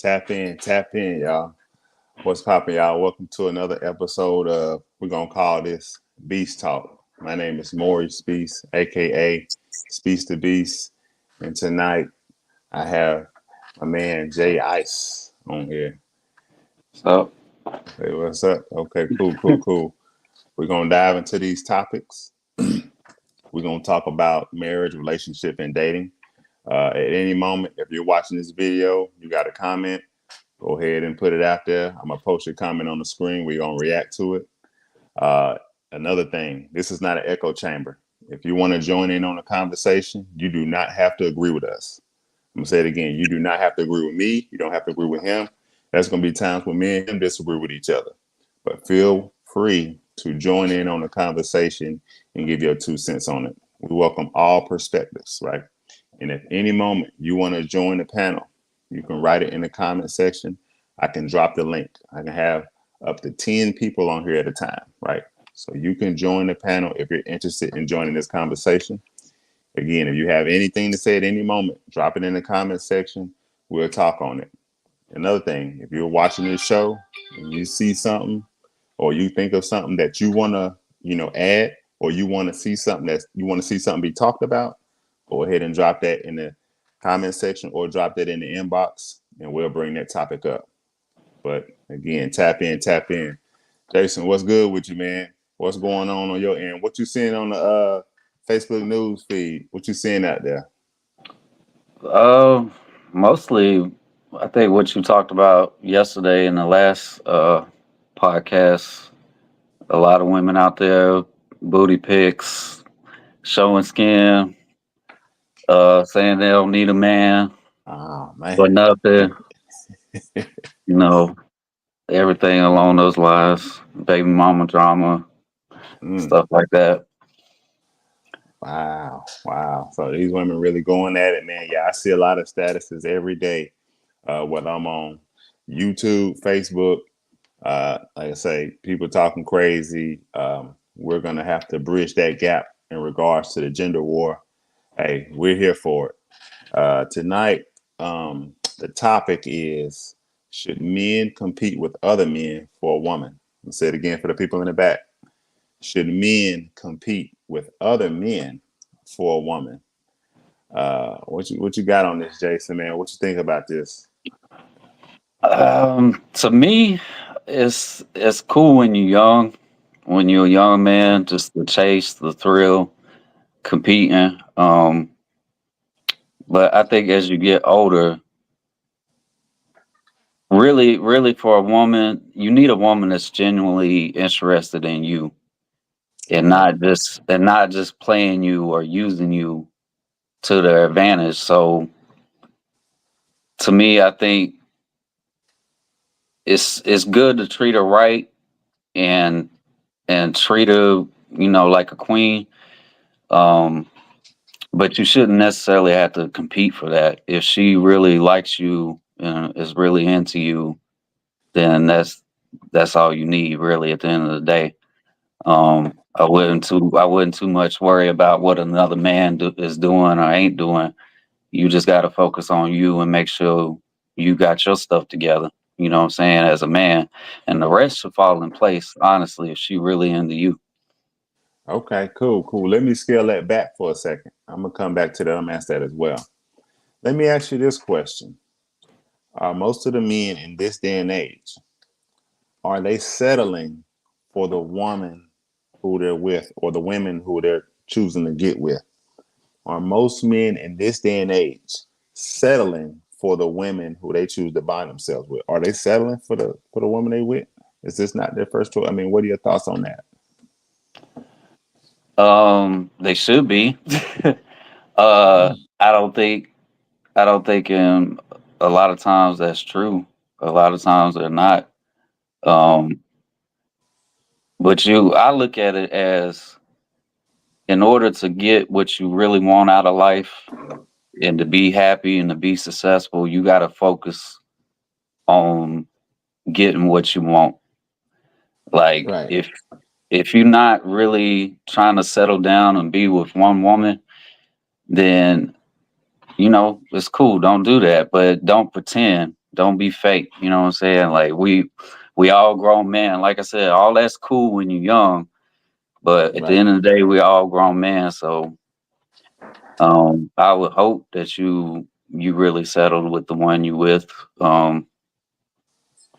Tap in, y'all. What's poppin', y'all? Welcome to another episode of, we're gonna call this Beast Talk. My name is Maurice Beast, aka Speaks to Beast, and tonight I have my man Jay Ice on here. So, Hey, what's up? Okay, cool. We're gonna dive into these topics. We're gonna talk about marriage, relationship, and dating. At any moment, if you're watching this video, you got a comment, go ahead and put it out there. I'm gonna post your comment on the screen. We're gonna react to it. Uh, Another thing, this is not an echo chamber. If you want to join in on the conversation, you do not have to agree with us. I'm gonna say it again. You do not have to agree with me. You don't have to agree with him. There's gonna be times when me and him disagree with each other. But feel free to join in on the conversation and give your 2 cents on it. We welcome all perspectives, right? And if any moment you want to join the panel, you can write it in the comment section. I can drop the link. I can have up to 10 people on here at a time, right? So you can join the panel if you're interested in joining this conversation. Again, if you have anything to say at any moment, drop it in the comment section. We'll talk on it. Another thing, if you're watching this show and you see something or you think of something that you want to, add, or you want to see something be talked about, go ahead and drop that in the comment section or drop that in the inbox and we'll bring that topic up. But again, tap in. Jason, what's good with you, man? What's going on your end? What you seeing on the Facebook news feed? What you seeing out there? uh, mostly, I think what you talked about yesterday in the last podcast. A lot of women out there, booty pics, showing skin, saying they don't need a man Oh or man. nothing. You know, everything along those lines, baby mama drama, Mm, stuff like that. wow. So these women really going at it, man. Yeah, I see a lot of statuses every day. Whether I'm on YouTube, Facebook, like I say, people talking crazy. We're gonna have to bridge that gap in regards to the gender war. Hey, we're here for it. Tonight, the topic is: should men compete with other men for a woman? I'll say it again for the people in the back. Should men compete with other men for a woman? What you got on this, Jason, man? What you think about this? To me, it's cool when you're young, when you're a young man, just the chase, the thrill, competing. But I think as you get older, really for a woman, you need a woman that's genuinely interested in you and Okay. not just playing you or using you to their advantage. So to me, I think it's good to treat her right and treat her, like a queen. Um, but you shouldn't necessarily have to compete for that. If she really likes you and is really into you, then that's all you need really at the end of the day. I wouldn't too much worry about what another man is doing or ain't doing. You just got to focus on you and make sure you got your stuff together. You know what I'm saying? As a man, and the rest should fall in place. Honestly, if she really into you. Okay, cool. Let me scale that back for a second. I'm gonna come back to that. I'm gonna ask that as well. Let me ask you this question: most of the men in this day and age, are they settling for the woman who they're with, or the women who they're choosing to get with? Are most men in this day and age settling for the women who they choose to bind themselves with? Are they settling for the woman they with? Is this not their first choice? I mean, what are your thoughts on that? They should be. I don't think in a lot of times that's true. A lot of times they're not. Um, but I look at it as in order to get what you really want out of life and to be happy and to be successful, you got to focus on getting what you want. Like Right. if you're not really trying to settle down and be with one woman, then it's cool. Don't do that, but don't pretend. Don't be fake. You know what I'm saying? Like we all grown men. Like I said, all that's cool when you're young, but at the Right. end of the day, we all grown men. So I would hope that you really settled with the one you with.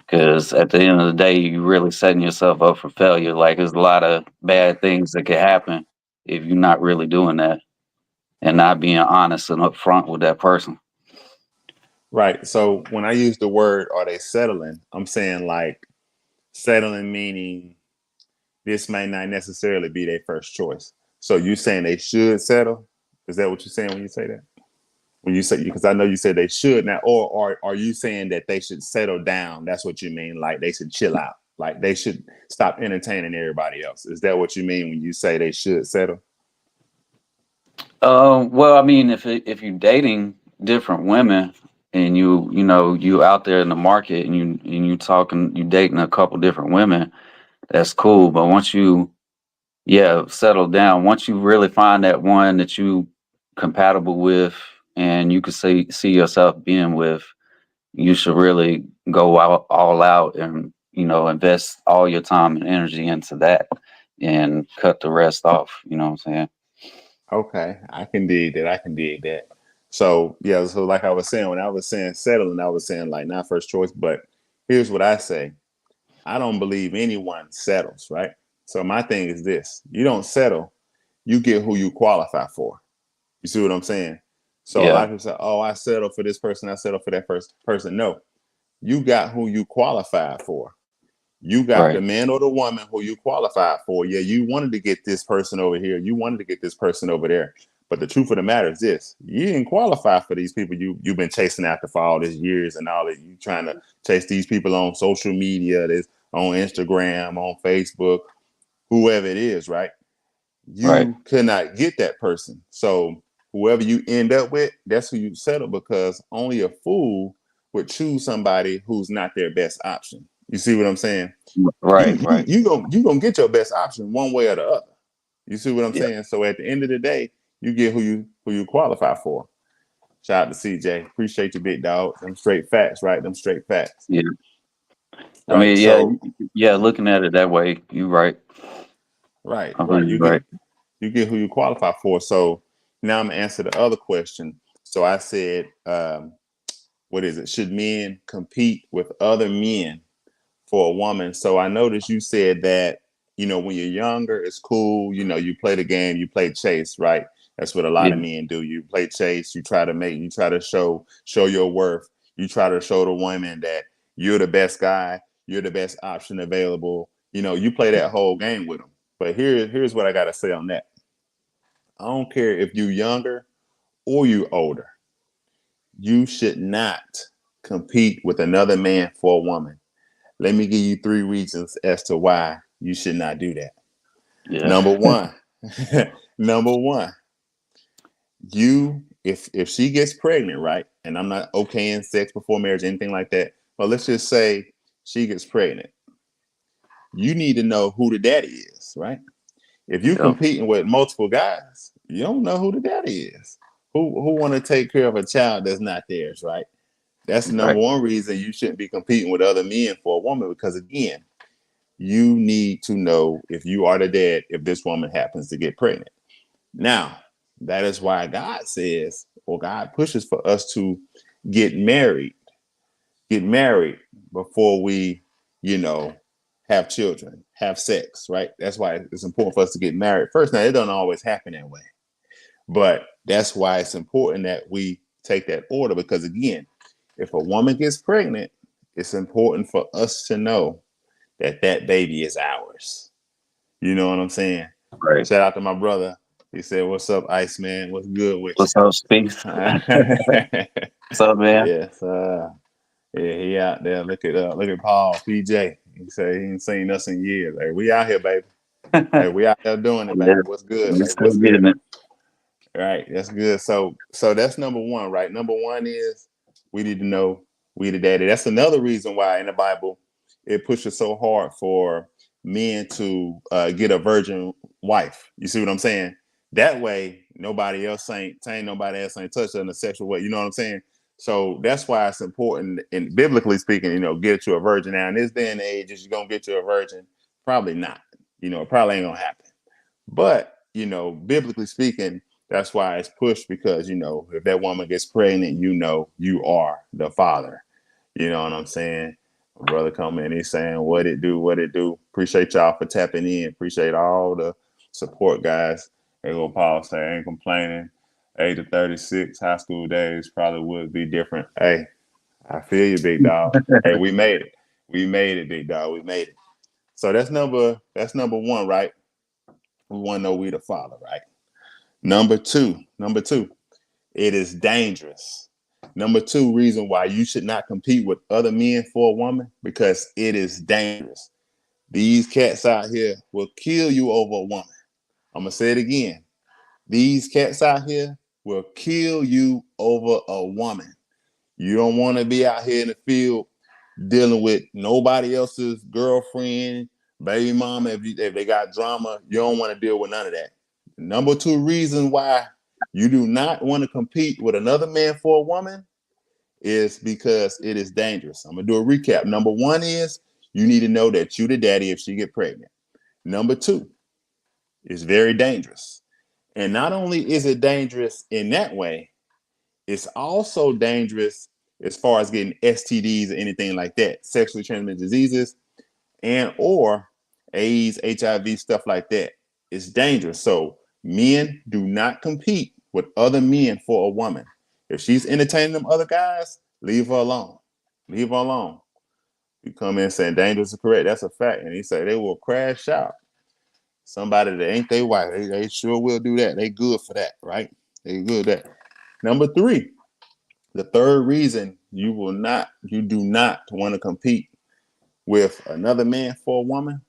Because at the end of the day, you really setting yourself up for failure. Like there's a lot of bad things that could happen if you're not really doing that and not being honest and upfront with that person. Right. So when I use the word are they settling, I'm saying like settling meaning this may not necessarily be their first choice. So you saying they should settle? Is that what you're saying when you say that? When you say, because I know you said they should now, or are you saying that they should settle down? That's what you mean, like they should chill out, like they should stop entertaining everybody else. Is that what you mean when you say they should settle? Well, I mean, if you're dating different women and you know you out there in the market and you talking you dating a couple different women, that's cool. But once you settle down, once you really find that one that you compatible with and you can see yourself being with, you should really go out all out and invest all your time and energy into that and cut the rest off. You know what I'm saying? Okay, I can dig that. I can dig that. So yeah, so like I was saying, when I was saying settling, I was saying like not first choice, but here's what I say. I don't believe anyone settles, right? So my thing is this: you don't settle, you get who you qualify for. You see what I'm saying? So a lot Yeah. of people say, "Oh, I settle for this person, I settle for that first person." No, you got who you qualified for. You got the Right. man or the woman who you qualified for. Yeah, you wanted to get this person over here. You wanted to get this person over there. But the truth of the matter is this: you didn't qualify for these people you've been chasing after for all these years and all that. You trying to chase these people on social media, this on Instagram, on Facebook, whoever it is, right? Right. You could not get that person. So whoever you end up with, that's who you settle because only a fool would choose somebody who's not their best option. You see what I'm saying? You Right. you Right. you gonna get your best option one way or the other. You see what I'm Yeah. saying? So at the end of the day, you get who you qualify for. Shout out to CJ. Appreciate you, big dog. Them straight facts, right? Them straight facts. Yeah. I Right. mean, yeah, So looking at it that way, you're right. right, I think right. you're right. You get who you qualify for. So now I'm gonna answer the other question. So I said, what is it? Should men compete with other men for a woman? So I noticed you said that, when you're younger, it's cool. You play the game, you play chase, right? That's what a lot Yeah. of men do. You play chase, you try to show your worth. You try to show the women that you're the best guy, you're the best option available. You play that whole game with them. But here's what I gotta say on that. I don't care if you younger or you older. You should not compete with another man for a woman. Let me give you three reasons as to why you should not do that. Yeah. Number one, number one, if she gets pregnant, right? And I'm not okaying sex before marriage, anything like that. But let's just say she gets pregnant. You need to know who the daddy is, right? If you Yep. competing with multiple guys, you don't know who the daddy is. Who want to take care of a child that's not theirs, right? That's the number Right. one reason you shouldn't be competing with other men for a woman because again, you need to know if you are the dad if this woman happens to get pregnant. Now, that is why God says, or God pushes for us to get married, get married before we, you know, have children, have sex, right? That's why it's important for us to get married first. Now, it doesn't always happen that way, but that's why it's important that we take that order because, again, if a woman gets pregnant, it's important for us to know that that baby is ours. You know what I'm saying? Right. Shout out to my brother. He said, "What's up, Ice Man? What's good with What's up, Speaks? you?" What's up, man? Yes, yeah, he out there. Look at Paul PJ. He said he ain't seen us in years. Hey, we out here, baby. Hey, we out there doing it, Yeah, baby. What's good, we baby? still What's good? getting it. Right, that's good. So that's number one, right? Number one is we need to know we the daddy. That's another reason why in the Bible it pushes so hard for men to get a virgin wife. You see what I'm saying? That way, nobody else ain't nobody else ain't touched her in a sexual way. You know what I'm saying? So that's why it's important, and biblically speaking, get you a virgin. Now in this day and age, is you gonna get you a virgin? Probably not. It probably ain't gonna happen. But biblically speaking, that's why it's pushed, because if that woman gets pregnant, you are the father. You know what I'm saying? My brother come in, he's saying, what it do, what it do. Appreciate y'all for tapping in. Appreciate all the support, guys. Hey, go Paul say, I ain't complaining. 8 to 36 high school days probably would be different. Hey, I feel you, big dog. Hey, we made it. We made it, big dog. We made it. So that's number one, right? We want to know we the father, right? Number two, it is dangerous. Number two reason why you should not compete with other men for a woman, because it is dangerous. These cats out here will kill you over a woman. I'm going to say it again. These cats out here will kill you over a woman. You don't want to be out here in the field dealing with nobody else's girlfriend, baby mama. If they got drama, you don't want to deal with none of that. Number two reason why you do not want to compete with another man for a woman is because it is dangerous. I'm going to do a recap. Number one is you need to know that you the daddy if she get pregnant. Number two, it's very dangerous. And not only is it dangerous in that way, it's also dangerous as far as getting STDs or anything like that, sexually transmitted diseases, and or AIDS, HIV, stuff like that. It's dangerous. So men do not compete with other men for a woman. If she's entertaining them other guys, leave her alone. Leave her alone. You come in saying dangerous is correct. That's a fact. And he said they will crash out. Somebody that ain't they wife, they sure will do that. They good for that, right? They good at that. Number three, the third reason you do not want to compete with another man for a woman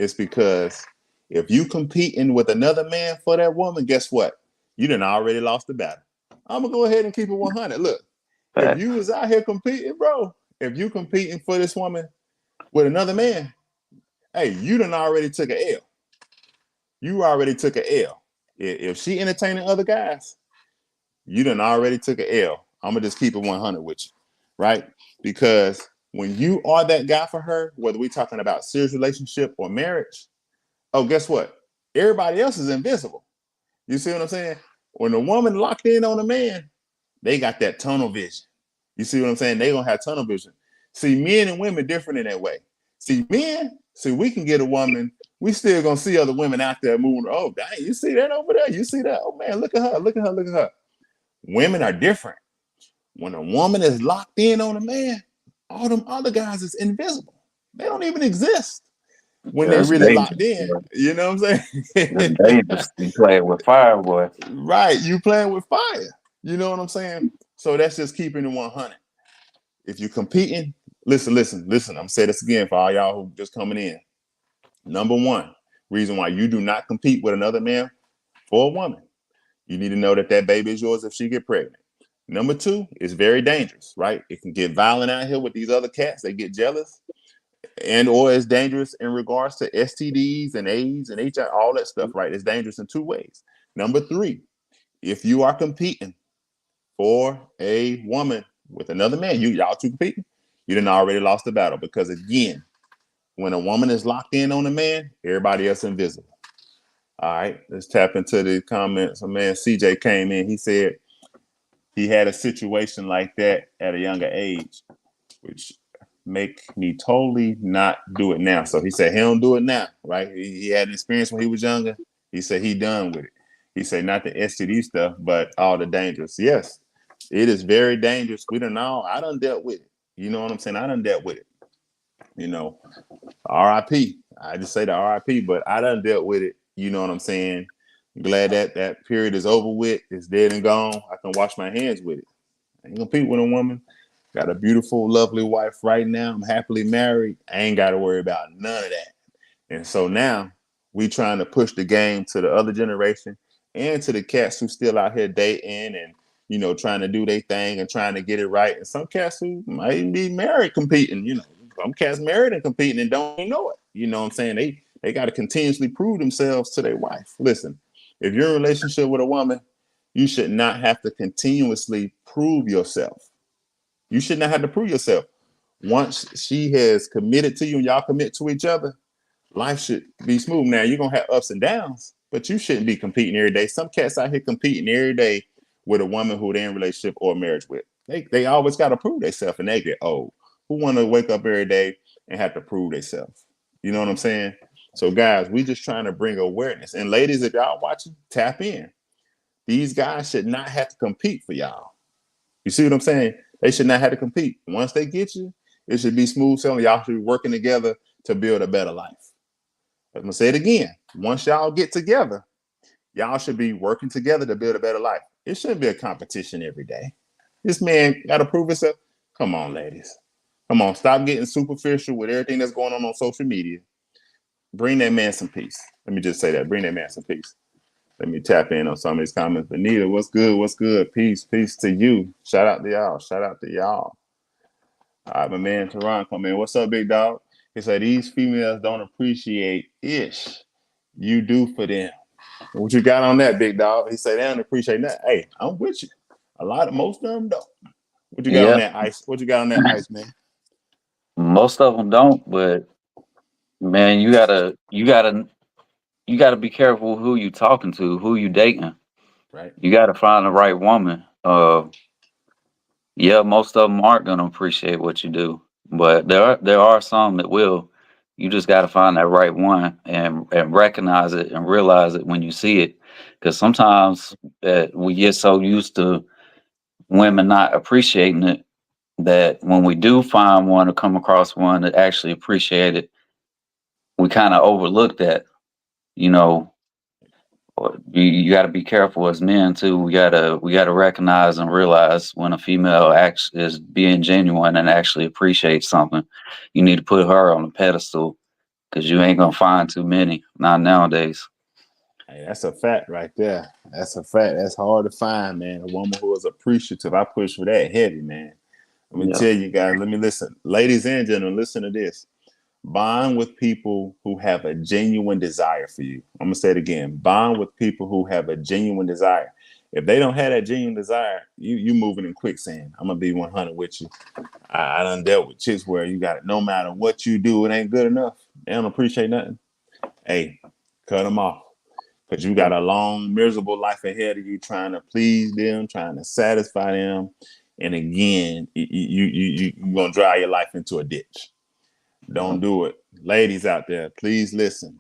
is because if you competing with another man for that woman, guess what? You done already lost the battle. I'm gonna go ahead and keep it 100. Look, if you was out here competing, bro, if you competing for this woman with another man, hey, you done already took a L. You already took a L. If she entertaining other guys, you done already took a L. I'm gonna just keep it 100 with you, right? Because when you are that guy for her, whether we're talking about serious relationship or marriage, oh, guess what? Everybody else is invisible. You see what I'm saying? When a woman locked in on a man, they got that tunnel vision. You see what I'm saying? They gonna have tunnel vision. See, men and women different in that way. See, men, we can get a woman, we still gonna see other women out there moving. Oh, dang, you see that over there? You see that? Oh man, look at her, look at her, look at her. Women are different. When a woman is locked in on a man, all them other guys is invisible. They don't even exist when they really locked in. Boy. You know what I'm saying? It's dangerous. You playing with fire, boy. Right. You playing with fire. You know what I'm saying? So that's just keeping it 100. If you're competing, listen. I'm saying this again for all y'all who just coming in. Number one, reason why you do not compete with another man for a woman. You need to know that that baby is yours if she get pregnant. Number two, it's very dangerous, right? It can get violent out here with these other cats. They get jealous. And or it's dangerous in regards to STDs and AIDS and HIV, all that stuff, right? It's dangerous in two ways. Number three, if you are competing for a woman with another man, y'all two competing, you done already lost the battle. Because again, when a woman is locked in on a man, everybody else invisible. All right, let's tap into the comments. A man, CJ, came in. He said he had a situation like that at a younger age, which make me totally not do it now. So he said he don't do it now, right? He had an experience when he was younger. He said he done with it. He said not the STD stuff, but all the dangerous. Yes, it is very dangerous. We don't know. I done dealt with it. You know what I'm saying? I done dealt with it. You know, RIP. I just say the RIP, but I done dealt with it. You know what I'm saying? Glad that period is over with. It's dead and gone. I can wash my hands with it. I ain't compete with a woman. Got a beautiful, lovely wife right now. I'm happily married. I ain't got to worry about none of that. And so now we trying to push the game to the other generation and to the cats who still out here dating and, trying to do their thing and trying to get it right. And some cats who might even be married competing, some cats married and competing and don't even know it. You know what I'm saying? They got to continuously prove themselves to their wife. Listen, if you're in a relationship with a woman, you should not have to continuously prove yourself. You should not have to prove yourself. Once she has committed to you and y'all commit to each other, life should be smooth. Now you're gonna have ups and downs, but you shouldn't be competing every day. Some cats out here competing every day with a woman who they're in a relationship or marriage with. They always got to prove themselves, and they get old. Who want to wake up every day and have to prove themselves? You know what I'm saying? So guys, we just trying to bring awareness. And ladies, if y'all watching, tap in. These guys should not have to compete for y'all. You see what I'm saying? They should not have to compete. Once they get you, it should be smooth sailing. Y'all should be working together to build a better life. I'm gonna say it again. Once y'all get together, y'all should be working together to build a better life. It shouldn't be a competition every day. This man got to prove himself. Come on, ladies. Come on, stop getting superficial with everything that's going on social media. Bring that man some peace. Let me just say that. Bring that man some peace. Let me tap in on some of these comments. Benita, what's good? What's good? Peace. Peace to you. Shout out to y'all. Shout out to y'all. All right, my man Teron come in. What's up, big dog? He said, these females don't appreciate ish. You do for them. What you got on that, big dog? He said, they don't appreciate that. Hey, I'm with you. Most of them don't. What you got on that ice? What you got on that ice, man? Most of them don't, but man, you gotta be careful who you talking to, who you dating. Right. You gotta find the right woman. Yeah, most of them aren't gonna appreciate what you do, but there are some that will. You just gotta find that right one and recognize it and realize it when you see it, because sometimes we get so used to women not appreciating it that when we do find one or come across one that actually appreciate it, we kind of overlook that. You know, you got to be careful as men too. We gotta recognize and realize when a female is being genuine and actually appreciates something. You need to put her on a pedestal because you ain't gonna find too many, not nowadays. Hey, that's a fact right there. That's a fact. That's hard to find, man. A woman who is appreciative. I push for that heavy, man. Let me Yeah. tell you guys. Let me listen, ladies and gentlemen. Listen to this. Bond with people who have a genuine desire for you. I'm gonna say it again. Bond with people who have a genuine desire. If they don't have that genuine desire, you moving in quicksand. I'm gonna be 100 with you. I done dealt with chicks where you got it. No matter what you do, it ain't good enough. They don't appreciate nothing. Hey, cut them off. Because you got a long, miserable life ahead of you trying to please them, trying to satisfy them. And again, you're going to drive your life into a ditch. Don't do it. Ladies out there, please listen.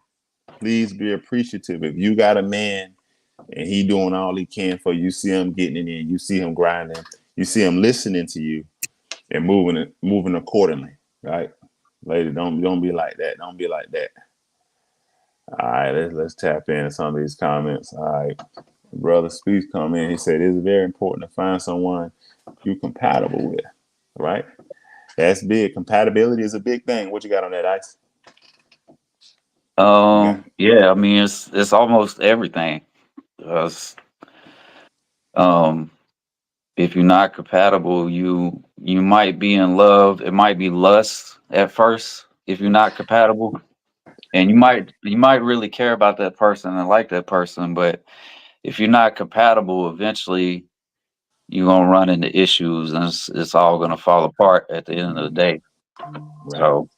Please be appreciative. If you got a man and he doing all he can for you, see him getting it in, you see him grinding, you see him listening to you and moving accordingly, right? Lady, don't be like that. Don't be like that. All right, let's tap into some of these comments. All right, brother Speech come in. He said it's very important to find someone you're compatible with. Right, that's big. Compatibility is a big thing. What you got on that, Ice? Yeah, I mean it's almost everything. Um, if you're not compatible, you might be in love. It might be lust at first if you're not compatible, and you might really care about that person and like that person, but if you're not compatible, eventually you're gonna run into issues, and it's all gonna fall apart at the end of the day. Right. So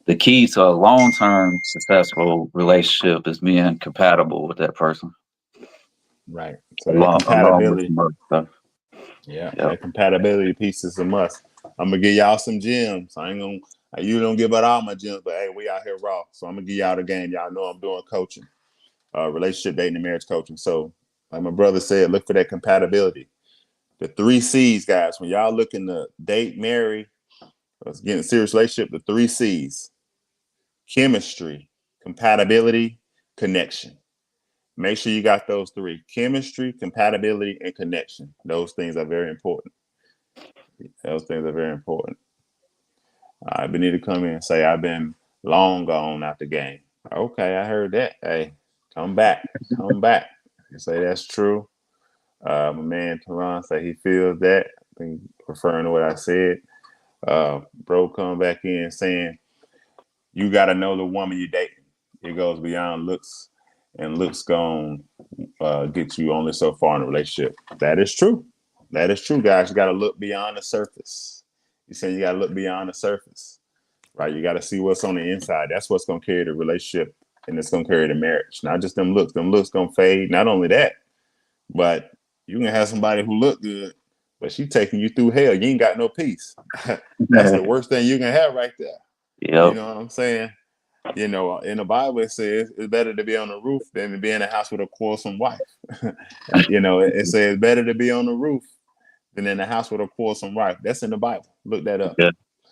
the key to a long-term successful relationship is being compatible with that person. Right. So that Along with compatibility. some other stuff. Yeah, Yep. that compatibility piece is a must. I'm gonna give y'all some gems. I ain't gonna. You don't give out all my gems, but hey, we out here raw. So I'm gonna give y'all the game. Y'all know I'm doing coaching, relationship, dating, and marriage coaching. So, like my brother said, look for that compatibility. The 3 C's, guys. When y'all looking to date, marry, let's get in a serious relationship. The 3 C's: chemistry, compatibility, connection. Make sure you got those 3: chemistry, compatibility, and connection. Those things are very important. Those things are very important. I need to come in and say I've been long gone out the game. Okay, I heard that. Hey, come back, come back. You say that's true. My man Teron say he feels that. I think referring to what I said. Bro, come back in saying you got to know the woman you're dating. It goes beyond looks, and looks gonna get you only so far in a relationship. That is true. That is true, guys. You got to look beyond the surface. You're saying you got to look beyond the surface, right? You got to see what's on the inside. That's what's going to carry the relationship, and it's going to carry the marriage. Not just them looks. Them looks going to fade. Not only that, but you can have somebody who look good, but she taking you through hell. You ain't got no peace. That's the worst thing you can have right there. You Yep. know what I'm saying? You know, in the Bible it says it's better to be on the roof than to be in a house with a quarrelsome wife. You know, it says better to be on the roof than in a house with a quarrelsome wife. That's in the Bible. Look that up. Yeah.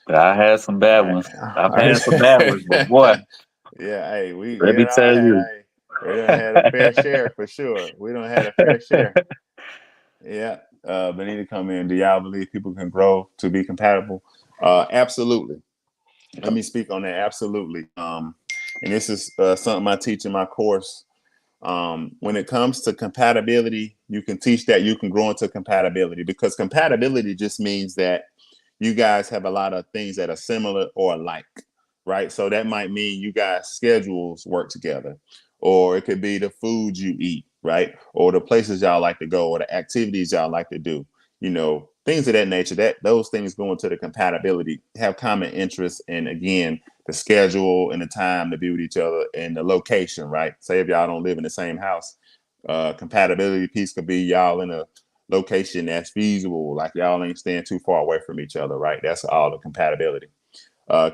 I had some bad All ones. I've right. had some bad ones, but boy, Yeah, hey, we let you me know, tell you. we done had a fair share for sure. We don't had a fair share. Yeah. Benita come in. Do y'all believe people can grow to be compatible? Absolutely. Let me speak on that. Absolutely. And this is something I teach in my course. When it comes to compatibility, you can teach that you can grow into compatibility, because compatibility just means that you guys have a lot of things that are similar or alike, right? So that might mean you guys' schedules work together, or it could be the food you eat, right? Or the places y'all like to go, or the activities y'all like to do, you know, things of that nature. That those things go into the compatibility, have common interests, and again, the schedule and the time to be with each other and the location, right? Say if y'all don't live in the same house, compatibility piece could be y'all in a location that's feasible, like y'all ain't staying too far away from each other, right? That's all the compatibility.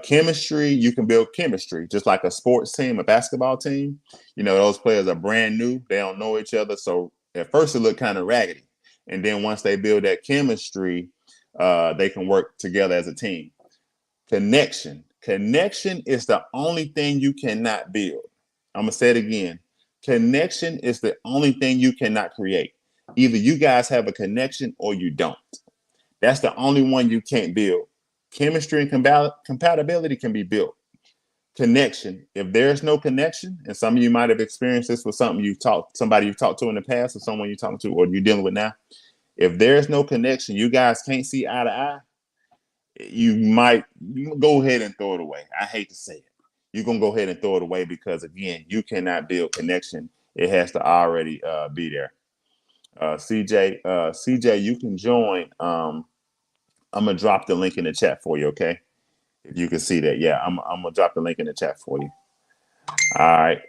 Chemistry, you can build chemistry just like a sports team, a basketball team. You know, those players are brand new, they don't know each other, so at first it look kind of raggedy, and then once they build that chemistry, they can work together as a team. Connection is the only thing you cannot build. I'm gonna say it again. Connection is the only thing you cannot create. Either you guys have a connection or you don't. That's the only one you can't build. Chemistry and compatibility can be built. Connection, if there's no connection, and some of you might have experienced this with somebody you've talked to in the past, or someone you're talking to or you're dealing with now. If there's no connection, you guys can't see eye to eye, you go ahead and throw it away. I hate to say it. You're gonna go ahead and throw it away, because again, you cannot build connection. It has to already be there. CJ, you can join. I'm gonna drop the link in the chat for you, okay? If you can see that, yeah, I'm gonna drop the link in the chat for you. All right.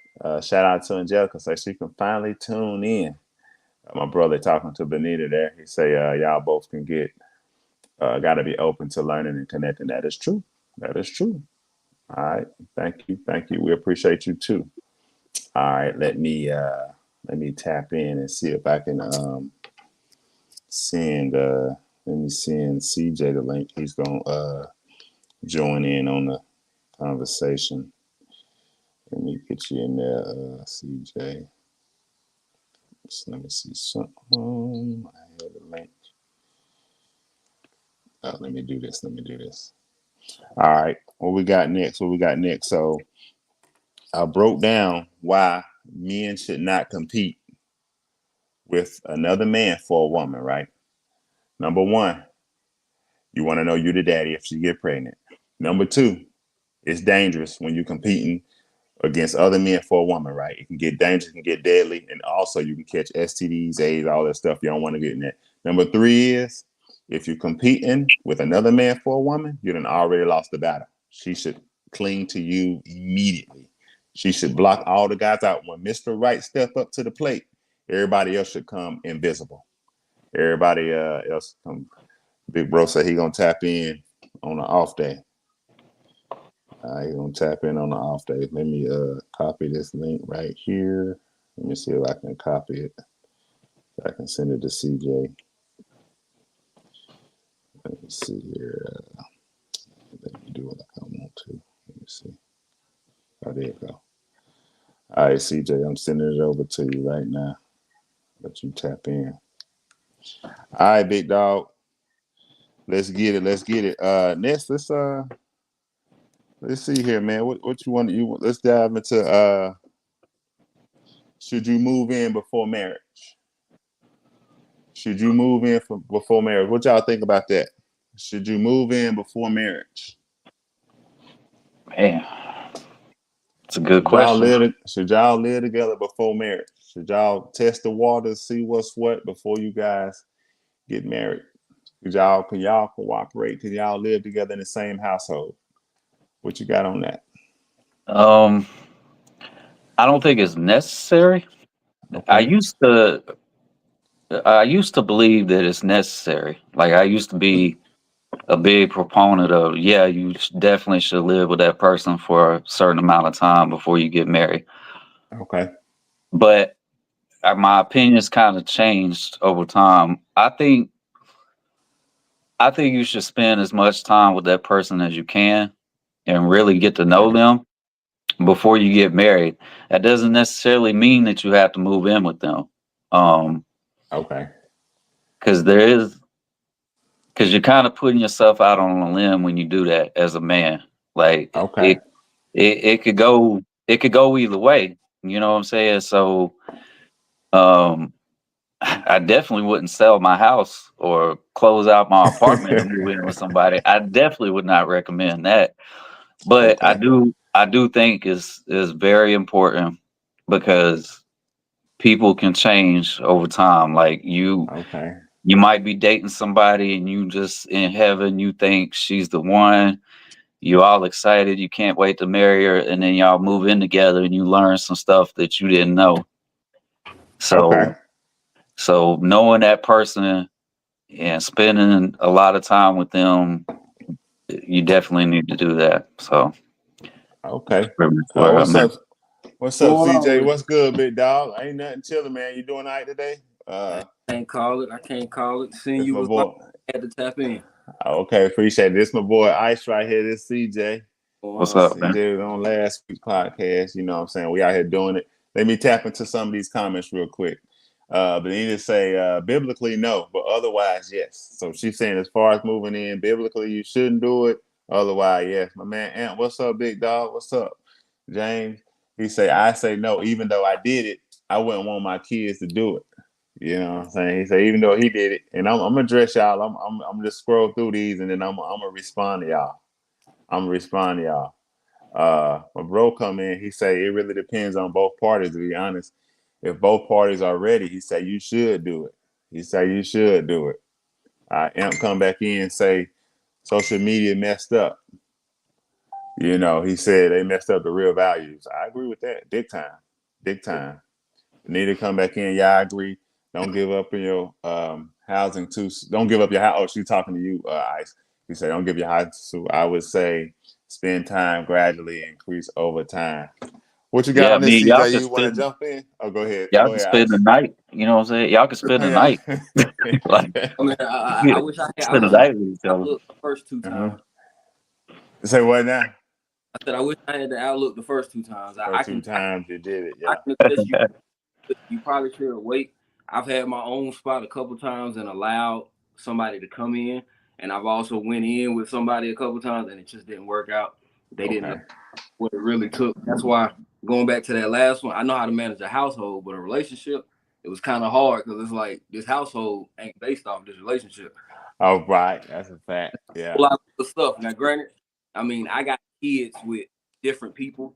Shout out to Angelica, so she can finally tune in. My brother talking to Benita there. He say y'all both can get got to be open to learning and connecting. That is true. That is true. All right. Thank you. Thank you. We appreciate you too. All right. Let me tap in and see if I can send let me send CJ the link. He's gonna join in on the conversation. Let me get you in there, CJ. So let me see something. I have the link. Let me do this. Let me do this. All right. What we got next? What we got next? So I broke down why men should not compete with another man for a woman, right? Number one, you want to know you the daddy if she get pregnant. Number two, it's dangerous when you're competing against other men for a woman, right? It can get dangerous, it can get deadly, and also you can catch STDs, AIDS, all that stuff. You don't want to get in that. Number three is if you're competing with another man for a woman, you done already lost the battle. She should cling to you immediately. She should block all the guys out. When Mr. Right step up to the plate, everybody else should come invisible. Everybody else come. Big bro said he gonna tap in on the off day. He gonna tap in on the off day. Let me copy this link right here. Let me see if I can copy it. I can send it to CJ. Let me see here. Let me do it like I want to. Let me see. Oh, there you go. All right, CJ, I'm sending it over to you right now. Let you tap in. All right, big dog. Let's get it. Let's get it. Next, let's see here, man. What you want? Let's dive into. Should you move in before marriage? Should you move in before marriage? What y'all think about that? Should you move in before marriage? Man, it's a good question. Should y'all live together before marriage? Should y'all test the waters, see what's what before you guys get married? Can y'all cooperate? Can y'all live together in the same household? What you got on that? Um, I don't think it's necessary. I Okay. used to I used to believe that it's necessary. Like I used to be a big proponent of, yeah, definitely should live with that person for a certain amount of time before you get married. Okay. But my opinions kind of changed over time. I think you should spend as much time with that person as you can and really get to know them before you get married. That doesn't necessarily mean that you have to move in with them. Um, Okay. because you're kind of putting yourself out on a limb when you do that as a man. Like Okay. it could go either way. You know what I'm saying? So um I definitely wouldn't sell my house or close out my apartment and move in with somebody. I definitely would not recommend that. But Okay. I do think is very important because people can change over time. Like Okay. you might be dating somebody and you just in heaven, you think she's the one, you all excited, you can't wait to marry her, and then y'all move in together and you learn some stuff that you didn't know. Okay. So knowing that person and spending a lot of time with them, you definitely need to do that. So Okay. pretty much where What's I'm at. up? What's up, Going on CJ? with What's good, big dog? Ain't nothing chilling, man. You doing all right today? I can't call it. I can't call it. Seeing This you my was like boy. I had to tap in. Okay, appreciate it. This my boy Ice right here. This CJ. Going What's on. up, man? CJ was on last week's podcast. You know what I'm saying? We out here doing it. Let me tap into some of these comments real quick. But he just say biblically no, but otherwise yes. So she's saying as far as moving in, biblically you shouldn't do it. Otherwise, yes. My man Ant, what's up, big dog? What's up? James. He say, I say no, even though I did it, I wouldn't want my kids to do it. You know what I'm saying? He said, even though he did it, and I'm gonna address y'all. I'm just scroll through these and then I'm gonna respond to y'all. I'm gonna respond to y'all. My bro come in, he say it really depends on both parties, to be honest. If both parties are ready, he say you should do it. He say you should do it. Amp come back in and say social media messed up. You know, he said they messed up the real values. I agree with that. Big time. Big time. Need to come back in. Yeah, I agree. Don't give up in your housing too. Don't give up your house. Oh, she's talking to you, Ice. You say don't give your house to. I would say spend time gradually, increase over time. What you got Yeah, I on this, mean y'all CJ? could You want to spend jump in? Oh, go ahead. y'all Go could ahead, spend the Ice. night. You know what I'm saying? Y'all could spend the Yeah. night. Like I mean, I you wish I spend the wish I night with each had other. outlook the first two uh-huh. times. Say what now? I said I wish I had the outlook the first two times. First two times you did it. I Yeah. can attest you probably should wait. I've had my own spot a couple times and allowed somebody to come in, and I've also went in with somebody a couple times and it just didn't work out. They didn't know Okay. what it really took. That's why going back to that last one, I know how to manage a household, but a relationship, it was kind of hard because it's like this household ain't based off this relationship. All right. That's a fact. A Yeah. lot of stuff. Now, granted, I mean, I got kids with different people,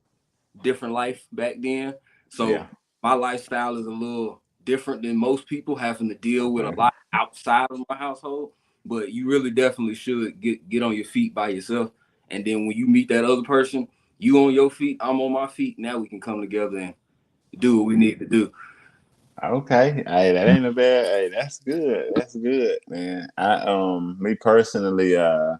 different life back then. So Yeah. my lifestyle is a little different than most people having to deal with a Okay. lot outside of my household. But you really definitely should get on your feet by yourself. And then when you meet that other person, you on your feet, I'm on my feet. Now we can come together and do what we need to do. Okay. Hey, that ain't a bad. Hey, that's good. That's good, man. Me personally, I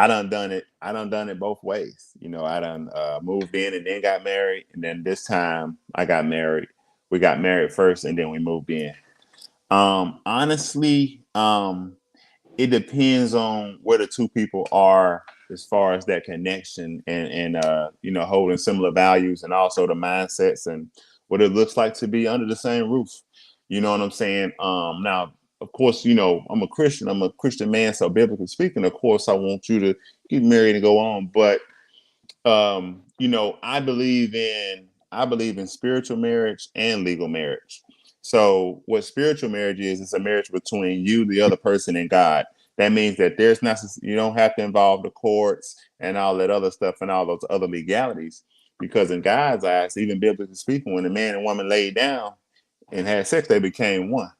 done it. I done it both ways. You know, I done moved in and then got married, and then this time I got married. We got married first, and then we moved in. Honestly, it depends on where the two people are as far as that connection and you know, holding similar values and also the mindsets and what it looks like to be under the same roof. You know what I'm saying? Now, of course, you know, I'm a Christian. I'm a Christian man, so biblically speaking, of course, I want you to get married and go on. But you know, I believe in spiritual marriage and legal marriage. So what spiritual marriage is, it's a marriage between you, the other person, and God. That means that there's not, you don't have to involve the courts and all that other stuff and all those other legalities. Because in God's eyes, even biblically speaking, when a man and woman laid down and had sex, they became one.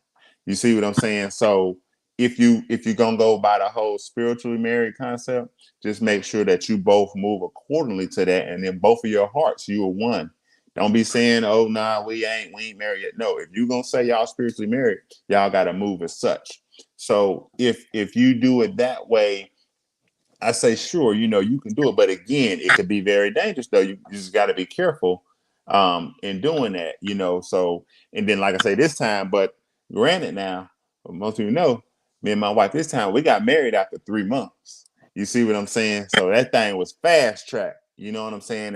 You see what I'm saying? So if you're gonna go by the whole spiritually married concept, just make sure that you both move accordingly to that, and in both of your hearts, you are one. Don't be saying, "Oh, nah, we ain't married yet." No, if you're gonna say y'all spiritually married, y'all got to move as such. So if you do it that way, I say, sure, you can do it. But again, it could be very dangerous, though. You just got to be careful in doing that, So, and then, like I say, this time, but granted now, most people know, me and my wife, this time, we got married after 3 months. You see what I'm saying? So that thing was fast track. You know what I'm saying?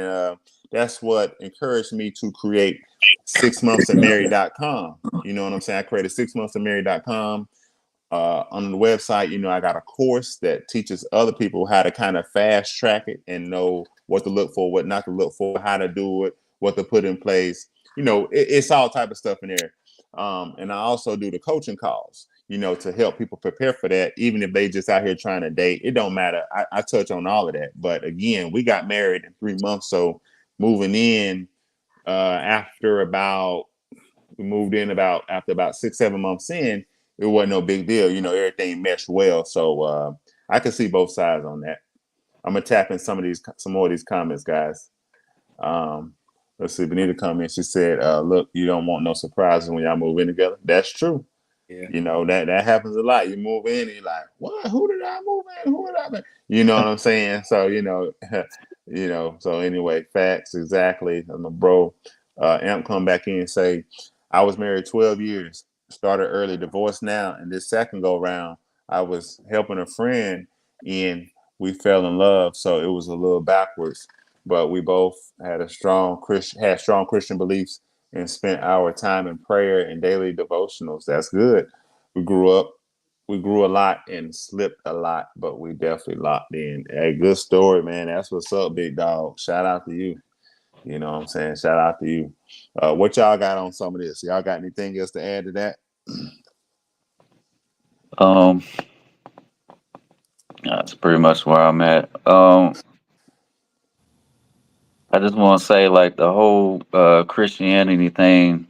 That's what encouraged me to create 6monthsandmarried.com. You know what I'm saying? I created 6monthsandmarried.com. On the website, I got a course that teaches other people how to kind of fast track it and know what to look for, what not to look for, how to do it, what to put in place. It's all type of stuff in there. And I also do the coaching calls, to help people prepare for that, even if they just out here trying to date. It don't matter. I touch on all of that. But again, we got married in 3 months. So moving in we moved in after about 6-7 months in, it wasn't no big deal. Everything meshed well. So I can see both sides on that. I'm gonna tap in some more of these comments, guys. Let's see. Benita comments. She said, "Look, you don't want no surprises when y'all move in together." That's true. Yeah. That happens a lot. You move in, and you're like, "What? Who did I move in? Who did I make?" You know what I'm saying? So So anyway, facts exactly. And my bro, Amp come back in and say, "I was married 12 years. Started early, divorced now, and this second go round, I was helping a friend, and we fell in love. So it was a little backwards, but we both had strong Christian beliefs and spent our time in prayer and daily devotionals. That's good. We grew a lot and slipped a lot, but we definitely locked in. A good story, man. That's what's up, big dog. Shout out to you. You know what I'm saying? Shout out to you. What y'all got on some of this? Y'all got anything else to add to that? That's pretty much where I'm at. I just want to say, like, the whole Christianity thing,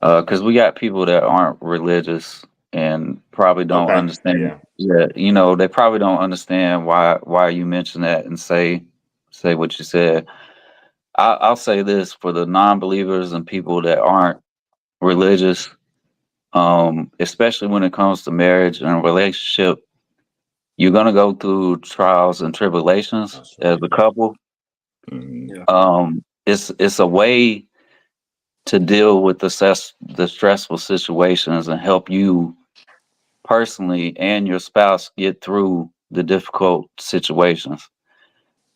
because we got people that aren't religious and probably don't Okay. understand. Yeah. Yeah, they probably don't understand why you mention that and say what you said. I'll say this for the non-believers and people that aren't religious, especially when it comes to marriage and a relationship, you're gonna go through trials and tribulations That's as right. a couple. Mhm. Yeah. It's a way to deal with the stressful situations and help you personally and your spouse get through the difficult situations.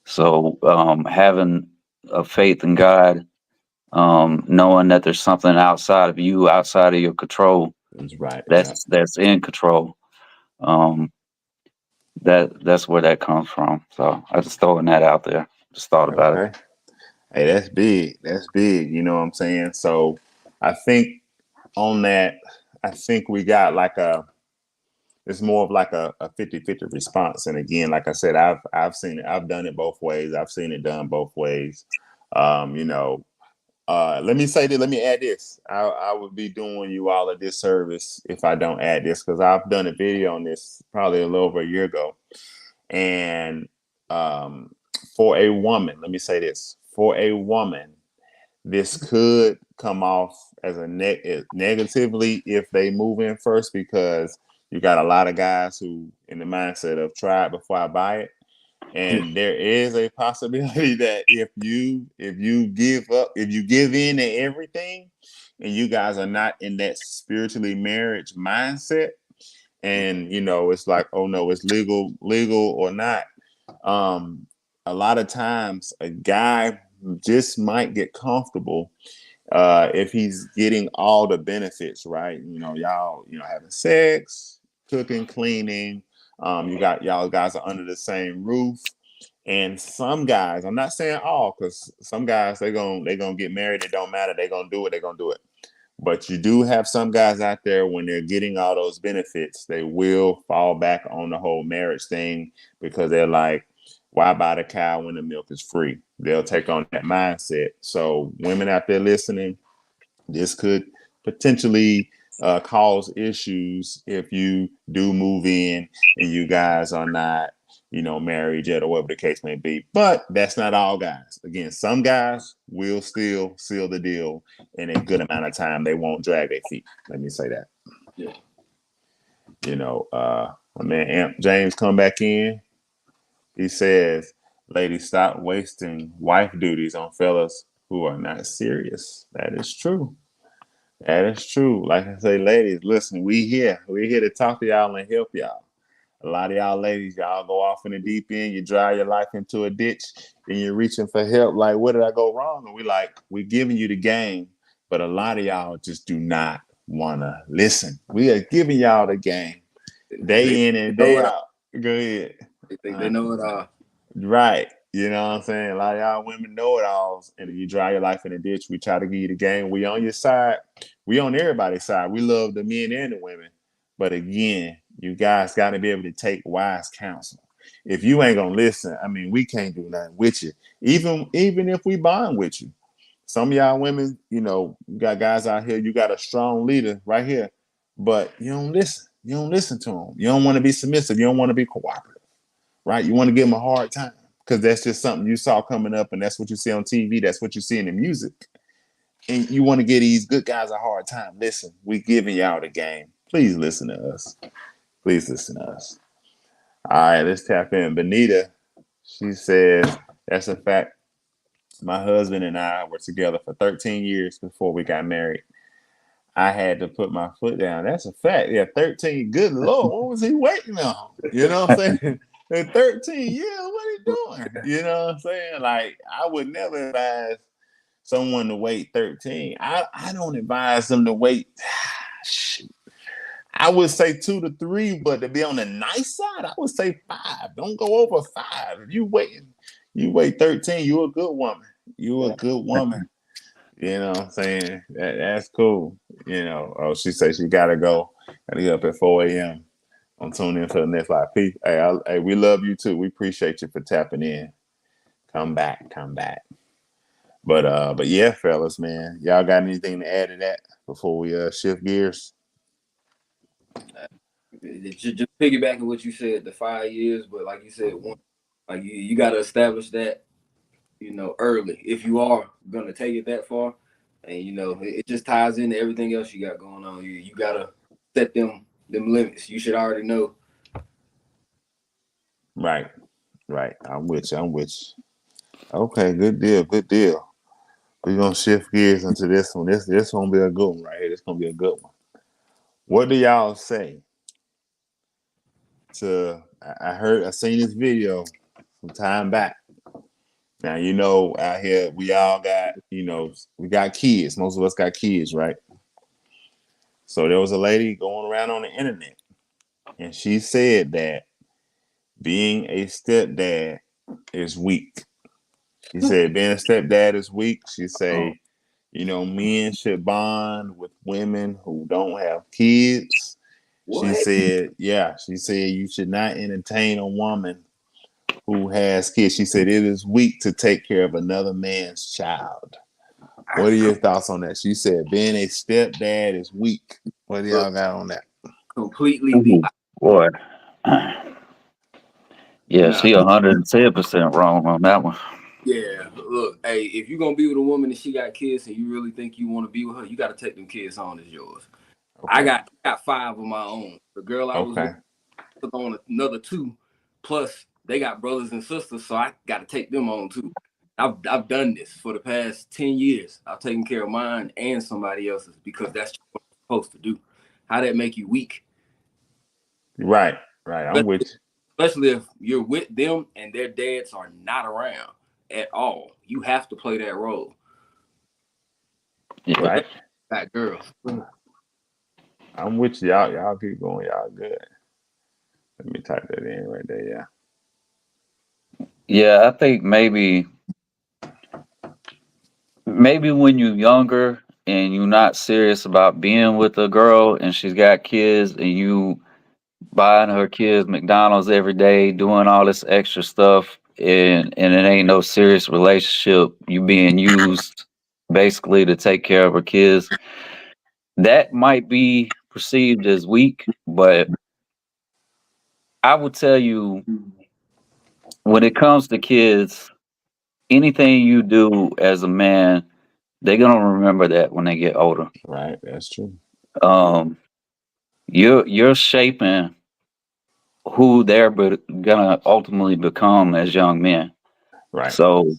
So having a faith in God, knowing that there's something outside of you, outside of your control, That's right. Yeah. that's in control. Um, that's where that comes from. So I just throwing that out there. Just thought about it. Okay. Hey, that's big. That's big. You know what I'm saying? So I think on that, I think we got it's more of like a 50-50 response. And again, like I said, I've seen it. I've done it both ways. I've seen it done both ways. Um, you know, let me say this. Let me add this. I would be doing you all a disservice if I don't add this, because I've done a video on this probably a little over a year ago. And for a woman, let me say this: for a woman, this could come off as negatively if they move in first, because you got a lot of guys who in the mindset of try it before I buy it. And there is a possibility that if you give in to everything, and you guys are not in that spiritually marriage mindset, and it's like, oh no, it's legal or not. A lot of times a guy just might get comfortable if he's getting all the benefits, right? Y'all, having sex, cooking, cleaning. You got y'all guys are under the same roof. And some guys, I'm not saying all, because some guys they're gonna get married. It don't matter. They're gonna do it. They're gonna do it. But you do have some guys out there, when they're getting all those benefits, they will fall back on the whole marriage thing, because they're like, why buy the cow when the milk is free? They'll take on that mindset. So women out there listening, this could potentially cause issues if you do move in and you guys are not, married yet or whatever the case may be. But that's not all guys. Again, some guys will still seal the deal in a good amount of time. They won't drag their feet. Let me say that. Yeah. My man Amp James come back in. He says, ladies, stop wasting wife duties on fellas who are not serious. That is true. That is true. Like I say, ladies, listen, we're here to talk to y'all and help y'all. A lot of y'all ladies, y'all go off in the deep end, you drive your life into a ditch, and you're reaching for help. Like, what did I go wrong? And we're giving you the game, but a lot of y'all just do not want to listen. We are giving y'all the game day in and day out. Go ahead. They think they know it all. Right. You know what I'm saying? A lot of y'all women know it all, and you drive your life in a ditch. We try to give you the game. We on your side. We on everybody's side. We love the men and the women. But again, you guys got to be able to take wise counsel. If you ain't gonna listen, I mean, we can't do nothing with you. Even if we bond with you. Some of y'all women, you got guys out here, you got a strong leader right here, but you don't listen. You don't listen to them. You don't want to be submissive. You don't want to be cooperative, right? You want to give them a hard time because that's just something you saw coming up, and that's what you see on TV. That's what you see in the music. And you want to give these good guys a hard time. Listen, we giving y'all the game. Please listen to us. Please listen to us. All right, let's tap in. Benita, she says, that's a fact. My husband and I were together for 13 years before we got married. I had to put my foot down. That's a fact. Yeah, 13. Good Lord, what was he waiting on? You know what I'm saying? At 13 years, what are he doing? You know what I'm saying? Like, I would never advise someone to wait 13. I don't advise them to wait. Shoot. I would say 2 to 3, but to be on the nice side, I would say 5. Don't go over 5. If you wait 13, you're a good woman. You're a good woman. You know what I'm saying? That's cool. Oh, she said she gotta go. Gotta get up at 4 a.m. I'm tuning in for the next live. Hey, we love you too. We appreciate you for tapping in. Come back. But yeah, fellas, man. Y'all got anything to add to that before we shift gears? Just piggybacking what you said, the 5 years, but like you said, you got to establish that, early if you are gonna take it that far, and it just ties into everything else you got going on. You gotta set them limits. You should already know. Right. I'm with you. Okay, good deal. We're gonna shift gears into this one. This gonna be a good one right here. This gonna be a good one. What do y'all say to? I seen this video some time back. Now out here we all got we got kids. Most of us got kids, right? So there was a lady going around on the internet, and she said that being a stepdad is weak. She said being a stepdad is weak. She said, men should bond with women who don't have kids. What? She said you should not entertain a woman who has kids. She said it is weak to take care of another man's child. What are your thoughts on that? She said being a stepdad is weak. What do y'all got on that? Completely. Boy. Yeah, she 110% wrong on that one. Yeah, look, hey, if you're gonna be with a woman and she got kids and you really think you want to be with her, you got to take them kids on as yours. Okay. I got 5 of my own. The girl I was with took on another 2, plus they got brothers and sisters, so I got to take them on too. I've done this for the past 10 years. I've taken care of mine and somebody else's because that's what I'm supposed to do. How that make you weak? Right. I'm with you. Especially if you're with them and their dads are not around at all. You have to play that role. Right. That girl. I'm with you. Y'all keep going. Y'all good. Let me type that in right there. Yeah. Yeah, I think maybe when you're younger and you're not serious about being with a girl and she's got kids and you buying her kids McDonald's every day, doing all this extra stuff, and it ain't no serious relationship, you being used basically to take care of her kids, that might be perceived as weak, but I would tell you when it comes to kids, anything you do as a man, they're gonna remember that when they get older. Right. That's true. Um, you're shaping who they're gonna ultimately become as young men. Right. So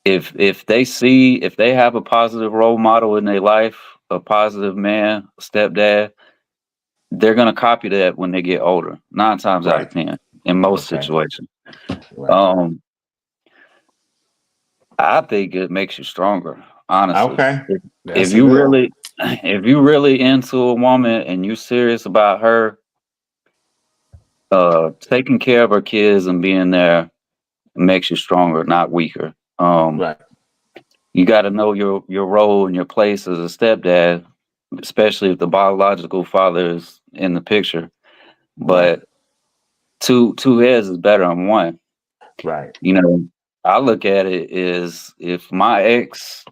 if they have a positive role model in their life, a positive man, stepdad, they're gonna copy that when they get older. 9 times out of Right. 10, in most Okay. situations. Right. Um, I think it makes you stronger, honestly. Okay. If That's a you good one. really, if you really into a woman and you serious about her, taking care of her kids and being there makes you stronger, not weaker. Right. You got to know your role and your place as a stepdad, especially if the biological father is in the picture. Right. But two heads is better than one. Right. You know, I look at it is if my ex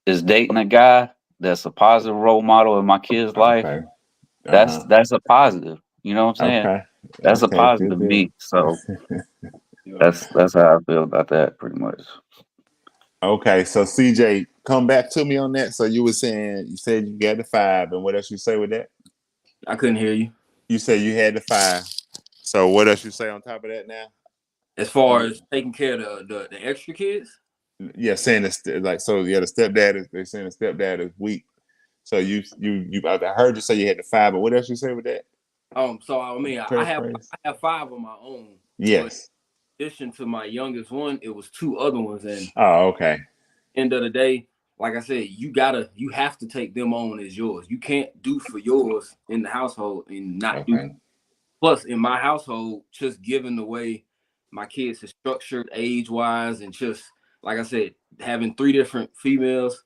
is dating a guy that's a positive role model in my kid's life, Okay. that's Uh-huh. that's a positive. You know what I'm saying? Okay. That's a Okay. Good positive to deal. me. So that's how I feel about that pretty much. Okay. So CJ, come back to me on that. So you were saying you said you got the 5, and what else you say with that? I couldn't hear you. You said you had the 5. So what else you say on top of that now? As far as taking care of the extra kids. Yeah, saying it's like so. Yeah, the stepdad is. They're saying the stepdad is weak. So I heard you say you had the 5, but what else you say with that? So I mean, Paraphrase. I have 5 of my own, but Yes. in addition to my youngest one, it was 2 other ones. And Oh, okay. end of the day, like I said, you have to take them on as yours. You can't do for yours in the household and not do. Okay. Plus, in my household, just given the way my kids are structured age wise, and just like I said, having 3 different females,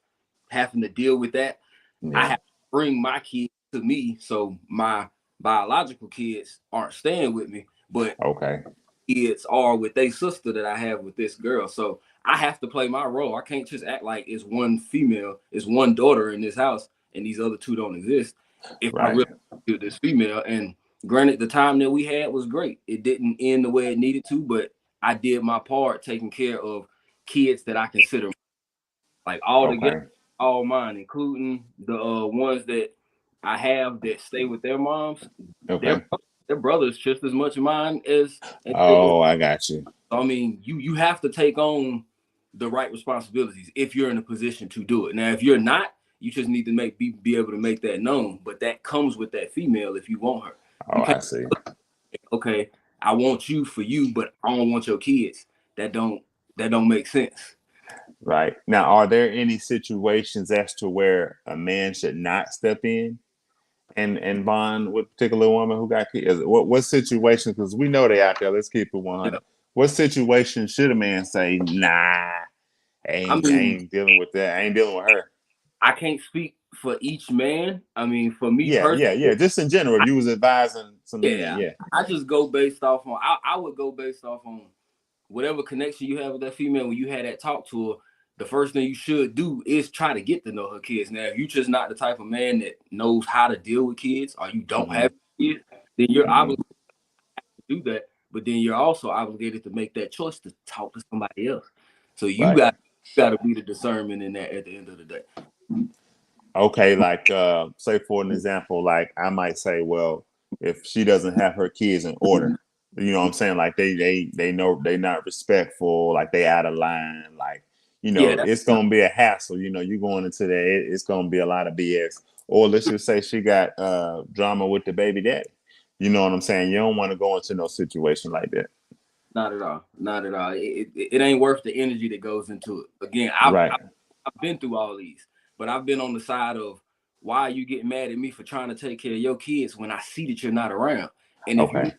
having to deal with that, I Yeah. have to bring my kids to me. So my biological kids aren't staying with me, but Okay. kids are with their sister that I have with this girl. So I have to play my role. I can't just act like it's one female, it's one daughter in this house, and these other 2 don't exist. If I Right. really do this female, and granted, the time that we had was great. It didn't end the way it needed to, but I did my part taking care of kids that I consider like all together, Okay. all mine, including the ones that I have that stay with their moms. Their Okay. their brothers just as much of mine as yours. Oh, I got you. So, I mean, you have to take on the right responsibilities if you're in a position to do it. Now, if you're not, you just need to be able to make that known. But that comes with that female if you want her. Oh, You I can't see. okay, I want you for you, but I don't want your kids. That don't make sense. Right. Now, are there any situations as to where a man should not step in and bond with a particular woman who got kids? What situations? Because we know they out there. Let's keep it Yeah. 100. What situation should a man say, nah, I I mean, ain't dealing with that. I ain't dealing with her. I can't speak for each man. I mean, for me Yeah, personally, yeah, yeah. Just in general, if you was advising some men, yeah, yeah. I just go based off on. I would go based off on whatever connection you have with that female. When you had that talk to her, the first thing you should do is try to get to know her kids. Now, if you're just not the type of man that knows how to deal with kids, or you don't Hmm. have kids, then you're Hmm. obligated to do that. But then you're also obligated to make that choice to talk to somebody else. So Right. got to be the discernment in that at the end of the day. Okay, like say for an example, like I might say, well, if she doesn't have her kids in order, you know what I'm saying? Like they know they not respectful, like they out of line, like Yeah, it's gonna be a hassle. You going into that, it's gonna be a lot of BS. Or let's just say she got drama with the baby daddy. You know what I'm saying? You don't want to go into no situation like that. not at all. Not at all. It ain't worth the energy that goes into it. Again, Right. I've been through all these, but I've been on the side of why are you getting mad at me for trying to take care of your kids when I see that you're not around. And if you, Okay.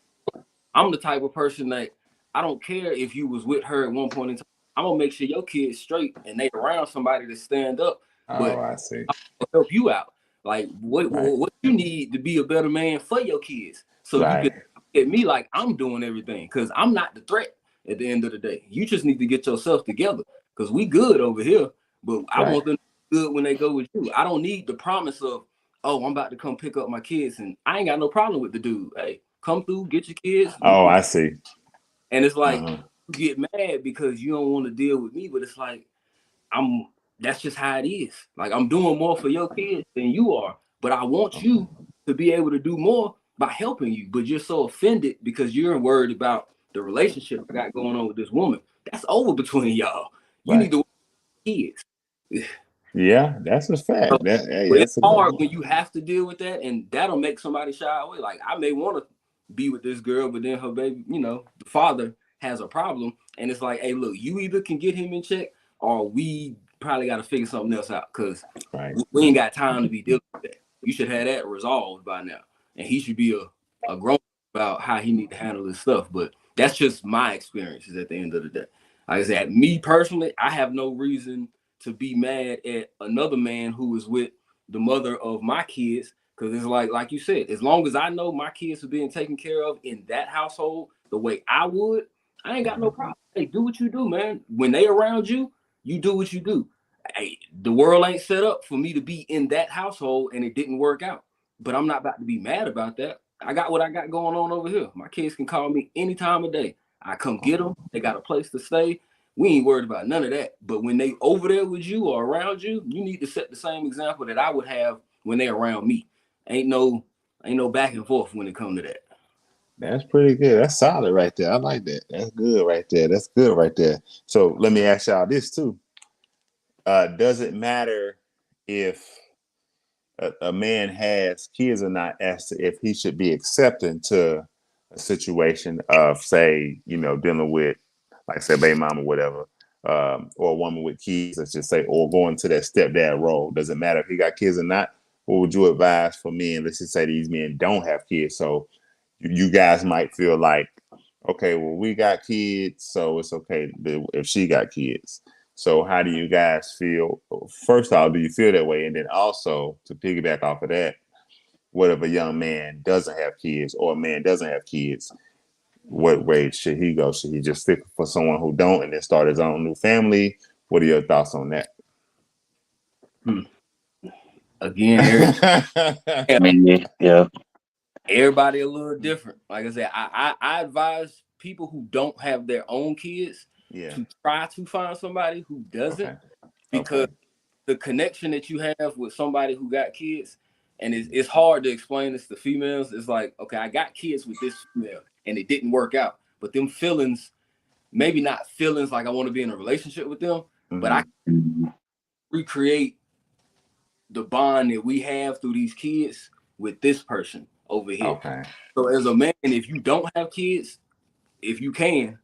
I'm the type of person that I don't care if you was with her at one point in time. I'm gonna make sure your kids straight and they around somebody to stand up, Oh, but I see. I'll help you out. Like Right. what you need to be a better man for your kids, so you can Right. look at me like I'm doing everything because I'm not the threat. At the end of the day, you just need to get yourself together because we good over here. But I Right. want them to good when they go with you. I don't need the promise of, oh, I'm about to come pick up my kids, and I ain't got no problem with the dude. Hey, come through, get your kids. Oh, I see. And it's like Uh-huh. you get mad because you don't want to deal with me, but it's like that's just how it is. Like I'm doing more for your kids than you are, but I want you to be able to do more by helping you. But you're so offended because you're worried about the relationship I got going on with this woman. That's over between y'all. You need to work with kids. Yeah, that's a fact. So, Hey, but it's that's a good hard one. when you have to deal with that, and that'll make somebody shy away. Like I may want to be with this girl, but then her baby, the father has a problem, and it's like, hey, look, you either can get him in check, or we probably got to figure something else out because we ain't got time to be dealing with that. You should have that resolved by now, and he should be a grown about how he need to handle his stuff. But that's just my experiences at the end of the day. Like I said, me personally, I have no reason to be mad at another man who is with the mother of my kids, because it's like you said, as long as I know my kids are being taken care of in that household the way I would, I ain't got no problem. Hey, do what you do, man. When they around you, you do what you do. Hey, the world ain't set up for me to be in that household, and it didn't work out. But I'm not about to be mad about that. I got what I got going on over here. My kids can call me any time of day. I come get them. They got a place to stay. We ain't worried about none of that. But when they over there with you or around you, you need to set the same example that I would have when they around me. Ain't no back and forth when it comes to that. That's pretty good. That's solid right there. I like that. That's good right there. That's good right there. So let me ask y'all this too. Does it matter if a man has kids or not, as to if he should be accepting to a situation of, say, dealing with, like, say, baby mama, whatever, or a woman with kids, let's just say, or going to that stepdad role? Does it matter if he got kids or not? What would you advise for men? Let's just say these men don't have kids, so you guys might feel like, okay, well, we got kids, so it's okay if she got kids. So how do you guys feel? First off, do you feel that way? And then also, to piggyback off of that, what if a young man doesn't have kids, or a man doesn't have kids? What way should he go? Should he just stick for someone who don't and then start his own new family? What are your thoughts on that? Again, I mean, yeah. everybody a little different. Like I said, I advise people who don't have their own kids to try to find somebody who doesn't, because the connection that you have with somebody who got kids, and it's hard to explain this to females. It's like, okay, I got kids with this female and it didn't work out, but them feelings, maybe not feelings like I want to be in a relationship with them, but I recreate the bond that we have through these kids with this person over here. Okay. So as a man, if you don't have kids, if you can,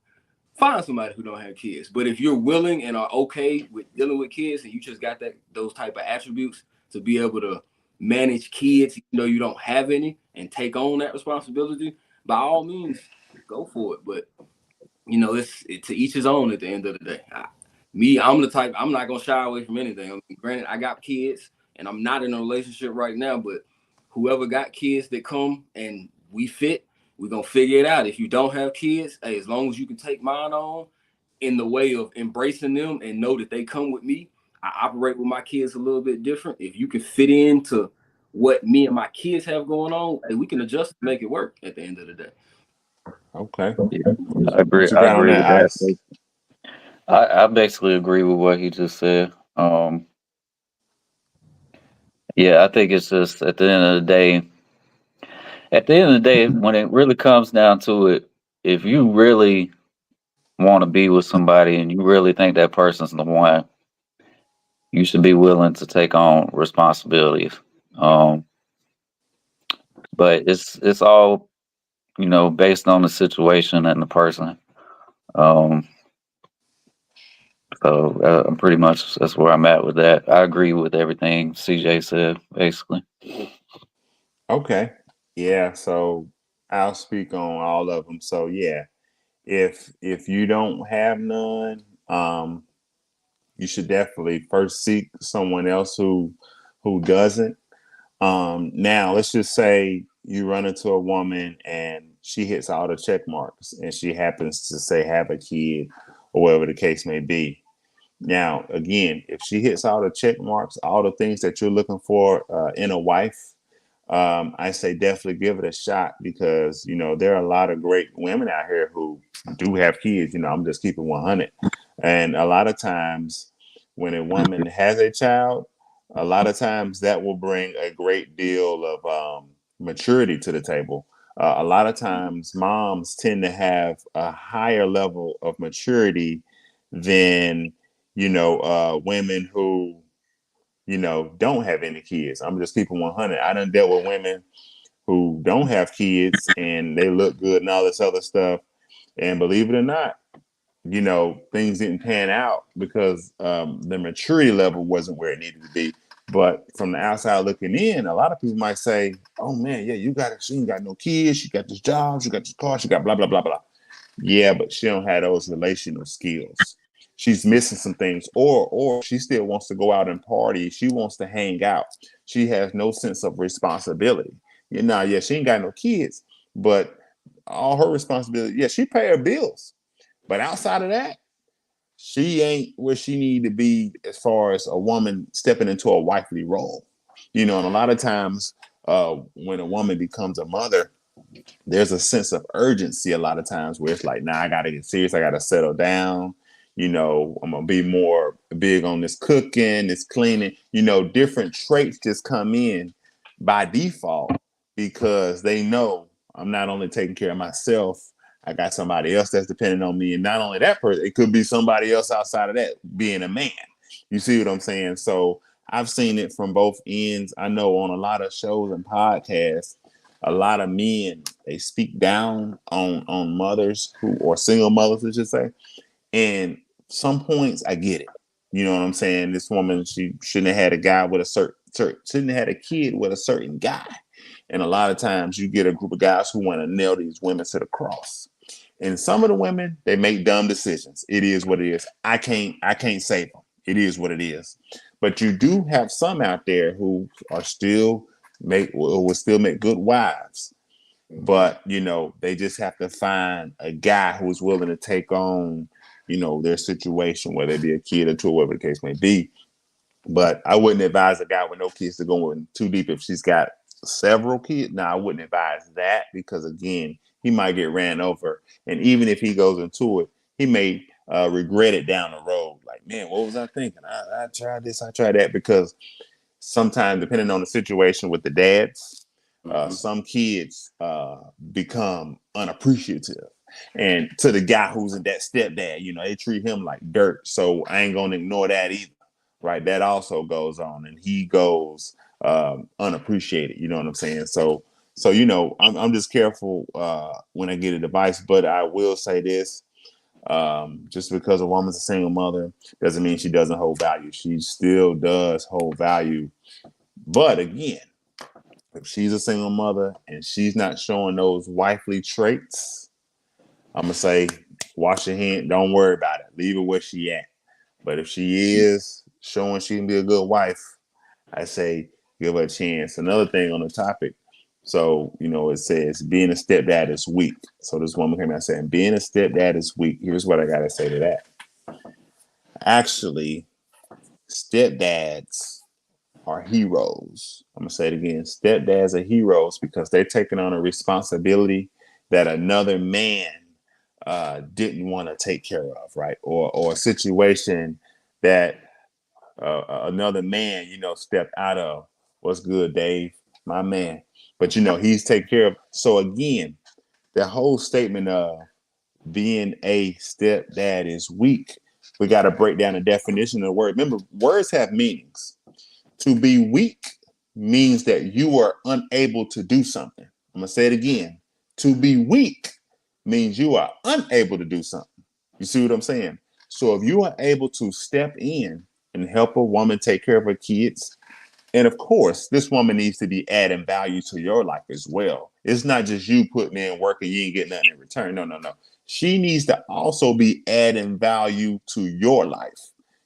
find somebody who don't have kids. But if you're willing and are okay with dealing with kids, and you just got those type of attributes to be able to manage kids, even though you don't have any, and take on that responsibility, by all means, go for it. But it's to each his own at the end of the day. I'm the type, I'm not gonna shy away from anything. I mean, granted, I got kids and I'm not in a relationship right now, but whoever got kids that come and we fit, we're gonna figure it out. If you don't have kids, hey, as long as you can take mine on in the way of embracing them and know that they come with me, I operate with my kids a little bit different. If you can fit into what me and my kids have going on, hey, we can adjust to make it work at the end of the day. Okay. Yeah, I agree. What you I got on agree that, with that. Ice? I basically agree with what he just said. Yeah, I think it's just at the end of the day, when it really comes down to it, if you really want to be with somebody and you really think that person's the one, you should be willing to take on responsibilities. But it's all, based on the situation and the person. So I'm pretty much, that's where I'm at with that. I agree with everything CJ said, basically. Okay. Yeah. So I'll speak on all of them. So yeah, if you don't have none, you should definitely first seek someone else who doesn't. Now let's just say you run into a woman and she hits all the check marks and she happens to, say, have a kid or whatever the case may be. Now, again, if she hits all the check marks, all the things that you're looking for in a wife, I say definitely give it a shot because, you know, there are a lot of great women out here who do have kids. You know, I'm just keeping 100. And a lot of times when a woman has a child, a lot of times that will bring a great deal of maturity to the table. A lot of times moms tend to have a higher level of maturity than, you know, women who, you know, don't have any kids. I'm just keeping 100. I done dealt with women who don't have kids and they look good and all this other stuff. And believe it or not, you know, things didn't pan out because the maturity level wasn't where it needed to be. But from the outside looking in, a lot of people might say, "Oh man, yeah, you got it. She ain't got no kids. She got this job. She got this car. She got blah blah blah blah." Yeah, but she don't have those relational skills. She's missing some things, or she still wants to go out and party. She wants to hang out. She has no sense of responsibility. You know, yeah, she ain't got no kids, but all her responsibility, yeah, she pay her bills. But outside of that, she ain't where she need to be as far as a woman stepping into a wifely role. You know, and a lot of times when a woman becomes a mother, there's a sense of urgency a lot of times where it's like, nah, I gotta get serious, I gotta settle down. You know, I'm gonna be more big on this cooking, this cleaning, you know, different traits just come in by default because they know I'm not only taking care of myself, I got somebody else that's depending on me. And not only that person, it could be somebody else outside of that, being a man. You see what I'm saying? So I've seen it from both ends. I know on a lot of shows and podcasts, a lot of men they speak down on mothers who or single mothers, I should say. And some points I get it. You know what I'm saying? This woman, she shouldn't have had a guy with a certain shouldn't have had a kid with a certain guy. And a lot of times you get a group of guys who want to nail these women to the cross. And some of the women, they make dumb decisions. It is what it is. I can't save them. It is what it is. But you do have some out there who are still will still make good wives. But you know, they just have to find a guy who's willing to take on, you know, their situation, whether it be a kid or two, whatever the case may be. But I wouldn't advise a guy with no kids to go in too deep if she's got several kids. Now, I wouldn't advise that because, again, he might get ran over. And even if he goes into it, he may regret it down the road. Like, man, what was I thinking? I tried this, I tried that. Because sometimes, depending on the situation with the dads, some kids become unappreciative. And to the guy who's in that stepdad, you know, they treat him like dirt. So I ain't going to ignore that either. Right, that also goes on, and he goes unappreciated. You know what I'm saying? So you know, I'm just careful when I get a device. But I will say this: just because a woman's a single mother doesn't mean she doesn't hold value. She still does hold value. But again, if she's a single mother and she's not showing those wifely traits, I'm gonna say, wash your hand. Don't worry about it. Leave her where she at. But if she is showing she can be a good wife, I say give her a chance. Another thing on the topic. So, you know, it says being a stepdad is weak. So this woman came out saying being a stepdad is weak. Here's what I got to say to that. Actually, stepdads are heroes. I'm going to say it again. Stepdads are heroes because they're taking on a responsibility that another man didn't want to take care of, right? Or a situation that another man, you know, stepped out of. What's good, Dave? My man. But, you know, he's taken care of. So, again, the whole statement of being a stepdad is weak. We got to break down the definition of the word. Remember, words have meanings. To be weak means that you are unable to do something. I'm going to say it again. To be weak means you are unable to do something. You see what I'm saying? So if you are able to step in and help a woman take care of her kids, and of course, this woman needs to be adding value to your life as well. It's not just you putting in work and you ain't getting nothing in return. No. She needs to also be adding value to your life.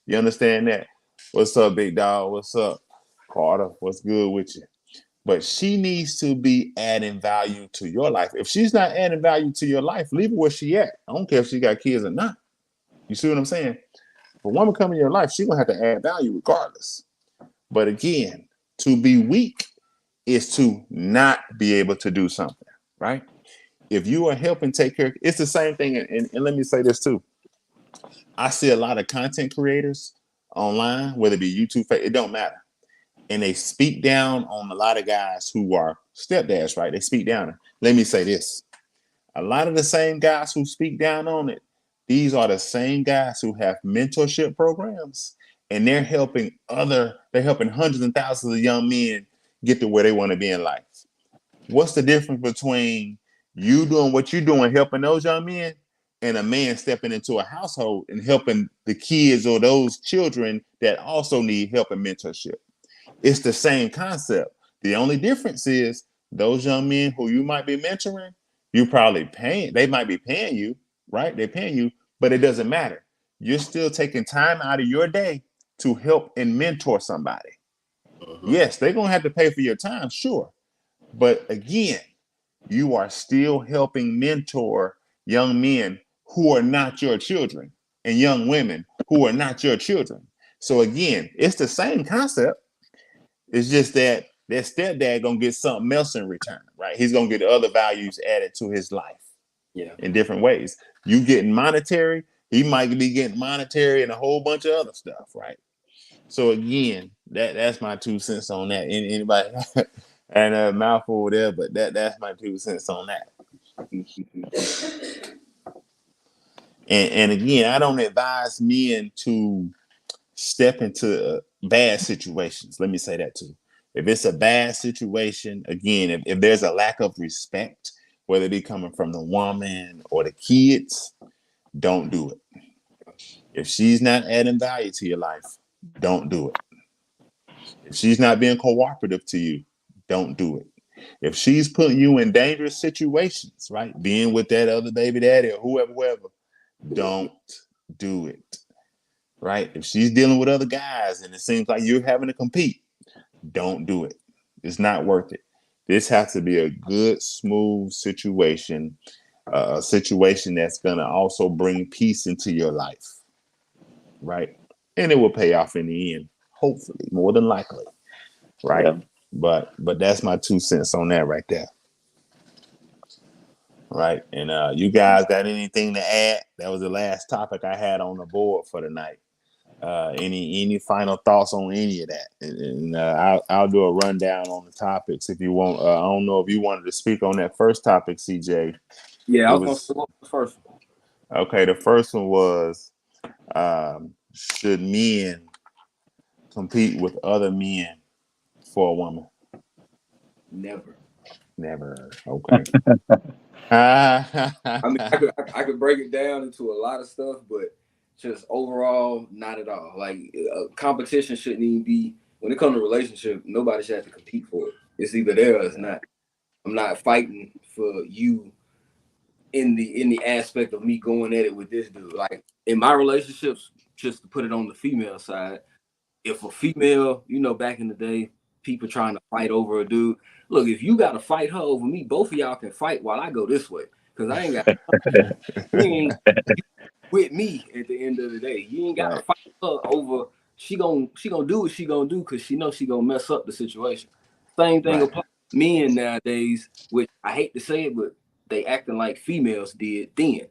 You understand that? What's up, big dog? What's up, Carter? What's good with you? But she needs to be adding value to your life. If she's not adding value to your life, leave her where she at. I don't care if she got kids or not. You see what I'm saying? If a woman come in your life, she's gonna have to add value regardless. But again, to be weak is to not be able to do something, right? If you are helping take care, it's the same thing. And let me say this too. I see a lot of content creators online, whether it be YouTube, it don't matter. And they speak down on a lot of guys who are stepdads, right? They speak down. Let me say this. A lot of the same guys who speak down on it, these are the same guys who have mentorship programs, and they're helping hundreds and thousands of young men get to where they want to be in life. What's the difference between you doing what you're doing, helping those young men, and a man stepping into a household and helping the kids or those children that also need help and mentorship? It's the same concept. The only difference is those young men who you might be mentoring, you probably paying, they might be paying you, right? They're paying you, but it doesn't matter. You're still taking time out of your day to help and mentor somebody. Yes, they're going to have to pay for your time, sure. But again, you are still helping mentor young men who are not your children and young women who are not your children. So again, it's the same concept. It's just that their stepdad gonna get something else in return, right? He's gonna get other values added to his life, in different ways. You getting monetary, he might be getting monetary and a whole bunch of other stuff, right? So again, that's my 2 cents on that. Anybody and a mouthful there, but that's my 2 cents on that. And again, I don't advise men to step into bad situations. Let me say that too. If it's a bad situation, again, if there's a lack of respect, whether it be coming from the woman or the kids, don't do it. If she's not adding value to your life, don't do it. If she's not being cooperative to you, don't do it. If she's putting you in dangerous situations, right, being with that other baby daddy or whoever, don't do it. Right? If she's dealing with other guys and it seems like you're having to compete, don't do it. It's not worth it. This has to be a good, smooth situation, a situation that's going to also bring peace into your life. Right? And it will pay off in the end, hopefully, more than likely. Right? Yeah. But that's my 2 cents on that right there. Right? And you guys got anything to add? That was the last topic I had on the board for tonight. Any final thoughts on any of that? And I'll do a rundown on the topics if you want. I don't know if you wanted to speak on that first topic, CJ. Yeah, I was going to start with the first one. Okay, the first one was should men compete with other men for a woman? Never. Okay. I mean, I could break it down into a lot of stuff, but just overall, not at all. Like competition shouldn't even be, when it comes to relationship, nobody should have to compete for it. It's either there or it's not. I'm not fighting for you in the aspect of me going at it with this dude. Like in my relationships, just to put it on the female side, if a female, back in the day, people trying to fight over a dude. Look, if you got to fight her over me, both of y'all can fight while I go this way. Because I ain't got with me at the end of the day. You ain't got to fight her over, she gonna do what she gonna do because she knows she gonna mess up the situation. Same thing applies to men nowadays, which I hate to say it, but they acting like females did then.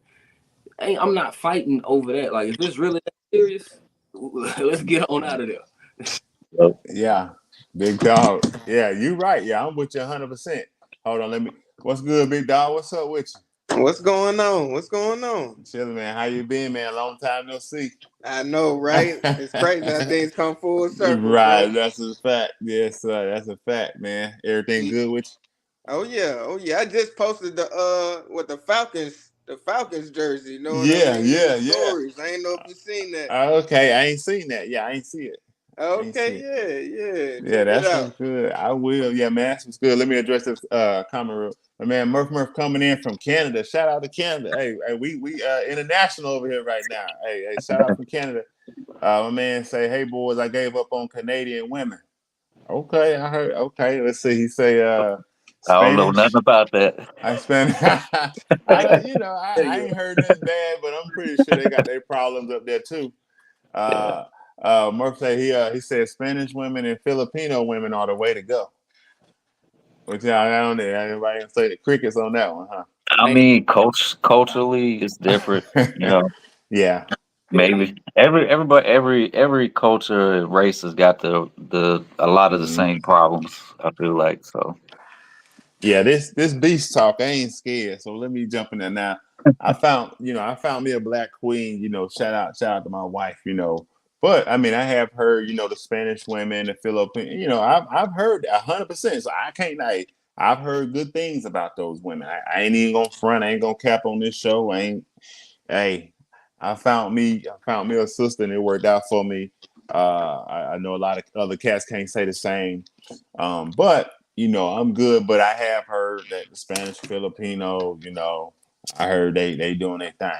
I'm not fighting over that. Like, if it's really that serious, let's get on out of there. Yeah, big dog. Yeah, you right. Yeah, I'm with you 100%. Hold on, what's good, big dog? What's up with you? What's going on? Chilling, man. How you been, man? Long time no see. I know, right? It's crazy how things come full circle. Right, bro. That's a fact. Yes, sir. That's a fact, man. Everything good with you? Oh yeah. I just posted the Falcons jersey. You know? Yeah. Stories. I ain't know if you seen that. Okay, I ain't seen that. Yeah, I ain't see it. Okay, yeah. That's good. I will. Yeah, man, that's good. Let me address this comment. My man Murph coming in from Canada. Shout out to Canada. Hey, we international over here right now. Hey, shout out from Canada. My man say, hey boys, I gave up on Canadian women. Okay, I heard. Okay, let's see. He say, I don't know nothing about that. I ain't heard nothing bad, but I'm pretty sure they got their problems up there too. Murph said he said Spanish women and Filipino women are the way to go. Which I don't know. Everybody say the crickets on that one, I mean, culturally, it's different. You huh? know, Yeah. maybe every culture and race has got the a lot of the Mhm. same problems. I feel like so. Yeah, this beast talk, I ain't scared. So let me jump in there now. I found me a black queen, shout out to my wife, But I mean, I have heard, the Spanish women, the Philippine, I've heard 100%. So I can't like I've heard good things about those women. I ain't even gonna front, I ain't gonna cap on this show. Hey, I found me a sister and it worked out for me. I know a lot of other cats can't say the same. But I'm good. But I have heard that the Spanish Filipino, I heard they doing their thing.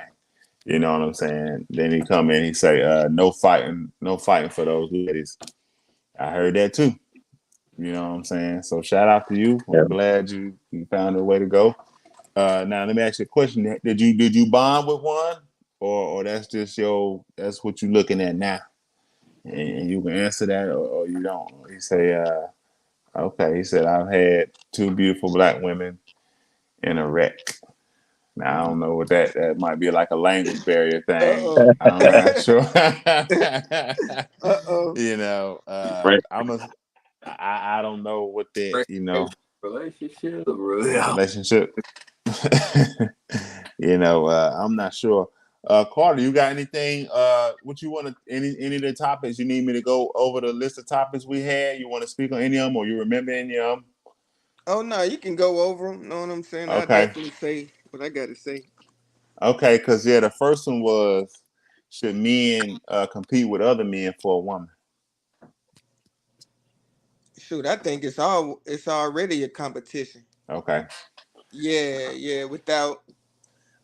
You know what I'm saying? Then he come in, he say, no fighting for those ladies. I heard that too. You know what I'm saying? So shout out to you. Yeah. I'm glad you found a way to go. Now let me ask you a question. Did you bond with one, or that's what you're looking at now, and you can answer that or you don't. He say, okay. He said I've had two beautiful black women in a wreck. Now I don't know what that might be like a language barrier thing. Uh-oh. I'm not sure. Uh-oh. Right. I don't know what that Relationship, really. relationship. I'm not sure. Carter, you got anything? What you want to any of the topics you need me to go over the list of topics we had? You want to speak on any of them, or you remember any of them? Oh no, you can go over them. Know what I'm saying? I Okay, definitely say what I gotta say. okay, because the first one was should men compete with other men for a woman? Shoot, I think it's already a competition. Okay, Yeah.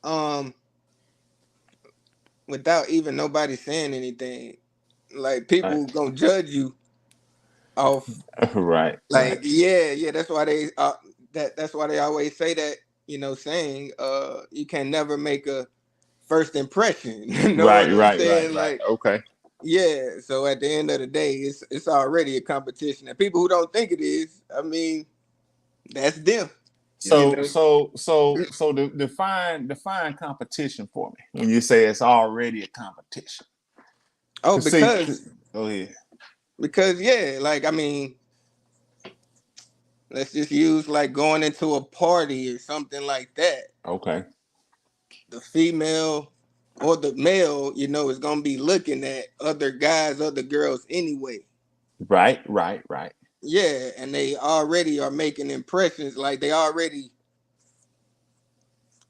Um without even nobody saying anything. Like right, people gonna judge you off right, like right, yeah, that's why they always say that, saying you can never make a first impression. You know right, what I'm right, right, saying? right. Like Okay. yeah, so at the end of the day, it's already a competition. And people who don't think it is, I mean, that's them. You So know. so so so define competition for me when you say it's already a competition. Oh, Cause see, go ahead. because yeah, like I mean, let's just use like going into a party or something like that. Okay. The female or the male, is gonna be looking at other guys, other girls anyway. Right, right, right. Yeah, and they already are making impressions, like they already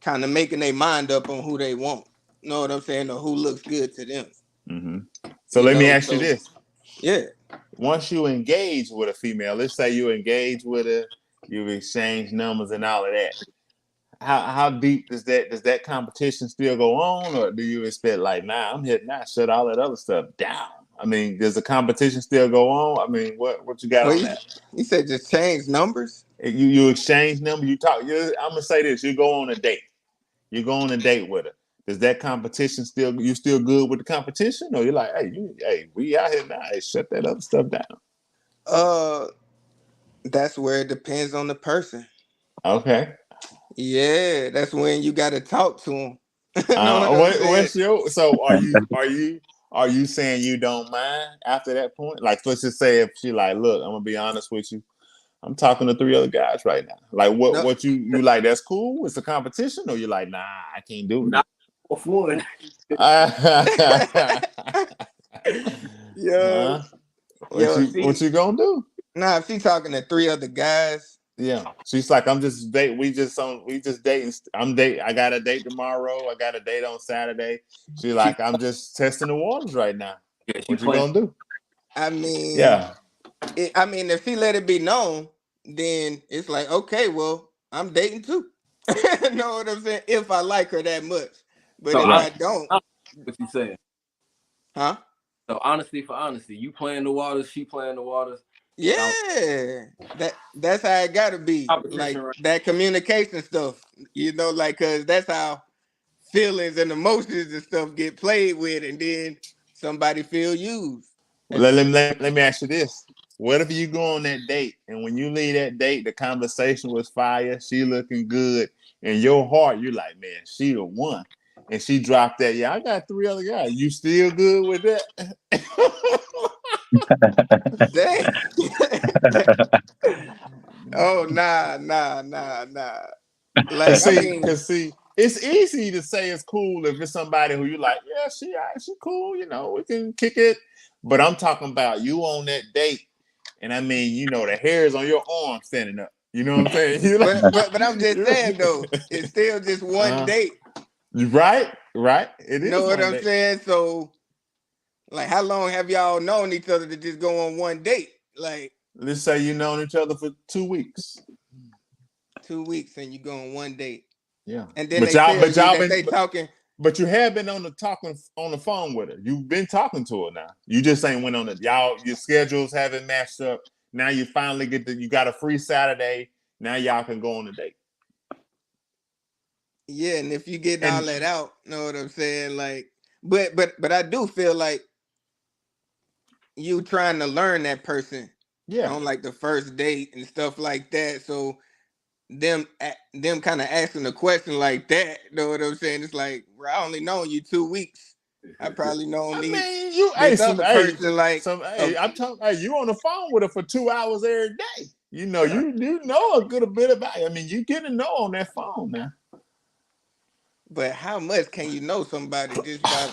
kind of making their mind up on who they want. Know what I'm saying? Or who looks good to them. hmm So let me ask you So this: yeah. once you engage with a female, let's say you engage with her, you've exchanged numbers and all of that. How deep does that competition still go on, or do you expect like, nah, I'm hitting that, shut all that other stuff down? I mean, does the competition still go on? I mean, what you got Well, on you, that? you said just change numbers. You exchange numbers, you talk. I'm gonna say this: you go on a date. You go on a date with her. Does that competition still good with the competition, or you're like, hey, we out here now. Hey, shut that other stuff down. Uh, that's where it depends on the person. Okay. Yeah, that's when you got to talk to them. Know what I'm saying? What's your so are you saying you don't mind after that point? Like, let's just say if she like, look, I'm gonna be honest with you. I'm talking to three other guys right now. Like, what No, what you like? That's cool. It's a competition, or you're like, nah, I can't do Not for fun. it. yo, Huh? What yo, you what see, you gonna do? nah, if she talking to three other guys, Yeah. She's like, I'm just date. We just dating. I got a date tomorrow. I got a date on Saturday. She's She, like, I'm just testing the waters right now. yeah, she What you playing. gonna do? I mean, Yeah. if she let it be known, then it's like, okay, well, I'm dating too. Know what I'm saying? If I like her that much, but So if I, I don't, what you saying? huh? So honesty for honesty, you playing the waters, she playing the waters. Y'all Yeah, that's how it gotta be. competition, Like right? that communication stuff, like, cause that's how feelings and emotions and stuff get played with, and then somebody feel used. Let me ask you this. What if you go on that date and when you leave that date, the conversation was fire, she looking good, in your heart, you're like, man, she the one. And she dropped that, yeah, I got 3 other guys. You still good with that? Oh, nah. Like, see, it's easy to say it's cool if it's somebody who you like, yeah, she cool, we can kick it. But I'm talking about you on that date, and I mean, the hairs on your arm standing up. You know what I'm saying? but I'm just saying though, it's still just one date. Right. It is. Know what I'm saying? So, like, how long have y'all known each other to just go on one date? Like, let's say you known each other for 2 weeks. 2 weeks, and you go on one date. Yeah. And then they talking. But you have been on the phone with her. You've been talking to her now. You just ain't went on it. Your schedules haven't matched up. Now you finally you got a free Saturday. Now y'all can go on a date. Yeah, and if you get all that out, know what I'm saying? Like, but I do feel like you trying to learn that person. Yeah. On like the first date and stuff like that. So them kind of asking a question like that, know what I'm saying? It's like, bro, I only known you 2 weeks. I probably known this other person like. I'm talking. Hey, you on the phone with her for 2 hours every day. You know a good bit about it. I mean, you get to know on that phone now. But how much can you know somebody just by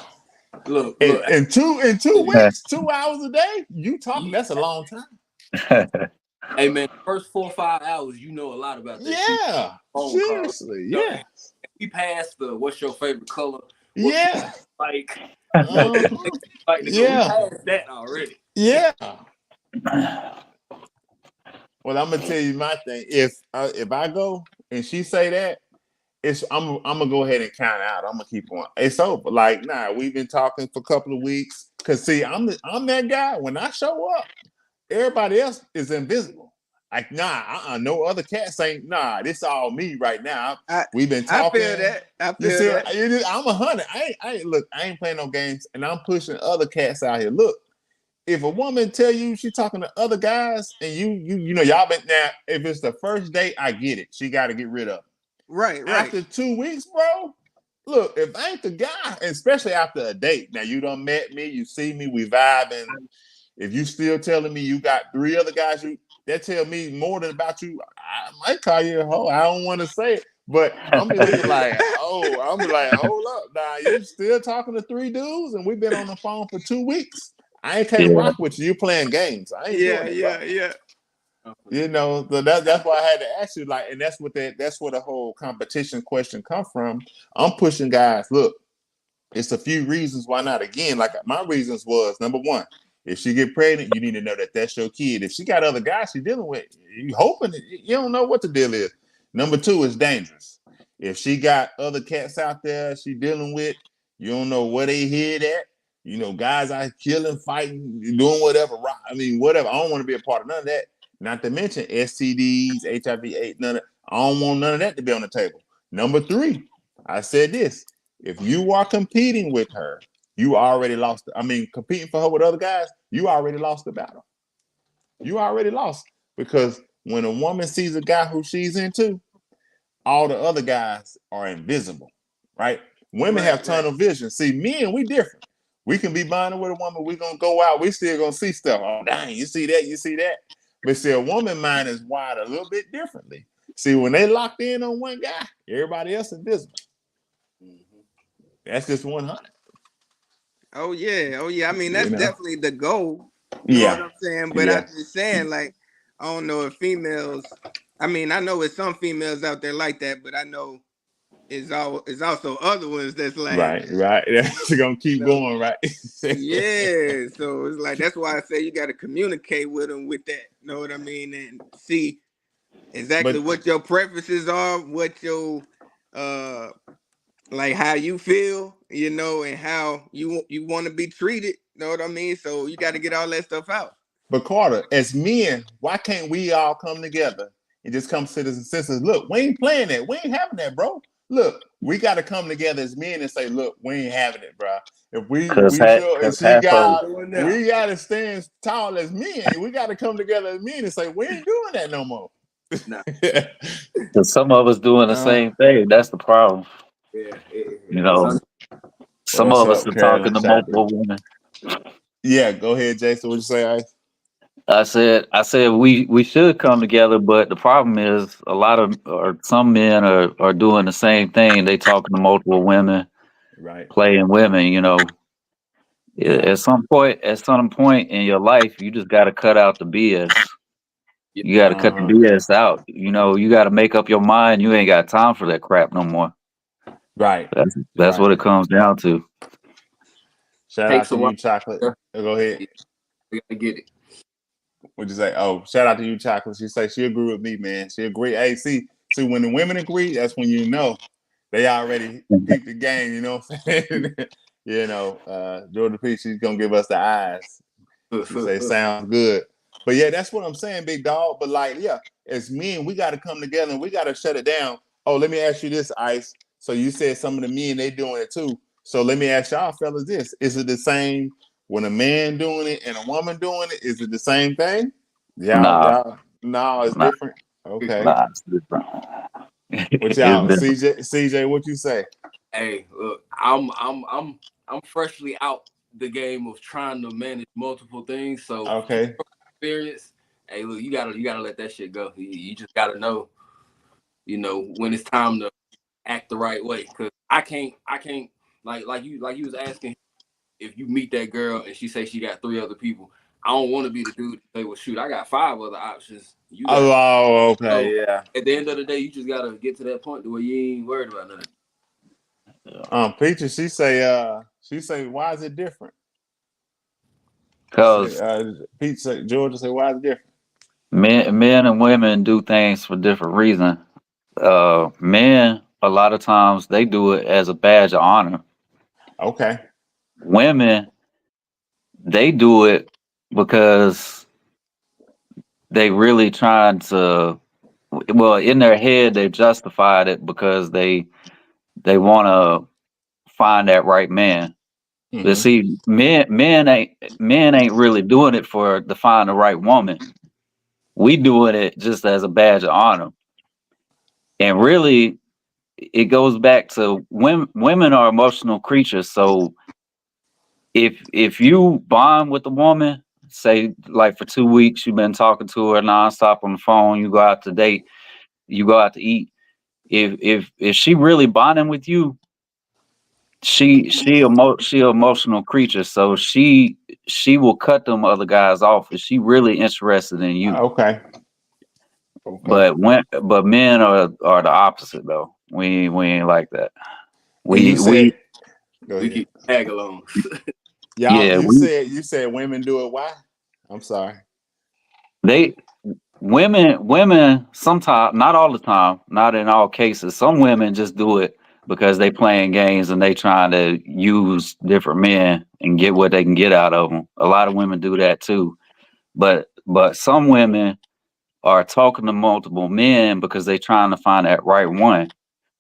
look in 2 weeks, 2 hours a day? You talking? That's a long time. Hey man, first 4 or 5 hours, you know a lot about that. Yeah, seriously, yeah. We passed the what's your favorite color? Yeah, like, yeah, we passed that already. Yeah. Well, I'm gonna tell you my thing. If I go and she say that, I'm gonna go ahead and count out. I'm gonna keep on. It's over. Like, nah, we've been talking for a couple of weeks. Cause see, I'm that guy. When I show up, everybody else is invisible. Like, no other cats ain't. Nah, this all me right now. We've been talking. I feel that. I'm 100. I ain't playing no games, and I'm pushing other cats out here. Look, if a woman tell you she's talking to other guys, and y'all been now. If it's the first date, I get it. She got to get rid of it. Right. After 2 weeks, bro. Look, if I ain't the guy, especially after a date. Now you done met me, you see me, we vibing. If you still telling me you got 3 other guys, that tell me more than about you. I might call you a hoe. I don't want to say it, but I'm be like, hold up, now you still talking to 3 dudes, and we've been on the phone for 2 weeks. I ain't can't rock with you. You playing games. I ain't doing it, yeah. So that's why I had to ask you, like, and that's where the whole competition question come from. I'm pushing guys. Look, it's a few reasons why not. Again, like my reasons was, number one, if she get pregnant, you need to know that that's your kid. If she got other guys she's dealing with, you hoping you don't know what the deal is. Number two, is dangerous. If she got other cats out there she dealing with, you don't know where they hid at. Guys out killing, fighting, doing whatever. I mean, whatever. I don't want to be a part of none of that. Not to mention STDs, HIV/AIDS, none of that. I don't want none of that to be on the table. Number three, I said this. If you are competing with her, you already lost. Competing for her with other guys, you already lost the battle. You already lost. Because when a woman sees a guy who she's into, all the other guys are invisible, right? Women have tunnel vision. See, men, we different. We can be bonding with a woman. We're going to go out. We still going to see stuff. Oh, dang, you see that? You see that? But see, a woman mind is wired a little bit differently. See, when they locked in on one guy, everybody else is invisible. That's just 100. Oh yeah. I mean, that's definitely the goal. You know what I'm saying? But I'm just saying, like, I don't know if females. I mean, I know it's some females out there like that, but I know it's also other ones that's like right. That's gonna keep going, right? Yeah. So it's like that's why I say you got to communicate with them with that. Know what I mean? And see exactly what your preferences are, what your like how you feel, and how you want to be treated. Know what I mean? So you got to get all that stuff out. But Carter, as men, why can't we all come together and just come citizens and sisters? Look, we ain't playing that. We ain't having that, bro. look, we got to come together as men and say, look, we ain't having it, bro. If we Cause feel and she half of got, we got to stand tall as men. We got to come together as men and say, we ain't doing that no more. Nah. cause some of us doing the same thing. That's the problem. Yeah, You know, some- some What's of us up, are Carolyn? talking to Shout out to multiple women. Yeah, go ahead, Jason. What you say, Ice? I said we should come together, but the problem is a lot of or some men are doing the same thing. They talking to multiple women, Right. playing women. You know, at some point in your life, you just got to cut out the BS. You got to cut the Uh-huh. BS out. You know, you got to make up your mind. You ain't got time for that crap no more. Right. That's Right. what it comes down to. Shout out takes to a while. you, Chocolate. Go ahead. We gotta get it. What'd you say? Oh, shout out to you, Chocolate. She say she agree with me, man. She agree. Hey, see, when the women agree, that's when you know they already peeped the game. You know what I'm saying? You know, Jordan P. She's gonna give us the eyes. She say sounds good. But yeah, that's what I'm saying, big dog. But like, yeah, as men, we got to come together and we got to shut it down. Oh, let me ask you this, Ice. So you said some of the men they doing it too. So let me ask y'all fellas this: is it the same when a man doing it and a woman doing it? Is it the same thing? Nah, No, it's nah, different. Okay. nah. It's different. What It's y'all, different. CJ, what you say? Hey, look, I'm freshly out the game of trying to manage multiple things. So Okay. experience, hey, look, you gotta let that shit go. You just gotta know, you know, when it's time to act the right way. Cause I can't like you was asking if you meet that girl and she say she got 3 other people. I don't want to be the dude that say, well, shoot, I got 5 other options. You got Oh, so okay, yeah. at the end of the day, you just gotta get to that point where you ain't worried about nothing. Peaches, she say, why is it different? Because Pete say, Georgia say, why is it different? men and women do things for different reasons. Men, a lot of times, they do it as a badge of honor. Okay. Women, they do it because they really trying to. Well, in their head, they justified it because they want to find that right man. But Mm-hmm. see, men ain't really doing it to find the right woman. We doing it just as a badge of honor. And really, it goes back to women are emotional creatures. So if you bond with a woman, say like for 2 weeks you've been talking to her nonstop on the phone, you go out to date, you go out to eat. If she really bonding with you, she emotional creature. So she will cut them other guys off if she really interested in you. Okay. But men are the opposite though. We ain't like that. And you said, go We ahead. keep tag along. Y'all, Yeah, you said women do it. Why? I'm sorry. they women sometimes, not all the time, not in all cases. Some women just do it because they playing games and they trying to use different men and get what they can get out of them. A lot of women do that too. But some women are talking to multiple men because they trying to find that right one.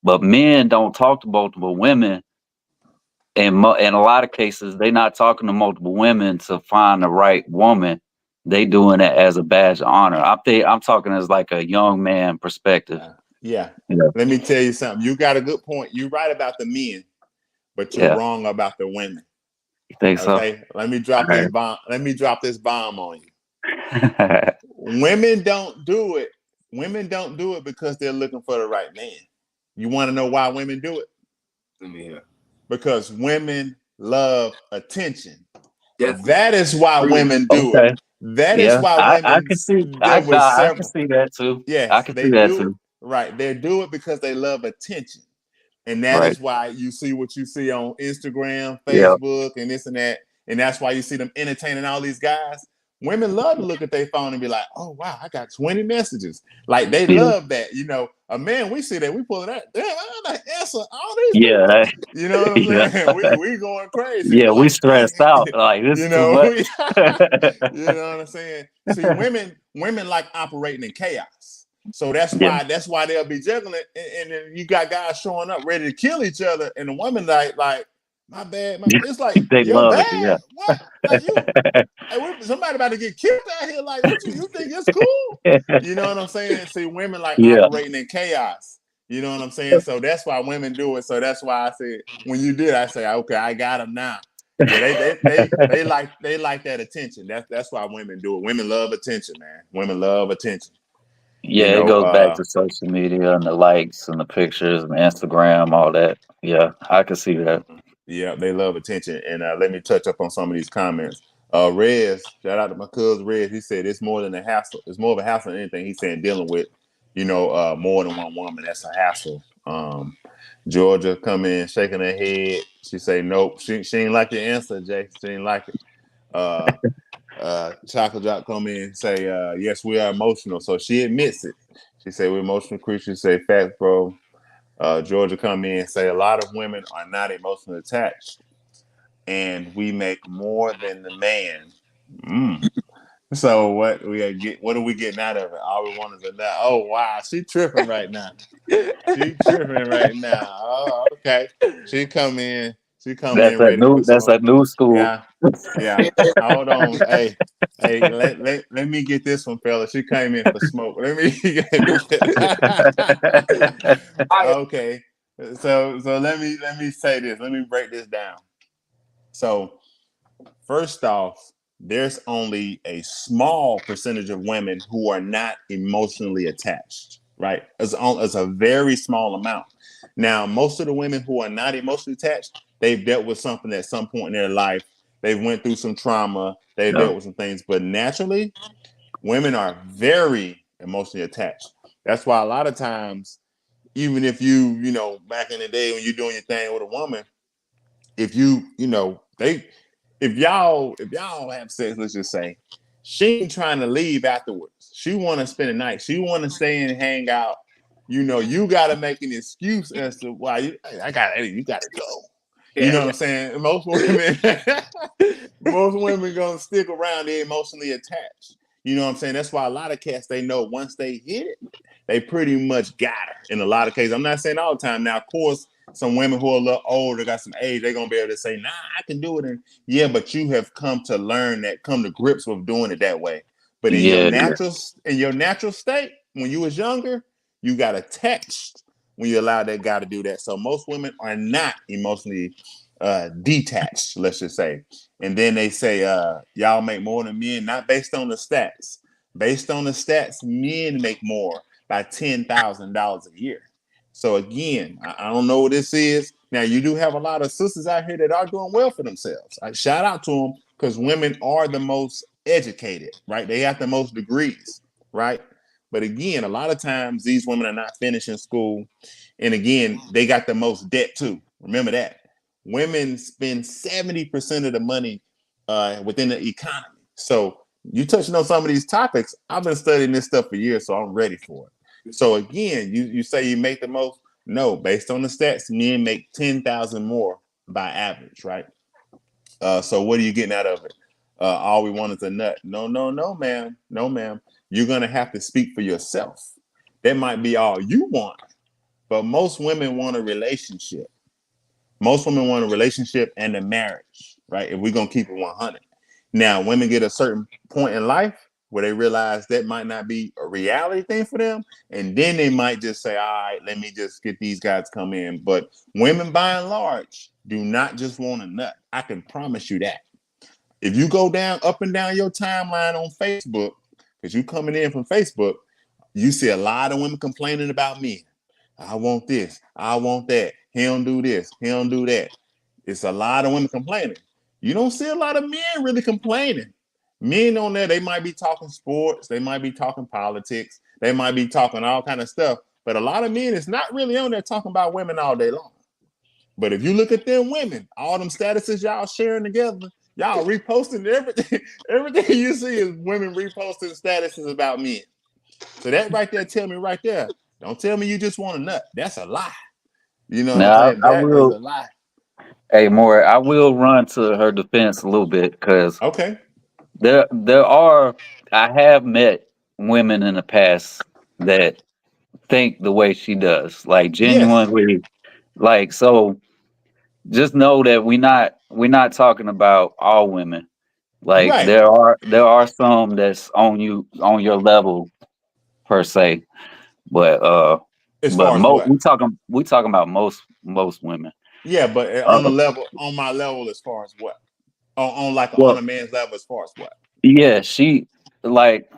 But men don't talk to multiple women. In a lot of cases, they not talking to multiple women to find the right woman. They doing it as a badge of honor. I'm talking as like a young man perspective. Yeah. Yeah. Let me tell you something. You got a good point. You're right about the men, but you're Yeah. wrong about the women. You think so? Okay. Let me drop All this right. bomb. Let me drop this bomb on you. Women don't do it. Women don't do it because they're looking for the right man. You want to know why women do it? Let me hear. Because women love attention. Definitely. That is why women do Okay. it. That is Yeah, why I women. can see. There was I can several. see that too. I Yes, can see they that do. too. Right, they do it because they love attention, and that Right. is why you see what you see on Instagram, Yeah. Facebook, and this and that, and that's why you see them entertaining all these guys. Women love to look at their phone and be like, "Oh wow, I got 20 messages." Like they Yeah. love that. You know, a man, we see that, we pull it out. Damn, I gotta answer all these Yeah. people. You know what I'm Yeah. saying? We going crazy. Yeah. We We like, stressed out. Like this you is too know, much. you know what I'm saying? See, women like operating in chaos. So that's Yeah. why they'll be juggling, and then you got guys showing up ready to kill each other, and the woman like my bad, it's like They your love it. bad. Yeah. What? Like you? Hey, somebody about to get killed out here. Like what you think it's cool? You know what I'm saying? See, women like Yeah. operating in chaos. You know what I'm saying? So that's why women do it. So that's why I said when you did, I say, okay, I got them now. Yeah, they like that attention. That's why women do it. Women love attention, man. Women love attention. Yeah, it goes back to social media and the likes and the pictures and Instagram, all that. Yeah, I can see that. Yeah, they love attention. And let me touch up on some of these comments. Rez, shout out to my cousin Rez. He said it's more than a hassle. It's more of a hassle than anything. He's saying dealing with, more than one woman. That's a hassle. Georgia come in shaking her head. She say nope. She ain't like your answer, Jay. She ain't like it. Chocolate Drop come in and say, yes, we are emotional. So she admits it. She say we're emotional creatures. Say facts, bro. Georgia come in and say a lot of women are not emotionally attached, and we make more than the man. So what are we getting out of it? All we want is a nut. Oh wow, she tripping right now. She tripping right now. Oh, okay. She come in ready for That's a new school. Yeah. Hold on. Hey, let me get this one, fella. She came in for smoke. Let me get okay. So let me say this. Let me break this down. So first off, there's only a small percentage of women who are not emotionally attached, right? It's a very small amount. Now, most of the women who are not emotionally attached, they've dealt with something at some point in their life. They've went through some trauma. They've dealt with some things. But naturally, women are very emotionally attached. That's why a lot of times, even if you back in the day when you're doing your thing with a woman, if y'all have sex, let's just say, she ain't trying to leave afterwards. She want to spend the night. She want to stay and hang out. You got to make an excuse as to why you got to go. You know what I'm saying? Most women gonna stick around. They're emotionally attached. You know what I'm saying? That's why a lot of cats, they know once they hit it, they pretty much got her. In a lot of cases, I'm not saying all the time. Now, of course, some women who are a little older, got some age, they're gonna be able to say, "Nah, I can do it." And yeah, but you have come to grips with doing it that way. But in your natural state, when you was younger, you got attached when you allow that guy to do that. So most women are not emotionally detached, let's just say. And then they say, y'all make more than men, not based on the stats. Based on the stats, men make more by $10,000 a year. So again, I don't know what this is. Now, you do have a lot of sisters out here that are doing well for themselves. I shout out to them because women are the most educated, right? They have the most degrees, right? But again, a lot of times these women are not finishing school. And again, they got the most debt too. Remember that. Women spend 70% of the money within the economy. So you touching on some of these topics. I've been studying this stuff for years, so I'm ready for it. So again, you say you make the most. No, based on the stats, men make 10,000 more by average, right? So what are you getting out of it? All we want is a nut. No, ma'am. No, ma'am. You're gonna have to speak for yourself. That might be all you want, but most women want a relationship. Most women want a relationship and a marriage, right? If we're gonna keep it 100. Now, women get a certain point in life where they realize that might not be a reality thing for them, and then they might just say, "All right, let me just get these guys to come in." But women, by and large, do not just want a nut. I can promise you that. If you go up and down your timeline on Facebook, because you coming in from Facebook, you see a lot of women complaining about men. I want this. I want that. He don't do this. He don't do that. It's a lot of women complaining. You don't see a lot of men really complaining. Men on there, they might be talking sports. They might be talking politics. They might be talking all kind of stuff. But a lot of men is not really on there talking about women all day long. But if you look at them women, all them statuses y'all sharing together, y'all reposting everything. Everything you see is women reposting statuses about men. So that right there tell me right there, don't tell me you just want a nut. That's a lie. You know what I'm saying? That is a lie. Hey, More, I will run to her defense a little bit because okay, I have met women in the past that think the way she does, like Yes. genuinely, like so. Just know that we're not talking about all women. Like Right. there are some that's on your level per se, but As far as what? we talking about most women. Yeah, but Uh, on the level, on my level, as far as what? On like on well, a man's level, as far as what? yeah, she like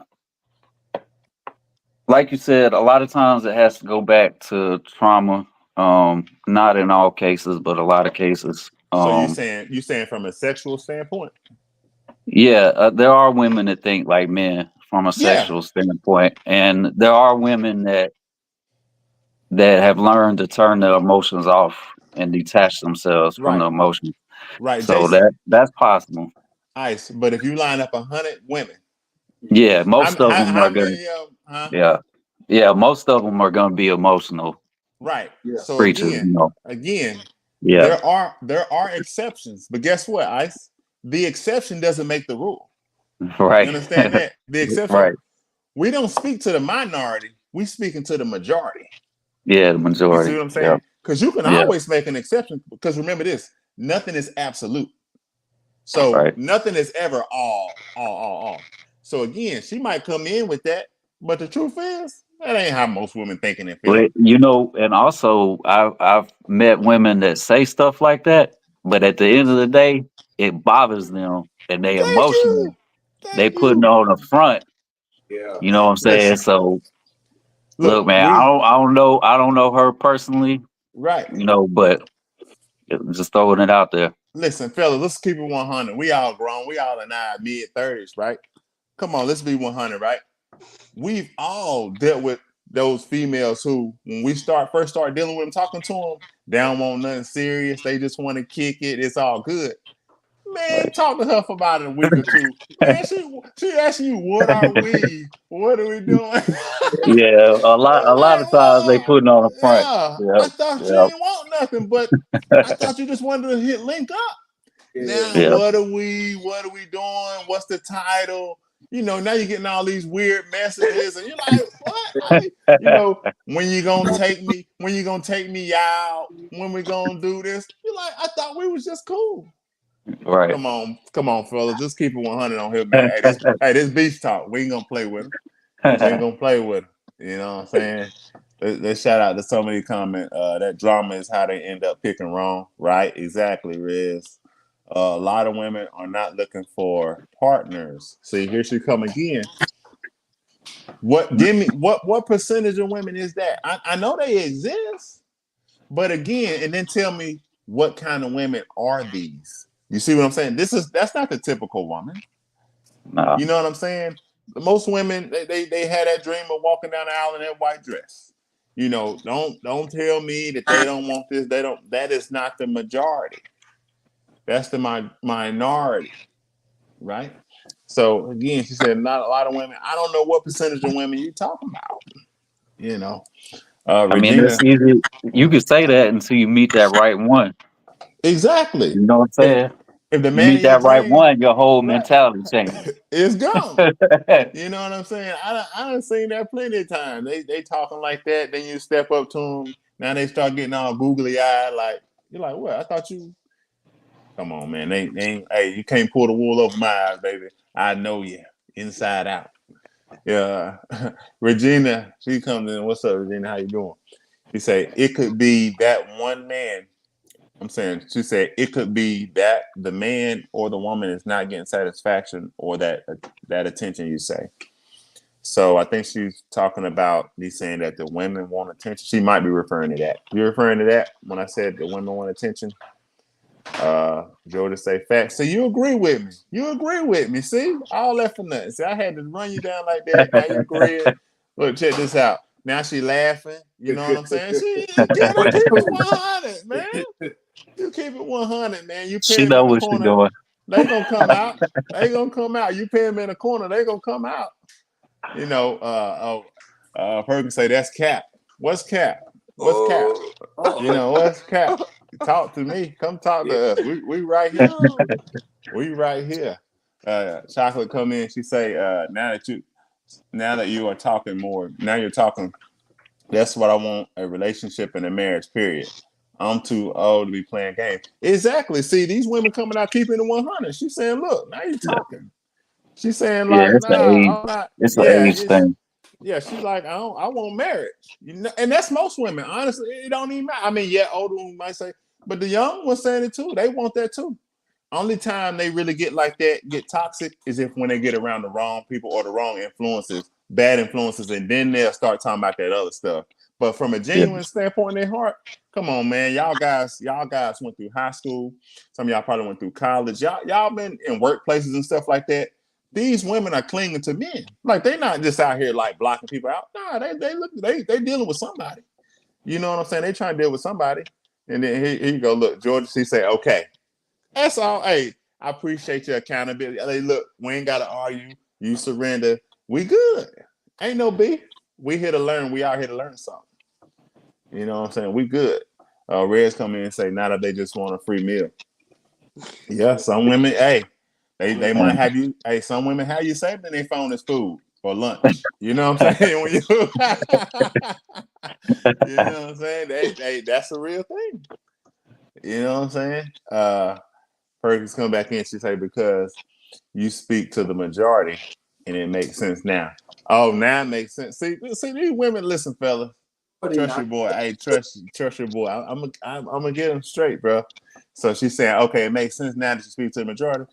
like you said, a lot of times it has to go back to trauma. Not in all cases, but a lot of cases. So you saying from a sexual standpoint? Yeah, there are women that think like men from a Yeah. sexual standpoint, and there are women that have learned to turn their emotions off and detach themselves from the Right. emotions. Right, So Jason. that's possible. Ice. But if you line up 100 women, Yeah, most of them how are gonna. many of them? Huh? Yeah, yeah, most of them are gonna be emotional Right. Yeah. So creatures. again, Yeah, there are exceptions, but guess what, Ice? The exception doesn't make the rule. You right, understand that? The exception. right. We don't speak to the minority. We speaking to the majority. Yeah, the You see majority. what I'm Yeah, saying? Because you can yeah, always make an exception. Because remember this: nothing is absolute. So right. nothing is ever all. So again, she might come in with that, but the truth is that ain't how most women thinking and feeling. But and also I've met women that say stuff like that, but at the end of the day, it bothers them and they Thank emotional. you, They thank putting you. on the front. Yeah. You know what I'm saying? Listen, So look, look, man, I don't know her personally, right. but just throwing it out there. Listen, fellas, let's keep it 100. We all grown. We all in our mid-30s, right? Come on, let's be 100, right? We've all dealt with those females who, when we first start dealing with them, talking to them, they don't want nothing serious. They just want to kick it. It's all good. Man, Right. talk to her for about a week or two. Man, she asking you, what are we? What are we doing? Yeah, a I'm lot like, of times they well, putting on the front. yeah, I Yep, thought you yep, didn't want nothing, but I thought you just wanted to hit link up. Yeah. Now, yep, what are we? What are we doing? What's the title? Now you're getting all these weird messages, and you're like, what? When you gonna take me? When you gonna take me out? When we gonna do this? You're like, I thought we was just cool. right. Come on, fellas. Just keep it 100 on here, man. This beach talk. We ain't gonna play with him. We ain't gonna play with him. You know what I'm saying? Let's shout out to somebody comment. That drama is how they end up picking wrong. Right? Exactly, Riz. A lot of women are not looking for partners. See, here she come again. What percentage of women is that? I know they exist, but again, and then tell me what kind of women are these? You see what I'm saying? That's not the typical woman. Nah, You know what I'm saying? Most women they had that dream of walking down the aisle in that white dress. Don't tell me that they don't want this. They don't. That is not the majority. That's the minority, right? So again, she said not a lot of women. I don't know what percentage of women you talking about. You know, I mean Regina. that's easy. You could say that until you meet that right one. Exactly. You know what I'm If saying? if the You man meet in your that right dream, one, your whole right, mentality changes. is gone. You know what I'm saying? I done seen that plenty of times. They talking like that. Then you step up to them. Now they start getting all googly eyed. Like you're like, what? I thought you. Come on, man. Hey, you can't pull the wool over my eyes, baby. I know you inside out. Yeah. Regina, she comes in. What's up, Regina? How you doing? She say it could be that one man. I'm saying she said it could be that the man or the woman is not getting satisfaction or that attention. You say. So I think she's talking about me saying that the women want attention. She might be referring to that. You referring to that when I said the women want attention? Jordan say facts. So you agree with me. You agree with me. See? All that for nothing. See, I had to run you down like that. Now you agreeing. Look, check this out. Now she laughing. You know what I'm saying? You gotta keep it 100, man. You keep it 100, man. You pin She them know in the what she corner, doing. they gonna come out. They gonna come out. You pin them in the corner, they gonna come out. Perkins say that's cap. What's cap? What's cap? What's cap? Talk to me. Come talk to us. We right here. We right here. Chocolate come in. She say, now that you now that you are talking more, now you're talking. That's what I want, a relationship and a marriage. Period. I'm too old to be playing games. Exactly. See, these women coming out keeping the 100. She's saying, "Look, now you're talking." She's saying, Yeah, "Like, nah, I'm not." it's an Yeah, age thing. yeah. She's like, "I don't. I want marriage." You know, and that's most women. Honestly, it don't even matter. I mean, yeah, older women might say, but the young ones saying it too. They want that too. Only time they really get like that, get toxic, is if when they get around the wrong people or the wrong influences, bad influences, and then they'll start talking about that other stuff. But from a genuine standpoint in their heart, come on, man. Y'all guys went through high school. Some of y'all probably went through college. Y'all been in workplaces and stuff like that. These women are clinging to men. Like they're not just out here like blocking people out. Nah, they dealing with somebody. You know what I'm saying? They trying to deal with somebody. And then here you go. Look, Georgia, she say, okay. That's all. Hey, I appreciate your accountability. Hey, look, we ain't got to argue. You surrender. We good. Ain't no beef. We here to learn. We out here to learn something. You know what I'm saying? We good. Reds come in and say, now that they just want a free meal. Yeah, some women, hey, they might have you. Hey, some women have you saved in their phone as food for lunch. You know what I'm saying? When you, you know what I'm saying? That's a real thing. You know what I'm saying? Perkins come back in. She say, because you speak to the majority, and it makes sense now. Oh, now it makes sense. See, these women. Listen, fella, trust your boy. Hey, trust your boy. I'm gonna get him straight, bro. So she's saying, okay, it makes sense now that you speak to the majority.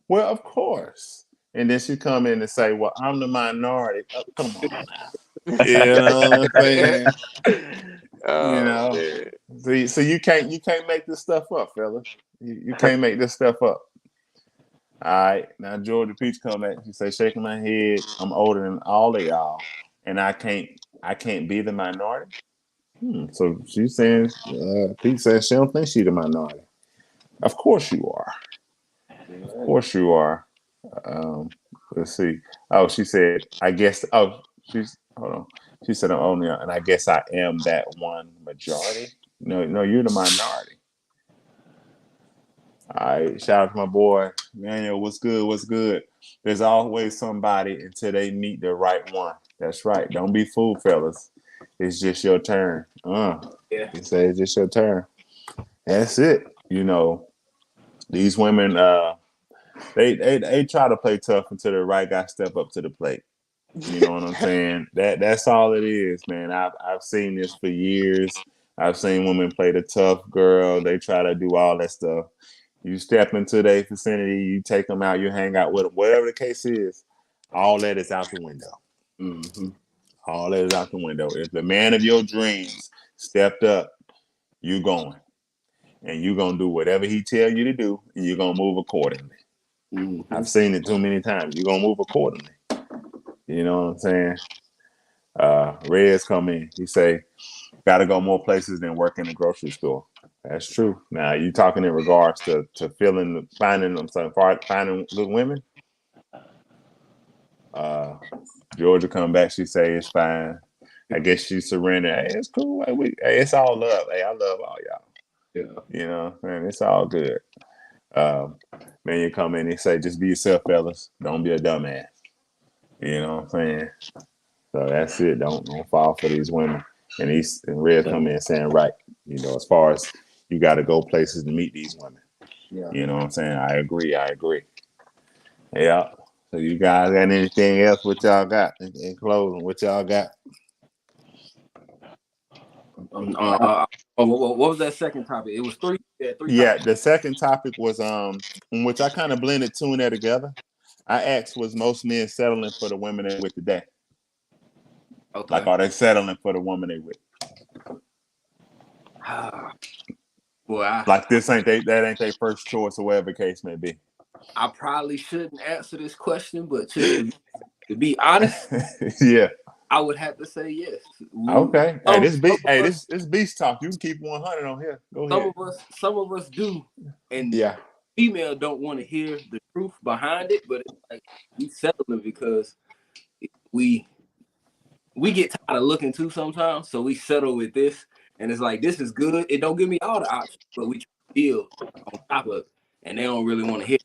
Well, of course. And then she come in and say, well, I'm the minority. Oh, come on now. You know what I'm saying? You know. So you can't make this stuff up, fella. You can't make this stuff up. All right, now Georgia Peach come back. She say, shaking my head. I'm older than all of y'all, and I can't be the minority. So she's saying, Peach says she don't think she's the minority. Of course you are. Of course you are. Let's see. Oh, she said, I guess. Oh, hold on. She said, I'm only, and I guess I am that one majority. No, you're the minority. All right, shout out to my boy Manuel. What's good? What's good? There's always somebody until they meet the right one. That's right. Don't be fooled, fellas. It's just your turn. Yeah. You say it's just your turn. That's it. You know, these women, they try to play tough until the right guy step up to the plate. You know what I'm saying? That's all it is, man. I've seen this for years. I've seen women play the tough girl. They try to do all that stuff. You step into their vicinity, you take them out, you hang out with them, whatever the case is. All that is out the window. Mm-hmm. All that is out the window. If the man of your dreams stepped up, you going, and you gonna do whatever he tell you to do, and you're gonna move accordingly. Mm-hmm. I've seen it too many times. You're gonna move accordingly. You know what I'm saying? Reds come in. He say, gotta go more places than work in the grocery store. That's true. Now you talking in regards to finding good women. Georgia come back. She say it's fine. I guess she surrendered. Hey, it's cool. Hey, it's all love. Hey, I love all y'all. Yeah. You know, man, it's all good. Man, you come in and say, just be yourself, fellas. Don't be a dumbass. You know what I'm saying? So that's it. Don't fall for these women. And Red come in saying, right, you know, as far as you got to go places to meet these women. Yeah. You know what I'm saying? I agree. Yeah. So you guys got anything else? What y'all got in closing? What y'all got? What was that second topic? It was three. Yeah, three. Yeah, topics. the second topic was in which I kind of blended two and that together. I asked, was most men settling for the women they with today? Okay. Like, are they settling for the woman they with? Boy, Like that ain't their first choice or whatever the case may be. I probably shouldn't answer this question, but just to be honest, Yeah. I would have to say yes. Okay. Hey, this beast talk. You can keep 100 on here. Go ahead. Some of us do, and Yeah. female don't want to hear the truth behind it, but it's like we settling because we get tired of looking too sometimes, so we settle with this, and it's like this is good. It don't give me all the options, but we try to build on top of it, and they don't really want to hear.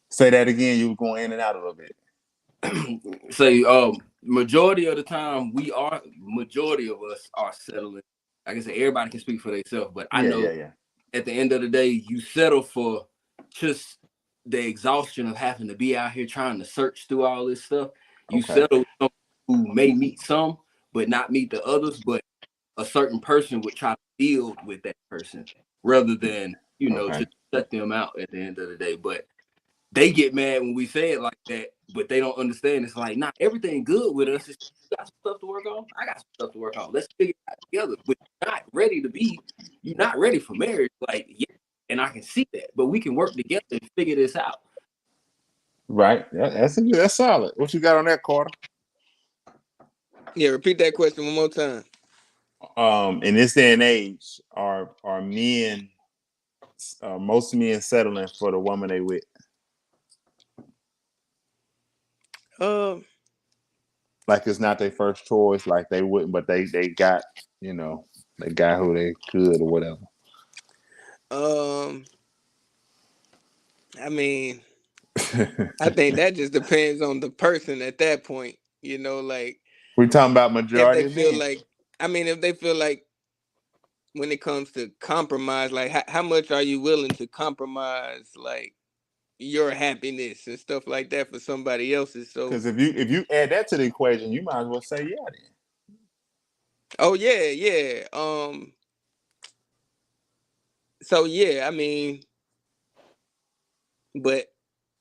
Say that again. You were going in and out a little bit. say majority of the time majority of us are settling. Like I said, everybody can speak for themselves, but I know at the end of the day, you settle for just the exhaustion of having to be out here trying to search through all this stuff. You settle with someone who may meet some, but not meet the others, but a certain person would try to build with that person rather than, just shut them out at the end of the day. But they get mad when we say it like that, but they don't understand. It's like, not everything good with us. You got some stuff to work on. I got some stuff to work on. Let's figure it out together. But you're not ready for marriage. Like, yeah, and I can see that. But we can work together and figure this out. Right. That's solid. What you got on that, Carter? Yeah, repeat that question one more time. In this day and age, are men most men settling for the woman they with? Like it's not their first choice, like they wouldn't, but they got, they got who they could or whatever. I mean, I think that just depends on the person at that point. Like we talking about majority. If they feel like, if they feel like when it comes to compromise, like how much are you willing to compromise, like your happiness and stuff like that for somebody else's? So because if you add that to the equation, you might as well say yeah then. Oh yeah. So yeah, but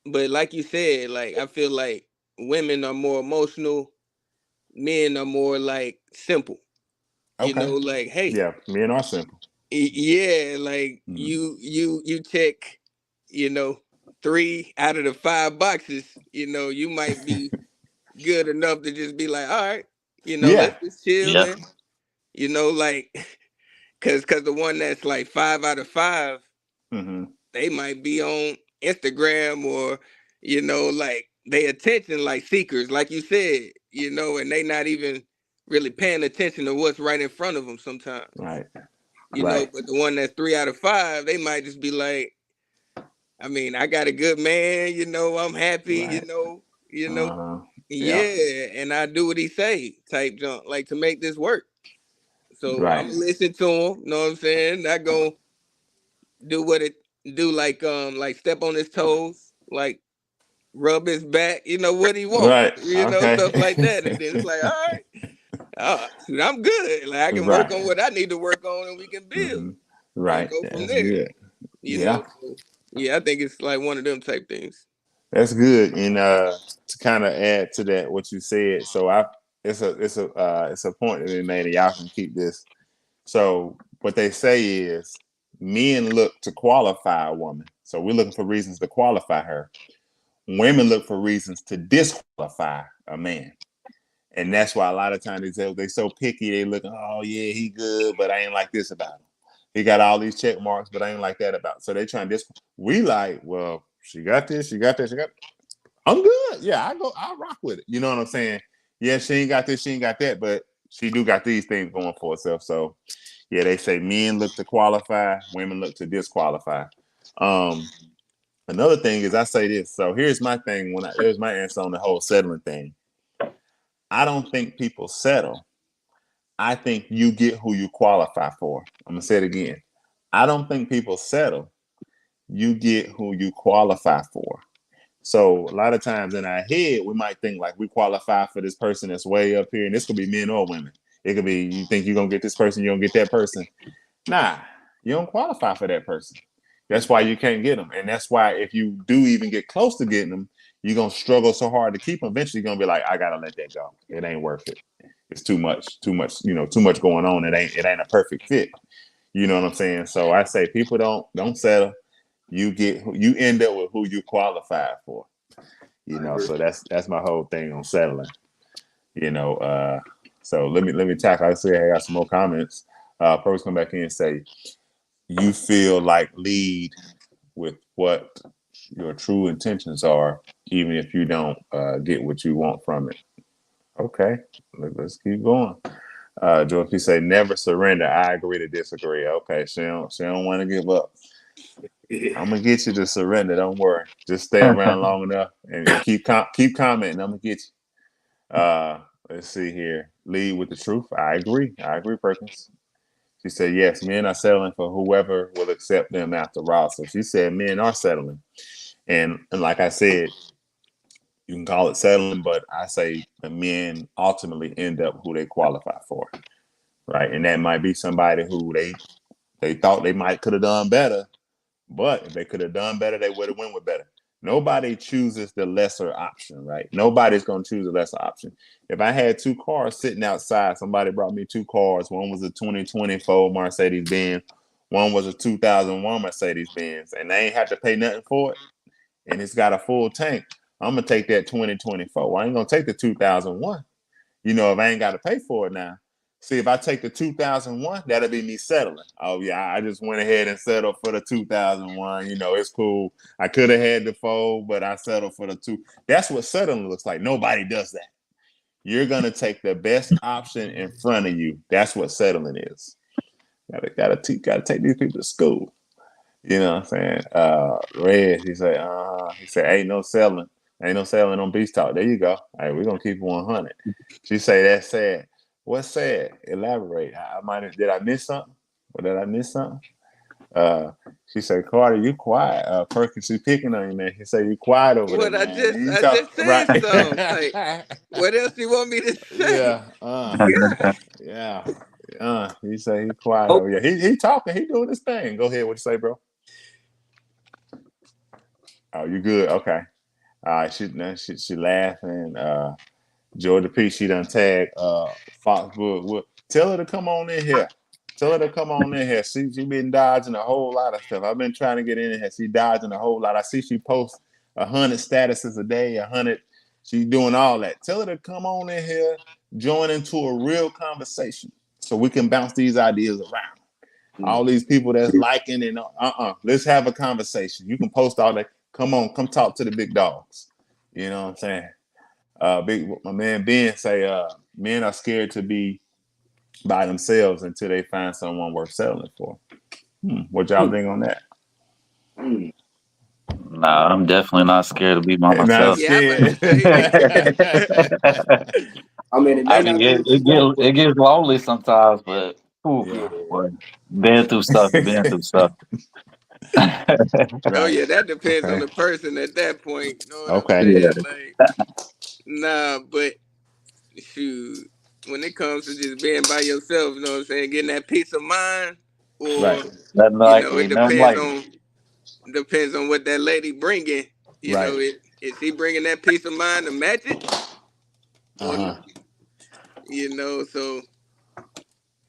like you said, like I feel like women are more emotional, men are more like simple. Okay. Like, hey, yeah, men are simple. Yeah, like you check, 3 out of the 5 boxes. You might be good enough to just be like, all right, let's just chill, man. Like, cause the one that's like 5 out of 5, they might be on Instagram or, like they attention like seekers, like you said, and they not even really paying attention to what's right in front of them sometimes. Right. But the one that's 3 out of 5, they might just be like, I got a good man, I'm happy, and I do what he say type junk, like to make this work. So I'm listening to him, know what I'm saying? Not gonna do what it do, like step on his toes, like rub his back, what he want, stuff like that. And then it's like, all right, I'm good. Like I can work on what I need to work on, and we can build. Right. Go from there. Good. I think it's like one of them type things. That's good. And to kind of add to that, what you said, so it's a point that they made, and y'all can keep this. So what they say is men look to qualify a woman. So we're looking for reasons to qualify her. Women look for reasons to disqualify a man. And that's why a lot of times they're so picky. They look, oh yeah, he good, but I ain't like this about him. He got all these check marks, but I ain't like that about him. So they trying to we like, well, she got this, she got that. I'm good. Yeah, I rock with it. You know what I'm saying? Yeah, she ain't got this, she ain't got that, but she do got these things going for herself. So yeah, they say men look to qualify, women look to disqualify. Another thing is I say this. So here's my thing. Here's my answer on the whole settling thing. I don't think people settle. I think you get who you qualify for. I'm gonna say it again. I don't think people settle. You get who you qualify for. So a lot of times in our head, we might think like we qualify for this person that's way up here, and this could be men or women. It could be you think you're gonna get this person, you don't get that person. Nah, you don't qualify for that person. That's why you can't get them, and that's why if you do even get close to getting them, you're gonna struggle so hard to keep them. Eventually, you're gonna be like, I gotta let that go. It ain't worth it. It's too much, too much going on. It ain't a perfect fit. You know what I'm saying? So I say people don't settle. You end up with who you qualify for. So that's my whole thing on settling. So let me tackle. I say I got some more comments. Pros come back in and say, you feel like lead with what your true intentions are, even if you don't get what you want from it. Okay, let's keep going. George, you say never surrender. I agree to disagree. Okay, she don't want to give up. I'm gonna get you to surrender. Don't worry. Just stay around long enough and keep commenting. I'm gonna get you. Let's see here. Lead with the truth. I agree, Perkins. She said, yes, men are settling for whoever will accept them after all. So she said men are settling. And like I said, you can call it settling, but I say the men ultimately end up who they qualify for. Right. And that might be somebody who they thought they might could have done better, but if they could have done better, they would have went with better. Nobody chooses the lesser option, right? Nobody's going to choose the lesser option. If I had two cars sitting outside, somebody brought me two cars. One was a 2024 Mercedes-Benz. One was a 2001 Mercedes-Benz. And they ain't have to pay nothing for it. And it's got a full tank. I'm going to take that 2024. I ain't going to take the 2001. If I ain't got to pay for it now. See, if I take the 2001, that'll be me settling. Oh, yeah, I just went ahead and settled for the 2001. It's cool. I could have had the 4, but I settled for the 2. That's what settling looks like. Nobody does that. You're going to take the best option in front of you. That's what settling is. Gotta take these people to school. You know what I'm saying? Red, he said, ain't no selling. Ain't no selling on Beast Talk. There you go. Hey, we're going to keep it 100. She say, that's sad. What's sad? Elaborate. Did I miss something? Or did I miss something? She said, Carter, you quiet. Perkins, she picking on you, man. He said, you quiet over there, man. I just said right. so. Like, what else you want me to say? Yeah. He say he quiet over here. He talking. He doing his thing. Go ahead. What you say, bro? Oh, you good? Okay. She laughing. Georgia P, she done tagged Foxwood. Tell her to come on in here. She been dodging a whole lot of stuff. I've been trying to get in here. She dodging a whole lot. I see she posts 100 statuses a day, 100. She's doing all that. Tell her to come on in here, join into a real conversation so we can bounce these ideas around. All these people that's liking and let's have a conversation. You can post all that. Come on, come talk to the big dogs. You know what I'm saying? My man Ben say men are scared to be by themselves until they find someone worth settling for. What y'all think on that? Nah, I'm definitely not scared to be by myself. Yeah, I mean, it may not be what you want, it gets lonely sometimes, but boy, been through stuff. Oh yeah, that depends on the person at that point. You know what I'm Okay. saying? Like, nah, but shoot, when it comes to just being by yourself, you know what I'm saying, getting that peace of mind, or it depends on what that lady bringing. You know, is he bringing that peace of mind to match it? You know, so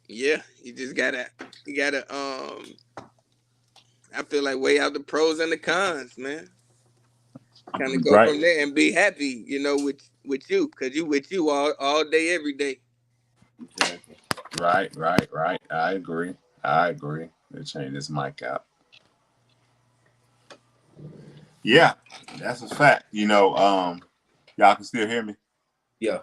yeah, you gotta I feel like weigh out the pros and the cons, man. Kind of go from there and be happy, with you, because you with you all day, every day. Exactly. Right. I agree. Let's change this mic out. Yeah, that's a fact. Y'all can still hear me? Yeah.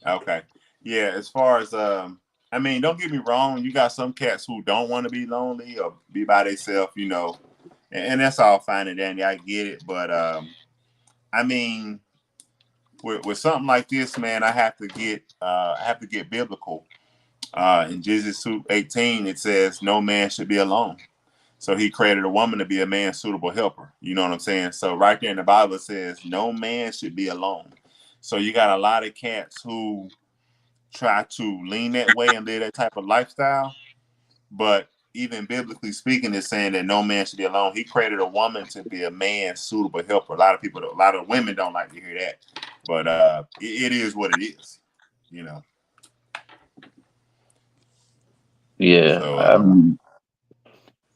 Okay. Yeah, as far as I mean, don't get me wrong, you got some cats who don't want to be lonely or be by themselves, and that's all fine and dandy. I get it, but I mean, with something like this, man, I have to get biblical. In Genesis 2:18, it says, "No man should be alone." So he created a woman to be a man's suitable helper. You know what I'm saying? So right there in the Bible, it says, "No man should be alone." So you got a lot of cats who try to lean that way and live that type of lifestyle. But even biblically speaking, it's saying that no man should be alone. He created a woman to be a man's suitable helper. A lot of women don't like to hear that, but it is what it is, Yeah, So,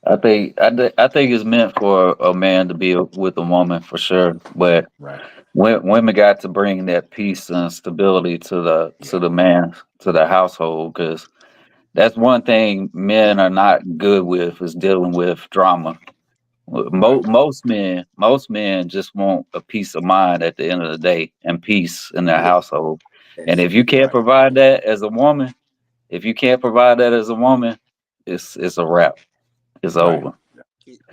I think it's meant for a man to be with a woman for sure, but women got to bring that peace and stability to the man, to the household, because that's one thing men are not good with, is dealing with drama. Most men just want a peace of mind at the end of the day and peace in their household. And if you can't provide that as a woman, it's a wrap. It's over.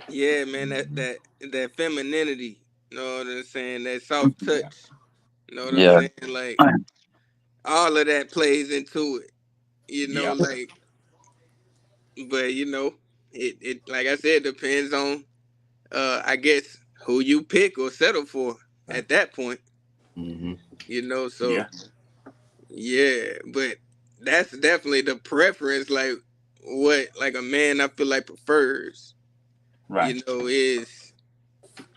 Yeah, man, that femininity, you know what I'm saying? That soft touch, Yeah. you know what I'm Yeah. saying? Like all of that plays into it, you know, Yeah. like but it like I said, depends on I guess who you pick or settle for at that point, Mm-hmm. so Yeah. yeah, but that's definitely the preference, like what like a man I feel like prefers, Right. is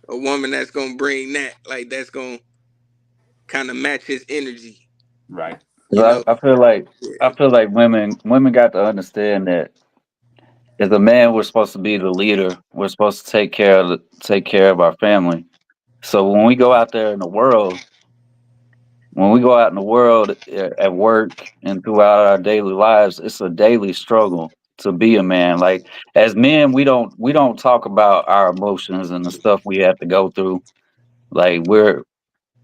a woman that's gonna bring that, like that's gonna kind of match his energy, Right. you 'Cause know. I Yeah. feel like women got to understand that as a man, we're supposed to be the leader. We're supposed to take care of our family. So when we go out in the world at work and throughout our daily lives, it's a daily struggle to be a man. Like as men, we don't talk about our emotions and the stuff we have to go through. Like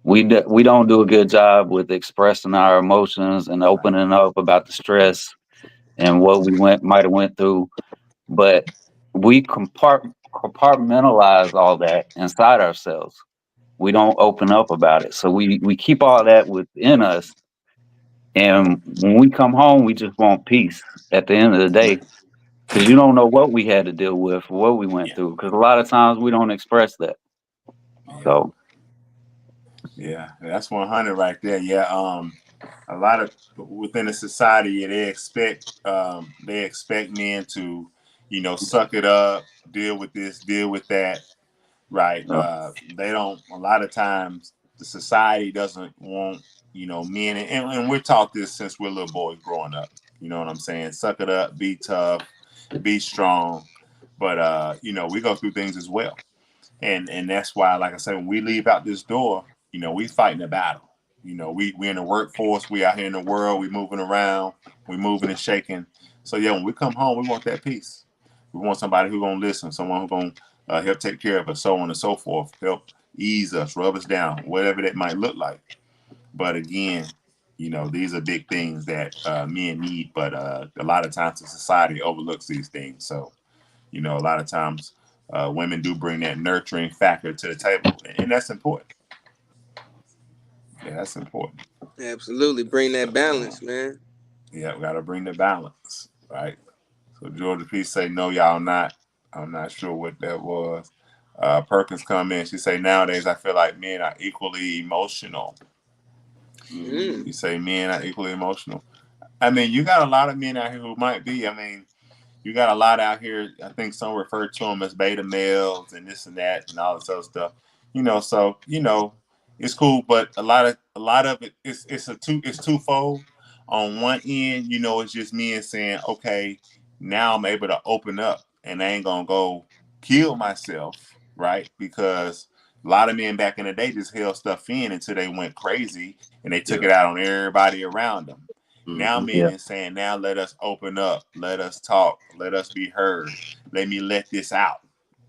we don't do a good job with expressing our emotions and Right. opening up about the stress and what we might have went through. But we compartmentalize all that inside ourselves. We don't open up about it. So we keep all that within us. And when we come home, we just want peace at the end of the day because you don't know what we had to deal with or what we went Yeah. through. Because a lot of times we don't express that. Yeah. So, Yeah. That's 100 right there. Yeah. A lot of within the society, they expect men to, suck it up, deal with this, deal with that. Right. uh, They don't. A lot of times, the society doesn't want men, and we're taught this since we're little boys growing up. You know what I'm saying? Suck it up, be tough, be strong. But we go through things as well, and that's why, like I said, when we leave out this door, we fighting a battle. We in the workforce, we out here in the world, we moving around, we moving and shaking. So yeah, when we come home, we want that peace. We want somebody who's gonna listen, someone who's gonna help take care of us, so on and so forth, help ease us, rub us down, whatever that might look like. But again, these are big things that men need, but a lot of times the society overlooks these things. So a lot of times women do bring that nurturing factor to the table, and that's important. Yeah, that's important. Absolutely, bring that So balance, man. yeah, we got to bring the balance, right? So Georgia P say no, y'all not. I'm not sure what that was. Perkins come in. She say nowadays I feel like men are equally emotional. Mm. You say men are equally emotional. I mean, you got a lot of men out here who might be. I mean, you got a lot out here. I think some refer to them as beta males and this and that and all this other stuff. So it's cool, but a lot of it is it's twofold. On one end, it's just me and saying, okay, now I'm able to open up and I ain't gonna go kill myself, right? Because a lot of men back in the day just held stuff in until they went crazy and they took Yeah. it out on everybody around them. Now Mm-hmm. men yeah, is saying, now let us open up, let us talk, let us be heard. Let me let this out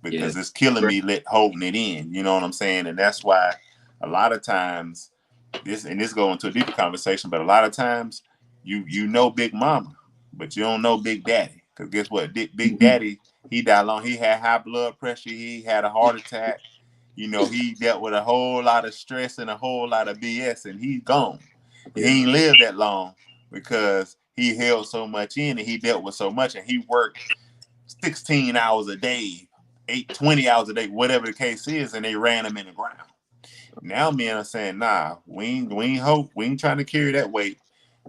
Yeah. because it's killing me holding it in. You know what I'm saying? And that's why a lot of times this go into a deeper conversation, but a lot of times you know Big Mama, but you don't know Big Daddy. Because guess what? Big Daddy, he died long. He had high blood pressure. He had a heart attack. He dealt with a whole lot of stress and a whole lot of BS, and he's gone. Yeah. He ain't lived that long because he held so much in and he dealt with so much, and he worked 16 hours a day, 20 hours a day, whatever the case is, and they ran him in the ground. Now men are saying, nah, we ain't trying to carry that weight.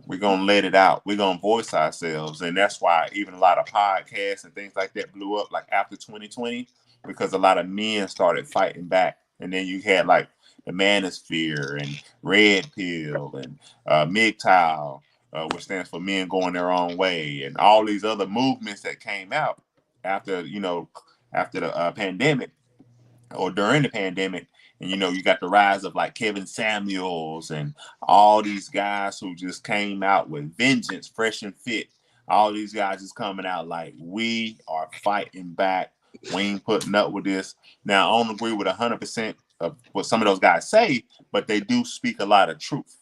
We're gonna let it out. We're gonna voice ourselves. And that's why even a lot of podcasts and things like that blew up like after 2020, because a lot of men started fighting back. And then you had like the Manosphere and Red Pill and MGTOW, which stands for Men Going Their Own Way, and all these other movements that came out after after the pandemic or during the pandemic. And you got the rise of like Kevin Samuels and all these guys who just came out with vengeance, fresh and fit. All these guys is coming out like, we are fighting back. We ain't putting up with this. Now, I don't agree with 100% of what some of those guys say, but they do speak a lot of truth.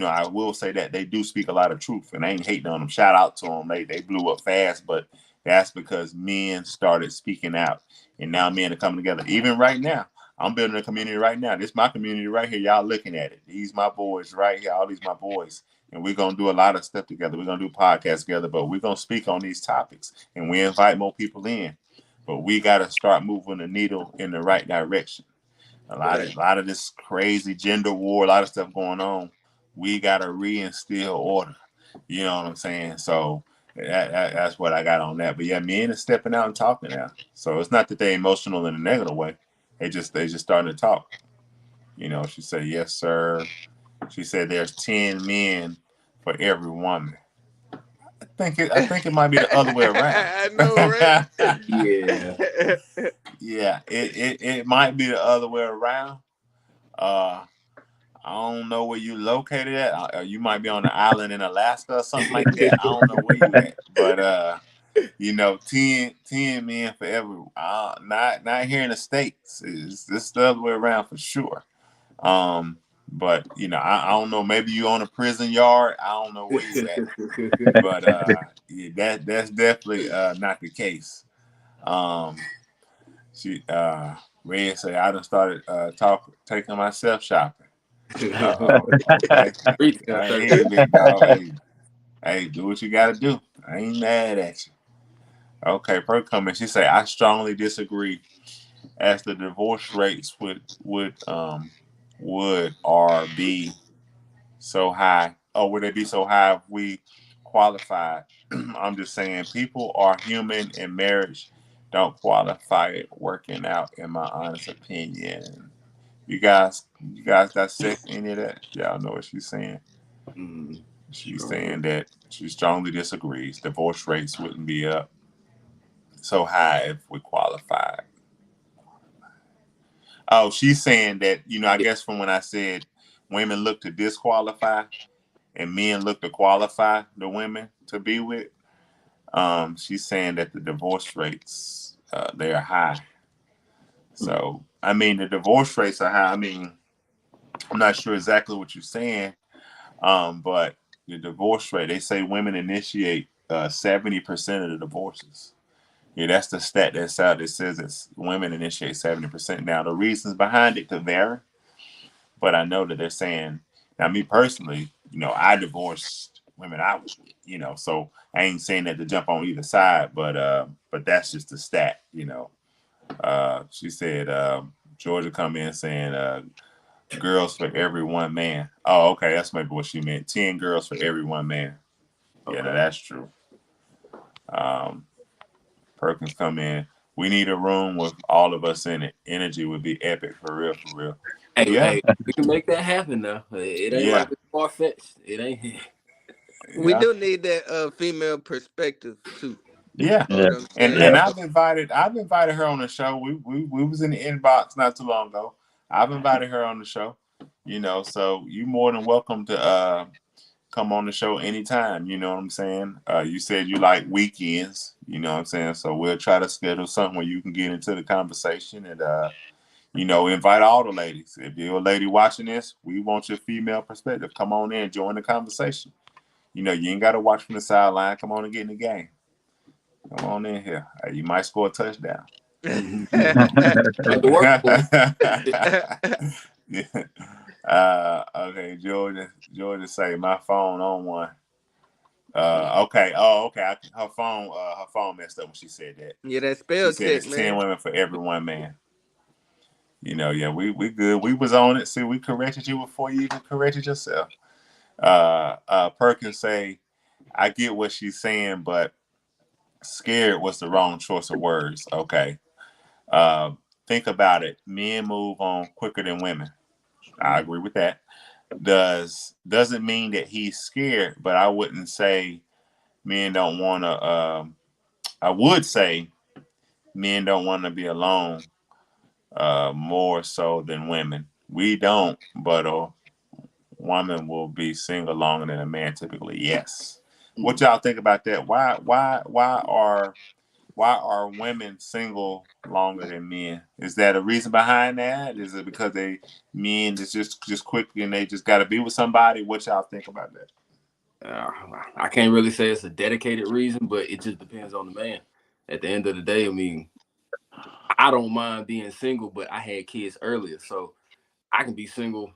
I will say that they do speak a lot of truth, and I ain't hating on them. Shout out to them. They blew up fast, but That's because men started speaking out, and now men are coming together. Even right now, I'm building a community right now. This is my community right here. Y'all looking at it. These my boys right here. All these my boys. And we're going to do a lot of stuff together. We're going to do podcasts together, but we're going to speak on these topics. And we invite more people in. But we got to start moving the needle in the right direction. A lot of this crazy gender war, a lot of stuff going on. We got to reinstill order. You know what I'm saying? So that's what I got on that. But yeah, men are stepping out and talking now. So it's not that they're emotional in a negative way. They just starting to talk. You know, she said, yes, sir. She said there's 10 men for every woman. I think it might be the other way around. I know, right? Yeah. Yeah, it might be the other way around. I don't know where you located at. You might be on an island in Alaska or something like that. I don't know where you at, but you know, 10 men for every. Not here in the States. It's the other way around for sure. But you know, I don't know. Maybe you on a prison yard. I don't know where you at. But yeah, that's definitely not the case. She Red said I done started taking myself shopping. Okay. Hey, big dog. Hey, do what you gotta do. I ain't mad at you. Okay, per comment, she say I strongly disagree as the divorce rates would or be so high. Oh, would they be so high if we qualified? I'm just saying people are human and marriage don't qualify it working out, in my honest opinion. You guys dissect any of that? Y'all know what she's saying. She's saying that she strongly disagrees. Divorce rates wouldn't be up so high if we qualified. Oh, she's saying that, you know, I guess from when I said women look to disqualify and men look to qualify the women to be with, she's saying that the divorce rates, they are high. So, I mean, the divorce rates are high. I mean, I'm not sure exactly what you're saying, but the divorce rate, they say women initiate 70% of the divorces. Yeah, that's the stat that's out. It says it's women initiate 70%. Now, the reasons behind it could vary, but I know that they're saying, now, me personally, you know, I divorced women I was with, you know, so I ain't saying that to jump on either side, but that's just the stat, you know. She said, Georgia come in saying, girls for every one man. Oh, okay, that's maybe what she meant. 10 girls for every one man. Yeah, no, that's true. Perkins come in. We need a room with all of us in it. Energy would be epic for real, for real. Hey, we can make that happen now. It ain't like it's far-fetched. It ain't. We do need that female perspective too. Yeah, and I've invited her on the show. We was in the inbox not too long ago. I've invited her on the show. You know, so you more than welcome to come on the show anytime. You know what I'm saying? You said you like weekends. You know what I'm saying? So we'll try to schedule something where you can get into the conversation and you know, invite all the ladies. If you're a lady watching this, we want your female perspective. Come on in, join the conversation. You know, you ain't got to watch from the sideline. Come on and get in the game. Come on in here. You might score a touchdown. Okay, Georgia say my phone on one. Okay. Oh, okay. Her phone messed up when she said that. Yeah, that spell check, it's man. 10 women for every one man. You know, yeah, we good. We was on it. See, we corrected you before you even corrected yourself. Perkins say, I get what she's saying, but scared was the wrong choice of words. Okay. Think about it. Men move on quicker than women. I agree with that. Doesn't mean that he's scared, but I wouldn't say men don't want to. I would say men don't want to be alone more so than women. We don't, but a woman will be single longer than a man typically. Yes. What y'all think about that? Why are women single longer than men? Is that a reason behind that? Is it because men is just quickly and they just got to be with somebody? What y'all think about that? I can't really say it's a dedicated reason, but it just depends on the man. at the end of the day, I mean, I don't mind being single, but I had kids earlier, so I can be single.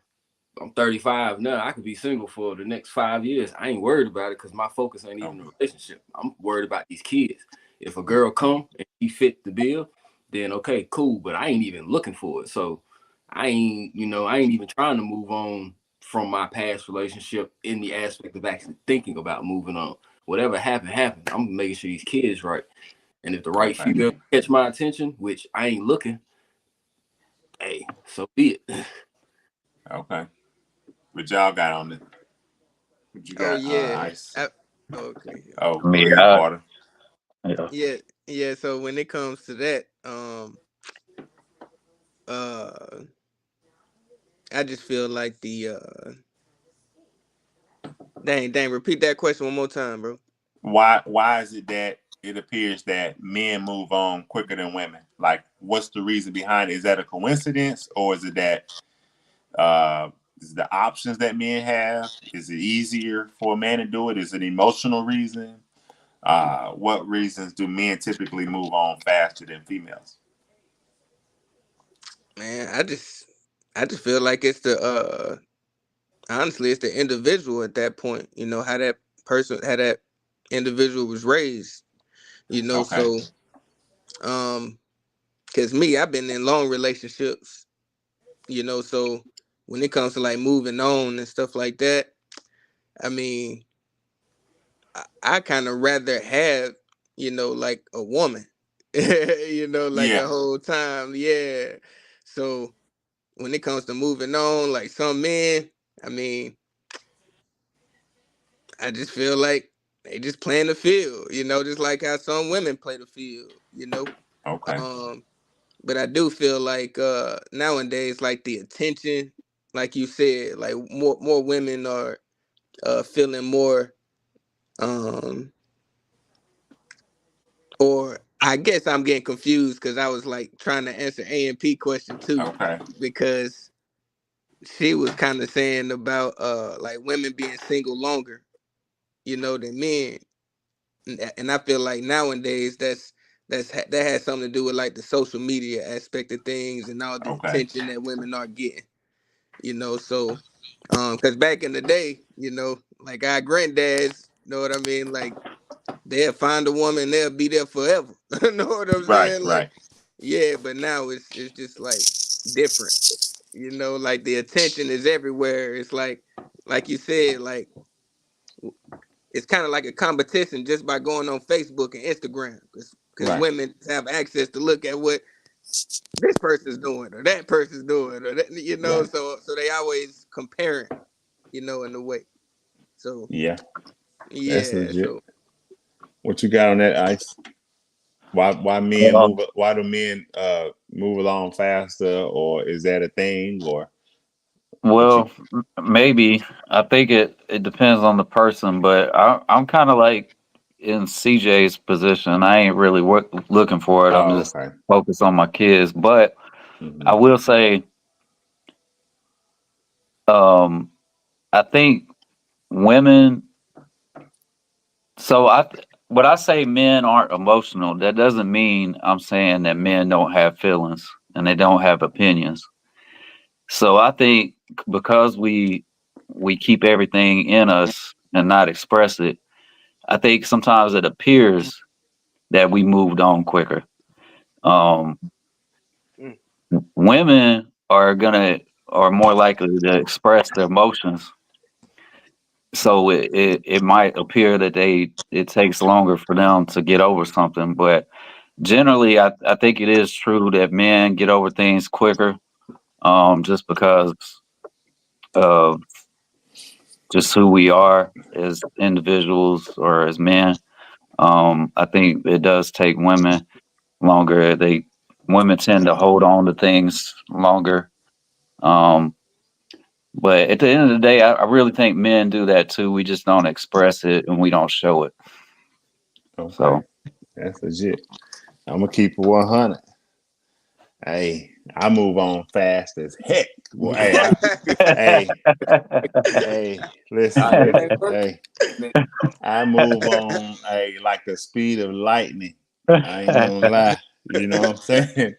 I'm 35 now. I could be single for the next 5 years. I ain't worried about it because my focus ain't even the relationship. I'm worried about these kids. If a girl come and she fit the bill, then okay, cool. But I ain't even looking for it. So I ain't even trying to move on from my past relationship in the aspect of actually thinking about moving on. Whatever happened. I'm making sure these kids right. And if the right female catch my attention, which I ain't looking, hey, so be it. Okay. What y'all got on it? What you Oh got? yeah. Ice. Okay. Oh, I go mean, ahead, Carter. yeah. Yeah. So when it comes to that, I just feel like dang, repeat that question one more time, bro. Why is it that it appears that men move on quicker than women? Like, what's the reason behind it? Is that a coincidence, or is it that is the options that men have? Is it easier for a man to do it? Is it an emotional reason? What reasons do men typically move on faster than females? Man, I just feel like it's the honestly it's the individual at that point. You know, how that individual was raised. You know, Okay. so because me, I've been in long relationships. You know, so when it comes to like moving on and stuff like that, I mean, I kind of rather have, you know, like a woman, you know, like the Yeah. whole time. Yeah. So when it comes to moving on, like some men, I mean, I just feel like they just playing the field, you know, just like how some women play the field, you know. Okay. But I do feel like nowadays, like the attention, like you said, like more women are feeling more um or I guess I'm getting confused because I was like trying to answer A&P question too, Okay. because she was kind of saying about like women being single longer, you know, than men, and I feel like nowadays that has something to do with like the social media aspect of things and all the Okay. attention that women are getting, you know. So because back in the day, you know, like our granddads, you know what I mean, like they'll find a woman, they'll be there forever. You know what I'm Right. saying? Like, Right. yeah, but now it's just like different. You know, like the attention is everywhere. It's like you said, like it's kind of like a competition just by going on Facebook and Instagram, because Right. women have access to look at what this person's doing or that person's doing, or that, you know, Right. so they always comparing, you know, in a way. So Yeah. That's yeah, legit. so What you got on that, Ice? Why men Well, move? Why do men move along faster, or is that a thing, or what you? well, maybe I think it depends on the person, but I'm kind of like in CJ's position. I ain't really looking for it. I'm Oh, just okay. focused on my kids. But Mm-hmm. I will say, um, I think women. So when I say men aren't emotional, that doesn't mean I'm saying that men don't have feelings and they don't have opinions. So I think because we keep everything in us and not express it, I think sometimes it appears that we moved on quicker. Um, mm, Women are more likely to express their emotions, so it might appear that it takes longer for them to get over something. But generally, I think it is true that men get over things quicker, just because of just who we are as individuals or as men. I think it does take women longer. Women tend to hold on to things longer. Um, but at the end of the day, I really think men do that too. We just don't express it and we don't show it. Okay. So That's legit. I'm gonna keep it 100. Hey, I move on fast as heck. Well, hey, listen, It listen. ain't working. Hey, I move on, hey, like the speed of lightning. I ain't gonna lie. You know what I'm saying?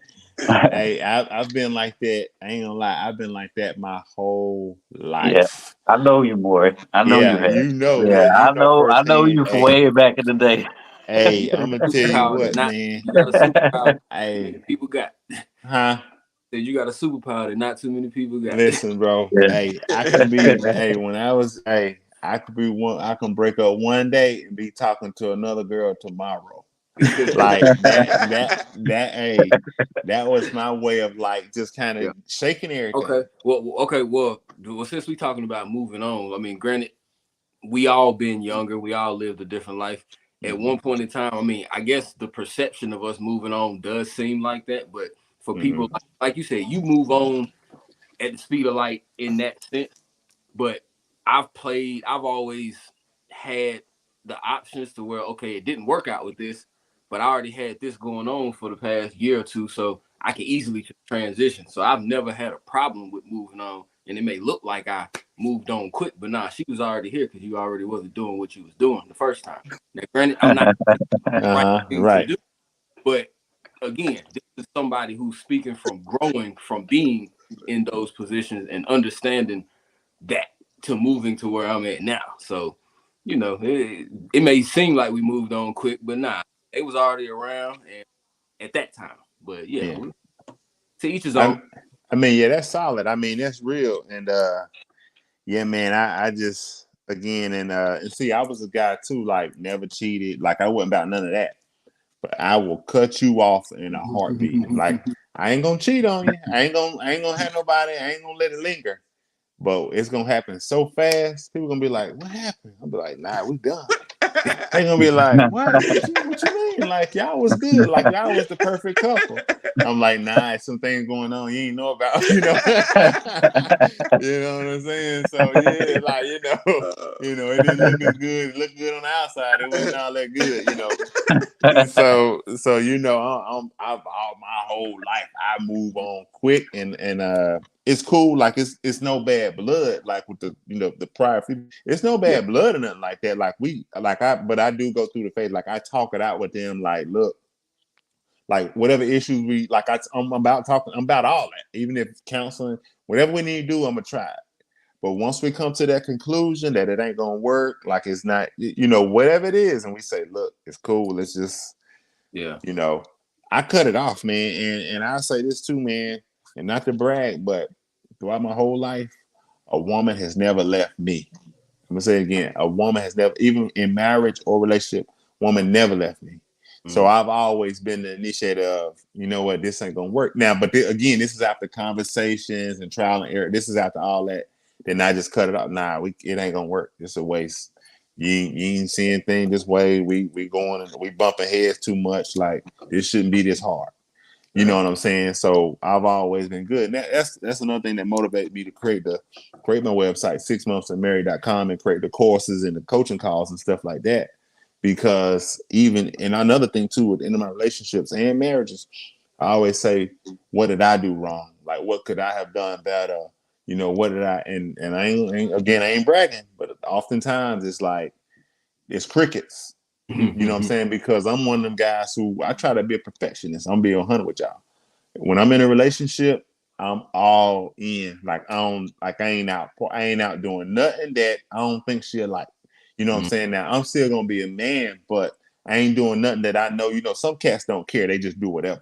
Hey, I've been like that. I ain't gonna lie. I've been like that my whole Yeah, life. I know you, boy. I know you Yeah, have. you know. Yeah, Look, you know I know firsthand. you from Hey, way back in the day. hey, I'm gonna tell you Superpower that what, not man. you got a superpower Hey, that people got. huh? That you got a superpower that not too many people got. Listen, bro. Yeah. Hey, I can be. Hey, when I was. Hey, I could be one. I can break up one day and be talking to another girl tomorrow. Like that. Hey, that was my way of like just kind of Yeah. shaking everything. Okay. Well, since we talking about moving on, I mean, granted, we all been younger, we all lived a different life. At Mm-hmm. one point in time, I mean, I guess the perception of us moving on does seem like that, but for people Mm-hmm. like you said, you move on at the speed of light in that sense. But I've always had the options to where, okay, it didn't work out with this, but I already had this going on for the past year or two, so I can easily transition. So I've never had a problem with moving on. And it may look like I moved on quick, but nah, she was already here because you already wasn't doing what you was doing the first time. Now, granted, I'm not the right thing to Right. do, but again, this is somebody who's speaking from growing, from being in those positions and understanding that to moving to where I'm at now. So, it may seem like we moved on quick, but nah, it was already around and at that time. But yeah, Yeah. to each his own. I mean, yeah, that's solid. I mean, that's real. And yeah, man, I just again and see, I was a guy too, like never cheated. Like I wasn't about none of that. But I will cut you off in a heartbeat. Like I ain't gonna cheat on you. I ain't gonna have nobody. I ain't gonna let it linger. But it's gonna happen so fast. People gonna be like, "What happened?" I'll be like, "Nah, we done." They gonna be like, "What? What you mean? Like y'all was good. Like y'all was the perfect couple." I'm like, "Nah, it's some things going on you ain't know about." You know, you know what I'm saying? So yeah, like it didn't look as good. It looked good on the outside. It wasn't all that good. You know. So I've all my whole life I move on quick and it's cool. Like it's no bad blood. Like with the prior, it's no bad blood or nothing like that. But I do go through the phase. Like I talk it out with them. Like look, like whatever issues I'm about talking. I'm about all that. Even if it's counseling, whatever we need to do, I'm gonna try it. But once we come to that conclusion that it ain't gonna work, like it's not, whatever it is, and we say, look, it's cool. Let's just, Yeah. I cut it off, man. And I'll say this too, man, and not to brag, but throughout my whole life, a woman has never left me. I'm gonna say it again, a woman has never, even in marriage or relationship, woman never left me. So I've always been the initiator of, you know what, this ain't gonna work. Now, but again, this is after conversations and trial and error. This is after all that. Then I just cut it off. Nah, it ain't gonna work. It's a waste. You ain't seeing things this way. We going and we bumping heads too much. Like this shouldn't be this hard. You know what I'm saying? So I've always been good. And that's another thing that motivated me to create my website, 6monthsandmarried.com, and create the courses and the coaching calls and stuff like that. Because and another thing too, within my relationships and marriages, I always say, what did I do wrong? Like, what could I have done better? What did I, and I ain't bragging, but oftentimes it's like, it's crickets. You know what I'm saying? Because I'm one of them guys who I try to be a perfectionist. I'm being 100 with y'all. When I'm in a relationship, I'm all in. Like I ain't out doing nothing that I don't think she'll like. You know what I'm saying? Now I'm still gonna be a man, but I ain't doing nothing that I know. Some cats don't care. They just do whatever.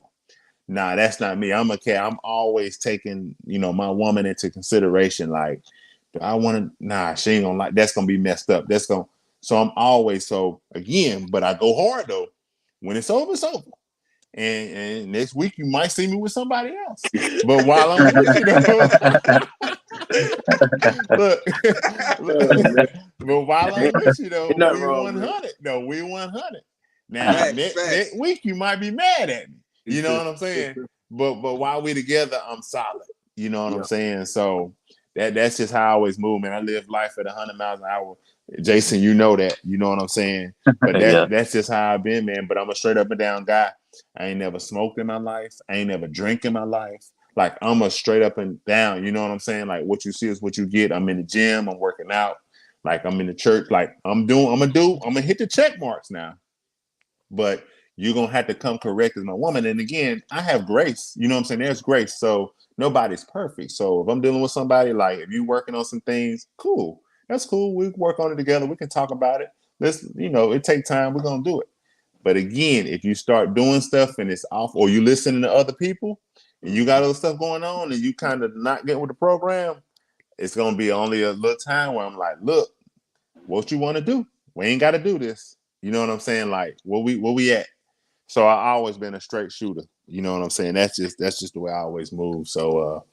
Nah, that's not me. I'm a cat. I'm always taking, my woman into consideration. Like, do I want to? Nah, she ain't gonna like. That's gonna be messed up. So I'm always again, but I go hard though. When it's over, it's over. And next week you might see me with somebody else. But while I'm with you, look, but while I'm with you though, Nothing we wrong with 100. No, we 100. Now next week you might be mad at me. You know what I'm saying? But while we together, I'm solid. You know what I'm saying? So that's just how I always move, man. I live life at 100 miles an hour. Jason, you know that. You know what I'm saying? But that's just how I've been, man. But I'm a straight up and down guy. I ain't never smoked in my life. I ain't never drank in my life. Like I'm a straight up and down. You know what I'm saying? Like what you see is what you get. I'm in the gym. I'm working out. Like I'm in the church. Like I'm gonna hit the check marks now. But you're gonna have to come correct as my woman. And again, I have grace. You know what I'm saying? There's grace. So nobody's perfect. So if I'm dealing with somebody, like if you're working on some things, cool. That's cool. We can work on it together. We can talk about it. It takes time. We're gonna do it. But again, if you start doing stuff and it's off, or you listening to other people and you got other stuff going on and you kind of not getting with the program, it's gonna be only a little time where I'm like, look, what you want to do? We ain't got to do this. You know what I'm saying? Like, where we at? So I always been a straight shooter. You know what I'm saying? That's just the way I always move. So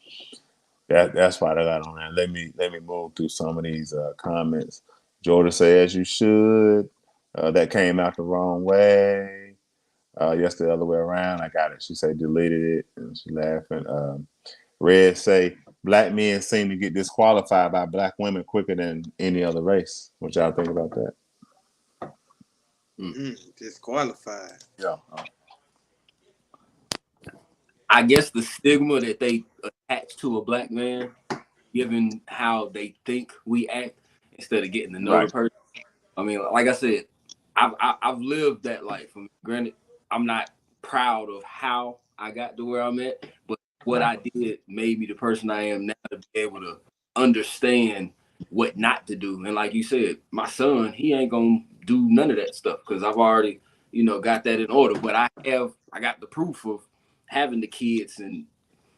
that's why I got on that. Let me move through some of these comments. Jordan say, as you should. That came out the wrong way. Yes, the other way around. I got it. She say deleted it, and she laughing. Red say black men seem to get disqualified by black women quicker than any other race. What y'all think about that? Disqualified. Yeah. I guess the stigma that they attach to a black man, given how they think we act, instead of getting to know the person. I mean, like I said, I've lived that life. I mean, granted, I'm not proud of how I got to where I'm at, but what I did made me the person I am now, to be able to understand what not to do. And like you said, my son, he ain't gonna do none of that stuff because I've already, got that in order. But I got the proof of having the kids, and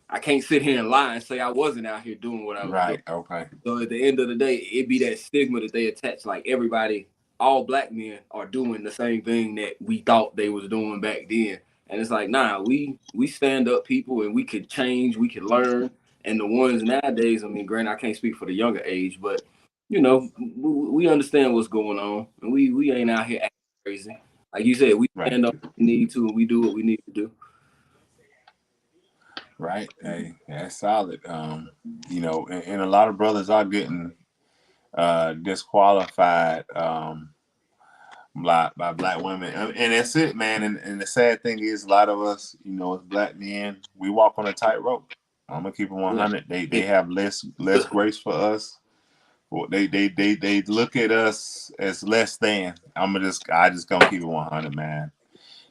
I can't sit here and lie and say I wasn't out here doing what I was doing. Okay. So at the end of the day, it be that stigma that they attach, like everybody, all black men are doing the same thing that we thought they was doing back then. And it's like, nah, we stand up people, and we could change, we could learn. And the ones nowadays, I mean, granted, I can't speak for the younger age, but we understand what's going on, and we ain't out here acting crazy. Like you said, we stand up when we need to, and we do what we need to do. Right. Hey, that's solid. And a lot of brothers are getting disqualified by black women, and that's it, man. And the sad thing is, a lot of us, as black men, we walk on a tightrope. I'm gonna keep it 100. They have less grace for us. They look at us as less than. I just gonna keep it 100, man.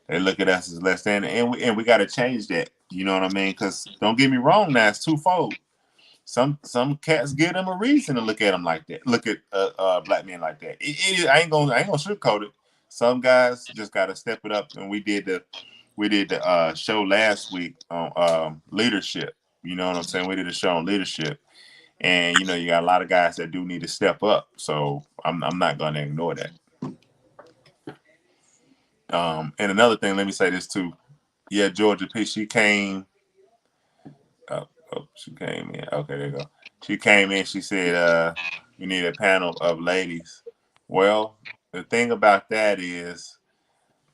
They look at us as less than, and we got to change that. You know what I mean? Because don't get me wrong, now it's twofold. Some cats give them a reason to look at them like that. Look at black men like that. I ain't gonna sugarcoat it. Some guys just got to step it up, and we did the show last week on leadership. You know what I'm saying? We did a show on leadership, and you got a lot of guys that do need to step up. So I'm not gonna ignore that. And another thing, let me say this too. Yeah, Georgia P. She came. She came in. Okay, there you go. She came in. She said, "We need a panel of ladies." Well, the thing about that is,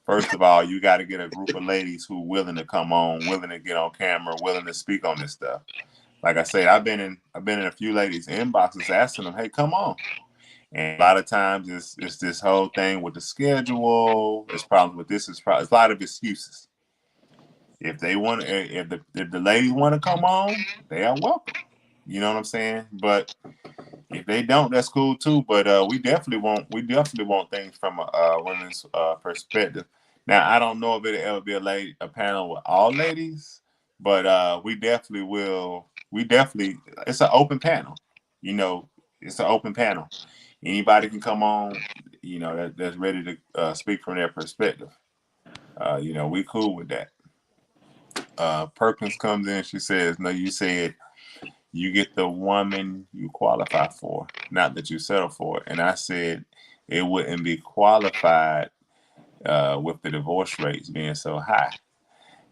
first of all, you got to get a group of ladies who willing to come on, willing to get on camera, willing to speak on this stuff. Like I said, I've been in a few ladies' inboxes asking them, "Hey, come on." And a lot of times it's this whole thing with the schedule. There's problems with this. It's a lot of excuses. If they want, if the ladies want to come on, they are welcome. You know what I'm saying? But if they don't, that's cool too. But we definitely want things from a women's perspective. Now I don't know if it'll ever be a panel with all ladies, but we definitely will. It's an open panel. It's an open panel. Anybody can come on. That's ready to speak from their perspective. We cool with that. Perkins comes in. She says, "No, you said you get the woman you qualify for, not that you settle for it." And I said it wouldn't be qualified with the divorce rates being so high.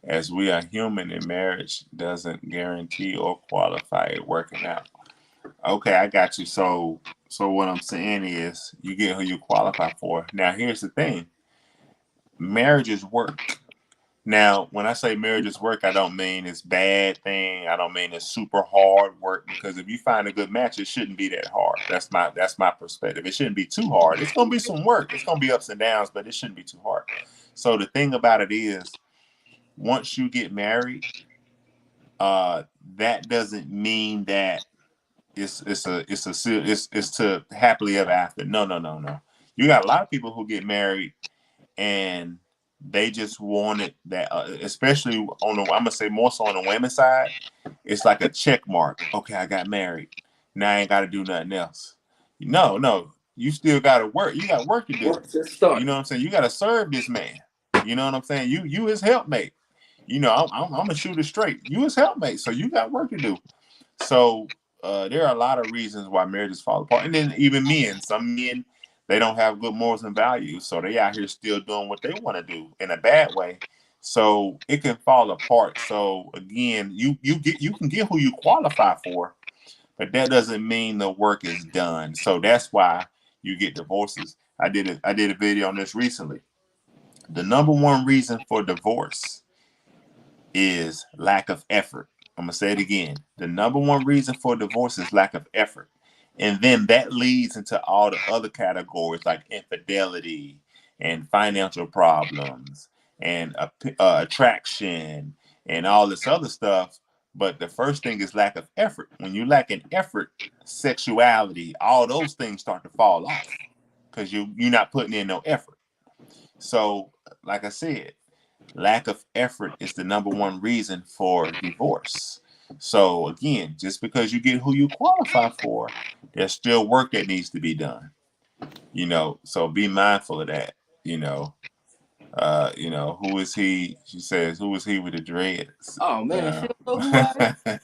As we are human, and marriage doesn't guarantee or qualify it working out. Okay, I got you. So what I'm saying is, you get who you qualify for. Now, here's the thing: marriages work. Now, when I say marriages work, I don't mean it's bad thing. I don't mean it's super hard work, because if you find a good match, it shouldn't be that hard. That's my perspective. It shouldn't be too hard. It's gonna be some work. It's gonna be ups and downs, but it shouldn't be too hard. So the thing about it is, once you get married, that doesn't mean that it's to happily ever after. No. You got a lot of people who get married and they just wanted that, especially on the, I'm gonna say more so on the women's side. It's like a check mark. Okay, I got married. Now I ain't got to do nothing else. No, you still got to work. You got work to do. Work just started. You know what I'm saying? You got to serve this man. You know what I'm saying? You his helpmate. You know, I'm gonna shoot it straight. You his helpmate, so you got work to do. So there are a lot of reasons why marriages fall apart, and then even men. Some men, they don't have good morals and values, so they out here still doing what they want to do in a bad way. So it can fall apart. So again, you can get who you qualify for, but that doesn't mean the work is done. So that's why you get divorces. I did a video on this recently. The number one reason for divorce is lack of effort. I'm gonna say it again. The number one reason for divorce is lack of effort. And then that leads into all the other categories like infidelity and financial problems and attraction and all this other stuff. But the first thing is lack of effort. When you lack an effort, sexuality, all those things start to fall off because you're not putting in no effort. So, like I said, lack of effort is the number one reason for divorce. So again, just because you get who you qualify for, there's still work that needs to be done. You know, so be mindful of that. You know, who is he? She says, who is he with the dreads? Oh man, she don't know who I am.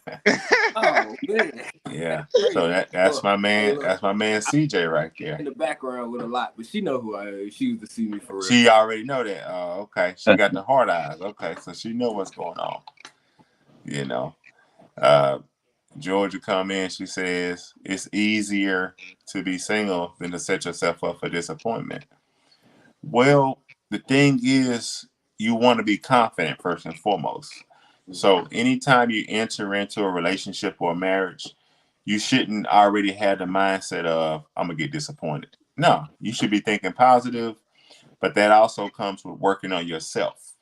Oh man. Yeah. So that's my man. That's my man CJ right there. In the background with a lot, but she know who I am. She used to see me for real. She already know that. Oh, okay. She got the hard eyes. Okay, so she know what's going on. You know. Georgia come in, she says, it's easier to be single than to set yourself up for disappointment. Well, the thing is, you want to be confident first and foremost. So anytime you enter into a relationship or a marriage, you shouldn't already have the mindset of, I'm going to get disappointed. No, you should be thinking positive, but that also comes with working on yourself.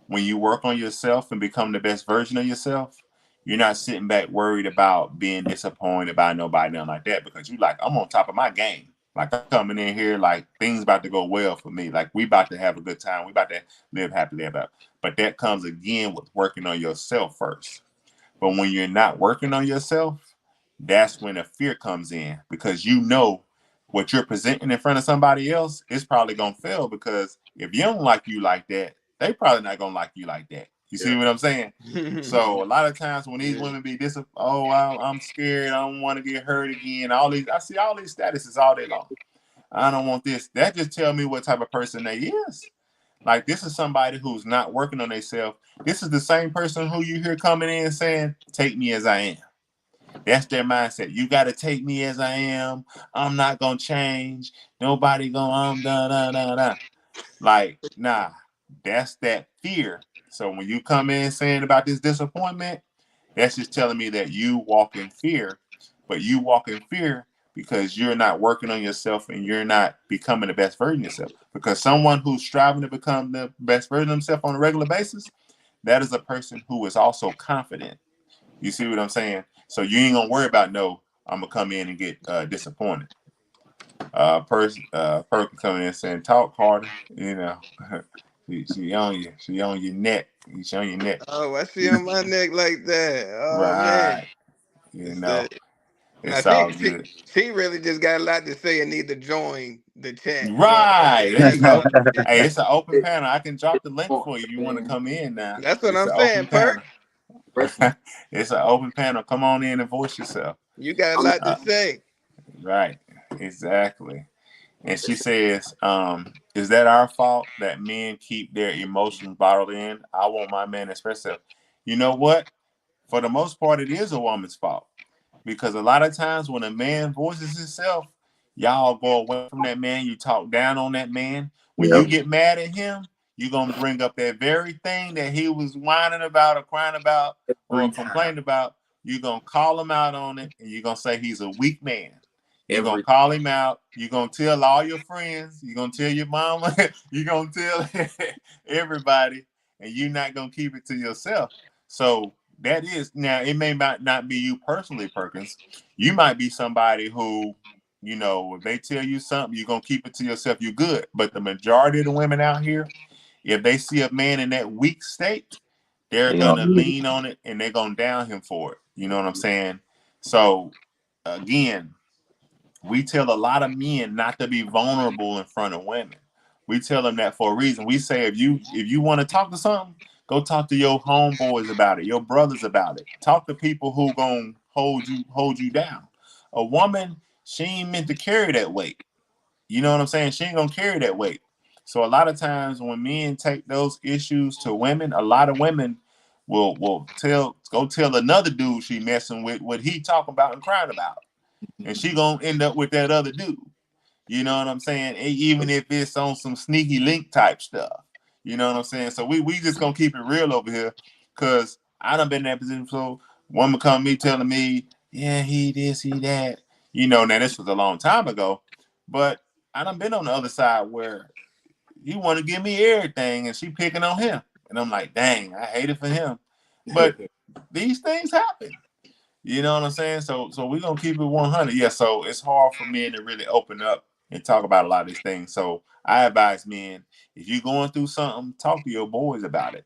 When you work on yourself and become the best version of yourself, you're not sitting back worried about being disappointed by nobody, nothing like that, because you like, I'm on top of my game. Like I'm coming in here, like things about to go well for me. Like we about to have a good time. We about to live happily ever after. But that comes again with working on yourself first. But when you're not working on yourself, that's when the fear comes in, because you know what you're presenting in front of somebody else is probably gonna fail, because if you don't like you like that, they probably not gonna like you like that. You see what I'm saying? So a lot of times when these women be I'm scared, I don't want to get hurt again. I see all these statuses all day long. I don't want this. That just tell me what type of person they is. Like this is somebody who's not working on themselves. This is the same person who you hear coming in saying, "Take me as I am." That's their mindset. You got to take me as I am. I'm not gonna change. Nobody gonna da. Like, nah, that's that fear. So when you come in saying about this disappointment, that's just telling me that you walk in fear. But you walk in fear because you're not working on yourself and you're not becoming the best version of yourself. Because someone who's striving to become the best version of themselves on a regular basis, that is a person who is also confident. You see what I'm saying? So you ain't gonna worry about I'm gonna come in and get disappointed. Person coming in saying talk harder, you know. She on you. She on your neck. She on your neck. Oh, I see on my neck like that. Oh right. Man. You know. It's now, all good. She really just got a lot to say and need to join the chat. Right. There you go. Hey, it's an open panel. I can drop the link for you if you want to come in now. That's what I'm saying, Perk. It's an open panel. Come on in and voice yourself. You got a lot to say. Right. Exactly. And she says, is that our fault that men keep their emotions bottled in? I want my man to express himself. You know what? For the most part, it is a woman's fault. Because a lot of times when a man voices himself, y'all go away from that man. You talk down on that man. When you get mad at him, you're going to bring up that very thing that he was whining about or crying about or complaining about. You're going to call him out on it, and you're going to say he's a weak man. You're going to call him out. You're going to tell all your friends. You're going to tell your mama. You're going to tell everybody, and you're not going to keep it to yourself. So that is, now it may not be you personally, Perkins. You might be somebody who, you know, if they tell you something, you're going to keep it to yourself. You're good. But the majority of the women out here, if they see a man in that weak state, they're They gonna gonna use it. lean on it and they're gonna down him for it. You know what I'm saying? So again, we tell a lot of men not to be vulnerable in front of women. We tell them that for a reason. We say if you want to talk to something, go talk to your homeboys about it, your brothers about it. Talk to people who gonna hold you down. A woman, she ain't meant to carry that weight. You know what I'm saying? She ain't gonna carry that weight. So a lot of times when men take those issues to women, a lot of women will go tell another dude she messing with what he talking about and crying about, and she gonna end up with that other dude. You know what I'm saying? Even if it's on some sneaky link type stuff. You know what I'm saying? So we just gonna keep it real over here, cause I done been in that position. So woman come to me telling me, yeah, he this, he that. You know, now this was a long time ago, but I done been on the other side where he want to give me everything, and she picking on him, and I'm like, dang, I hate it for him. But these things happen. You know what I'm saying? So we're gonna keep it 100. Yeah, so it's hard for men to really open up and talk about a lot of these things. So I advise men, if you're going through something, talk to your boys about it.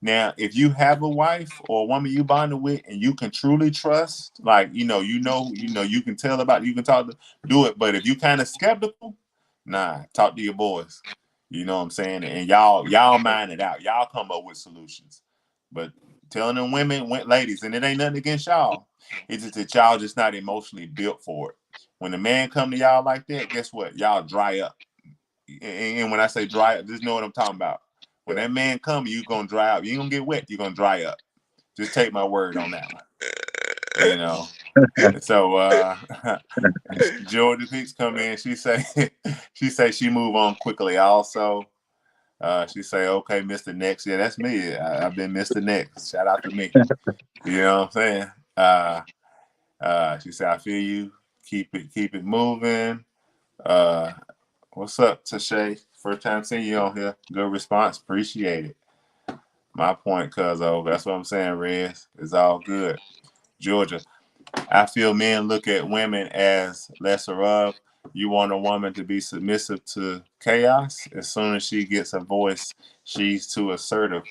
Now, if you have a wife or a woman you bonded with and you can truly trust, like you can tell about, you can talk to, do it. But if you kind of skeptical, nah, talk to your boys. You know what I'm saying? And y'all mind it out. Y'all come up with solutions. But telling them ladies, and it ain't nothing against y'all. It's just that y'all just not emotionally built for it. When a man come to y'all like that, guess what? Y'all dry up. And when I say dry up, just know what I'm talking about. When that man come, you gonna dry up. You ain't gonna get wet. You gonna dry up. Just take my word on that one. You know. So Georgia Peaks come in. She say she move on quickly. Also, she say, okay, Mr. Next. Yeah, that's me. I've been Mr. Next. Shout out to me. You know what I'm saying? She said, I feel you. Keep it moving. What's up, Tashay? First time seeing you on here. Good response. Appreciate it. My point, cuzzo. That's what I'm saying, Rez. It's all good. Georgia, I feel men look at women as lesser of. You want a woman to be submissive to chaos. As soon as she gets a voice, she's too assertive.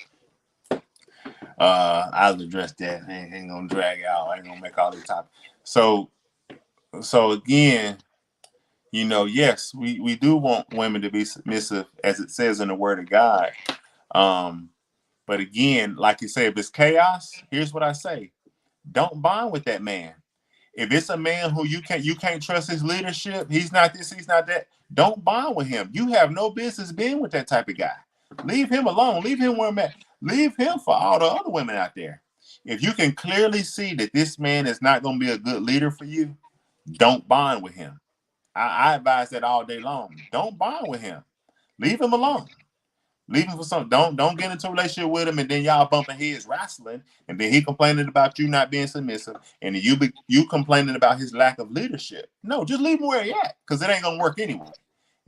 I'll address that. Ain't gonna drag out. I ain't gonna make all these topics. So again, yes, we do want women to be submissive, as it says in the Word of God. But again, like you say, if it's chaos, here's what I say: don't bond with that man. If it's a man who you can't trust his leadership, he's not this, he's not that. Don't bond with him. You have no business being with that type of guy. Leave him alone. Leave him where I'm at. Leave him for all the other women out there. If you can clearly see that this man is not going to be a good leader for you, don't bond with him. I advise that all day long. Don't bond with him. Leave him alone. Leave him for something. Don't get into a relationship with him, and then y'all bumping heads wrestling, and then he complaining about you not being submissive, and then you complaining about his lack of leadership. No, just leave him where he at, because it ain't gonna work anyway.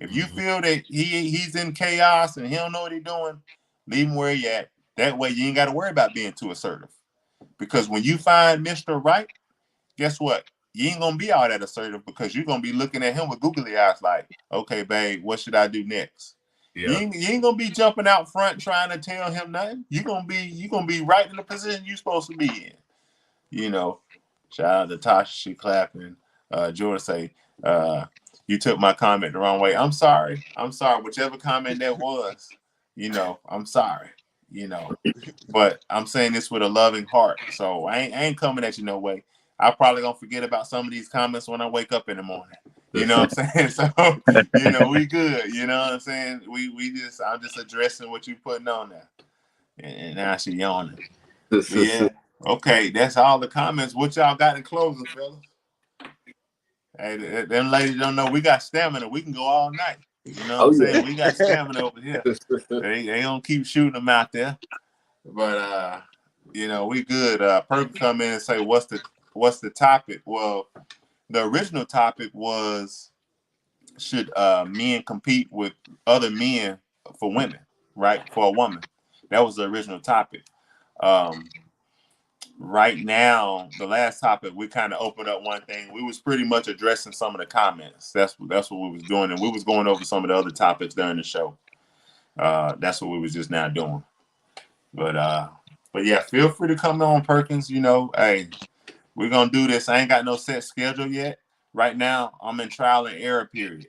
If you feel that he's in chaos and he don't know what he's doing, leave him where he at. That way you ain't got to worry about being too assertive. Because when you find Mr. Right, guess what? You ain't gonna be all that assertive, because you're gonna be looking at him with googly eyes like, okay, babe, what should I do next? Yeah. You ain't gonna be jumping out front trying to tell him nothing. You're gonna be right in the position you're supposed to be in. Shout out to Tasha, she clapping. George say, you took my comment the wrong way. I'm sorry. Whichever comment that was, I'm sorry. But I'm saying this with a loving heart. So I ain't coming at you no way. I probably gonna forget about some of these comments when I wake up in the morning. You know what I'm saying? So, we good. You know what I'm saying? I'm just addressing what you putting on there. And now she yawning. Yeah. Okay, that's all the comments. What y'all got in closing, fellas? Hey, them ladies don't know we got stamina. We can go all night. You know what I'm saying? We got stamina over here. They gonna keep shooting them out there. But we good. Perk come in and say, what's the topic? Well, the original topic was, should men compete with other men for women, right? For a woman. That was the original topic. Right now, the last topic, we kind of opened up one thing. We was pretty much addressing some of the comments. That's what we was doing, and we was going over some of the other topics during the show. That's what we was just now doing. But yeah, feel free to come on, Perkins. You know, hey, we're gonna do this. I ain't got no set schedule yet. Right now, I'm in trial and error period.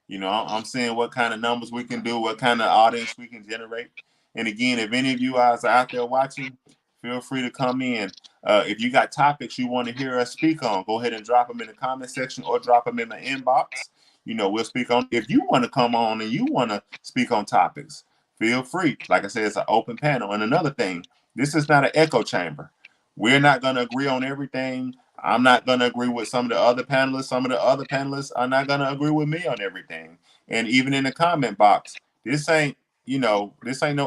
You know, I'm seeing what kind of numbers we can do, what kind of audience we can generate. And again, if any of you guys are out there watching, feel free to come in. If you got topics you want to hear us speak on, go ahead and drop them in the comment section or drop them in the inbox. You know, we'll speak on. If you want to come on and you want to speak on topics, feel free. Like I said, it's an open panel. And another thing, this is not an echo chamber. We're not going to agree on everything. I'm not going to agree with some of the other panelists. Some of the other panelists are not going to agree with me on everything. And even in the comment box, this ain't no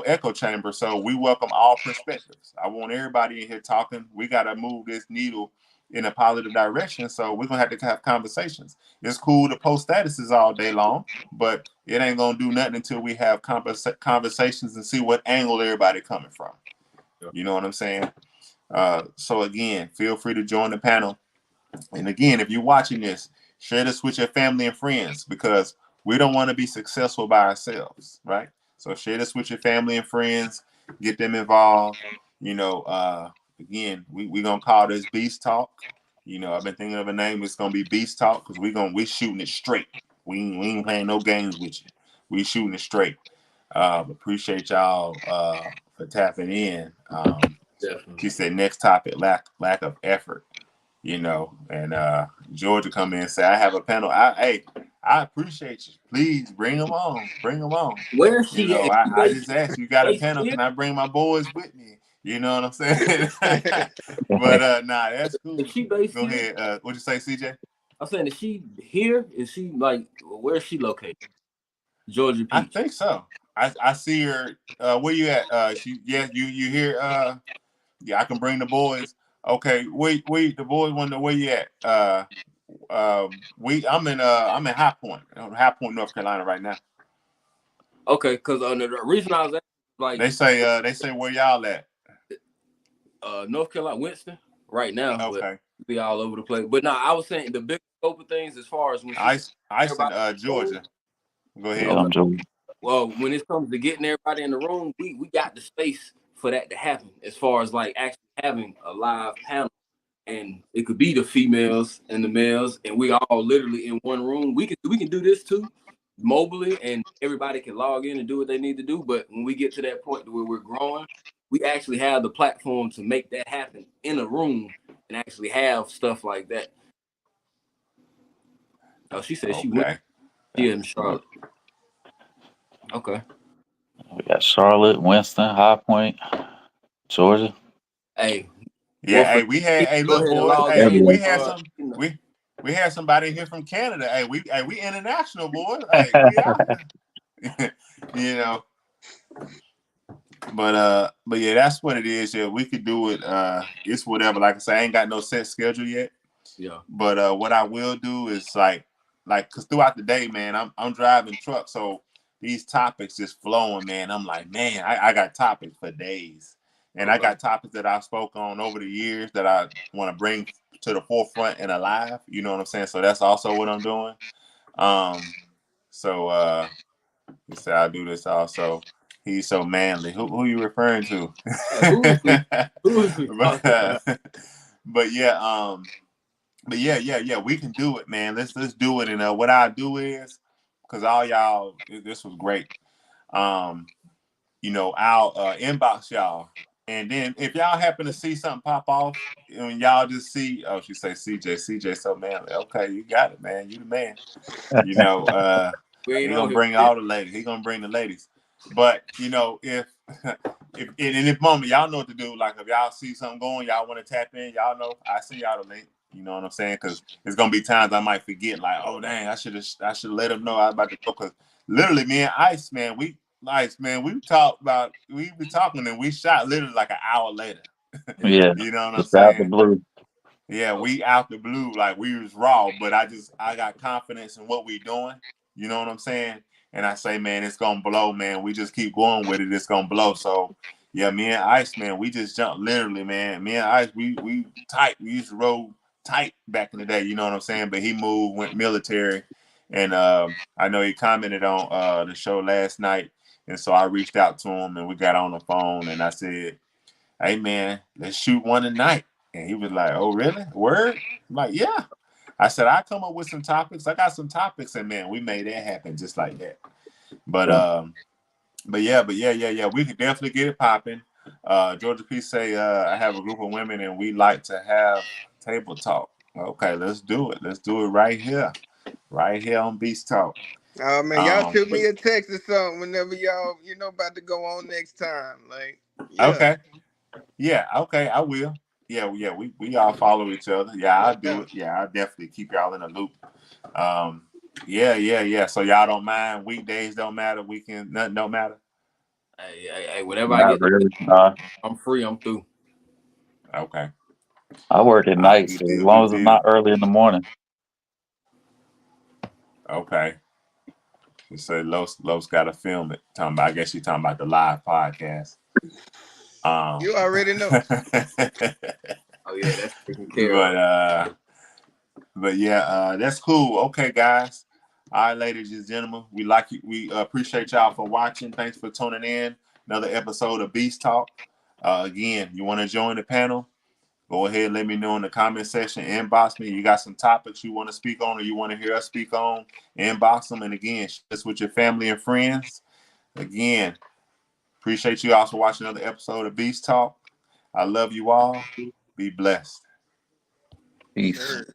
echo chamber. So we welcome all perspectives. I want everybody in here talking. We got to move this needle in a positive direction. So we're going to have conversations. It's cool to post statuses all day long, but it ain't going to do nothing until we have conversations and see what angle everybody coming from. You know what I'm saying? So again, feel free to join the panel. And again, if you're watching this, share this with your family and friends, because we don't want to be successful by ourselves, right? So share this with your family and friends, get them involved. You know, again, we gonna call this Beast Talk. You know, I've been thinking of a name. It's gonna be Beast Talk, because we shooting it straight. We ain't playing no games with you. We shooting it straight. Appreciate y'all for tapping in. She said next topic, lack of effort. You know, and Georgia come in and say, I have a panel. I appreciate you. Please bring them on. Bring them on. Where is You she know, at? I just asked you, got a panel. Can I bring my boys with me? You know what I'm saying? But nah, that's cool. Is she based Go here? ahead. What'd you say, CJ? I'm saying, is she here? Is she like, where is she located? Georgia I Peach. think so. I see her. Where you at? You here? Yeah, I can bring the boys. Okay, wait, the boys want to know where you at. I'm in High Point, North Carolina right now. Okay, because the reason I was asking, like, They say where y'all at? North Carolina, Winston, right now. Okay. But be all over the place. But now I was saying the big scope of things, as far as when In Georgia. Go ahead. Okay. Well, when it comes to getting everybody in the room, we got the space for that to happen. As far as like actually having a live panel, and it could be the females and the males, and we all literally in one room. We can do this too, mobily, and everybody can log in and do what they need to do. But when we get to that point where we're growing, we actually have the platform to make that happen in a room and actually have stuff like that. Oh, she said she went here in Charlotte. Okay. We got Charlotte, Winston, High Point, Georgia. Hey. Yeah, hey, we had look, boys. Hey, we had somebody here from Canada. Hey, we international, boys. Hey, we out. You know. But yeah, that's what it is. Yeah, we could do it. It's whatever. Like I say, I ain't got no set schedule yet. Yeah. But what I will do is like, cause throughout the day, man, I'm driving truck, so these topics just flowing, man. I'm like, man, I got topics for days, and I got topics that I've spoke on over the years that I want to bring to the forefront and alive. You know what I'm saying? So that's also what I'm doing. So he said I'll do this also. He's so manly. Who you referring to? But yeah, but yeah, we can do it, man. Let's do it. And what I do is, because all y'all, this was great. You know, I'll inbox y'all, and then if y'all happen to see something pop off, and y'all just see, oh, she say CJ so manly. Okay, you got it, man. You the man. You know, he gonna bring all the ladies. He gonna bring the ladies. But you know, if in this moment y'all know what to do. Like if y'all see something going, y'all want to tap in. Y'all know I send y'all the link. You know what I'm saying? Because there's gonna be times I might forget. Like, oh dang, I should have let them know I was about to go. Because literally, me and Ice, man, we talked about. We be talking and we shot literally like an hour later. Yeah, you know what I'm saying? Out the blue. Yeah, we out the blue, like we was raw, but I got confidence in what we doing. You know what I'm saying? And I say, man, it's gonna blow, man. We just keep going with it. It's gonna blow. So yeah, me and Ice, man, we just jumped literally, man. Me and Ice, we tight. We used to roll tight back in the day. You know what I'm saying? But he moved, went military, and I know he commented on the show last night. And so I reached out to him and we got on the phone and I said, hey man, let's shoot one tonight. And he was like, oh really? Word? I'm like, yeah. I said, I come up with some topics. I got some topics, and man, we made that happen just like that. But yeah. We could definitely get it popping. Georgia P say, I have a group of women and we like to have table talk. Okay, let's do it. Let's do it right here on Beast Talk. Oh man, y'all shoot me a text or something whenever y'all about to go on next time. Like, yeah. Okay. Yeah, okay, I will. Yeah, we all follow each other. Yeah, I'll do it. Yeah, I'll definitely keep y'all in the loop. Yeah. So y'all don't mind weekdays, don't matter, weekend, nothing don't matter. Hey, whenever I get really. I'm free, I'm through. Okay. I work at night, so as long as it's not early in the morning. Okay. You say Los got to film it. I guess you're talking about the live podcast. You already know. Oh yeah, that's taken care of. But yeah, that's cool. Okay, guys. All right, ladies and gentlemen, we appreciate y'all for watching. Thanks for tuning in. Another episode of Beast Talk. Again, you want to join the panel? Go ahead, let me know in the comment section. Inbox me. You got some topics you want to speak on or you want to hear us speak on? Inbox them. And again, share this with your family and friends. Again, appreciate you all for watching another episode of Beast Talk. I love you all. Be blessed. Peace. Sure.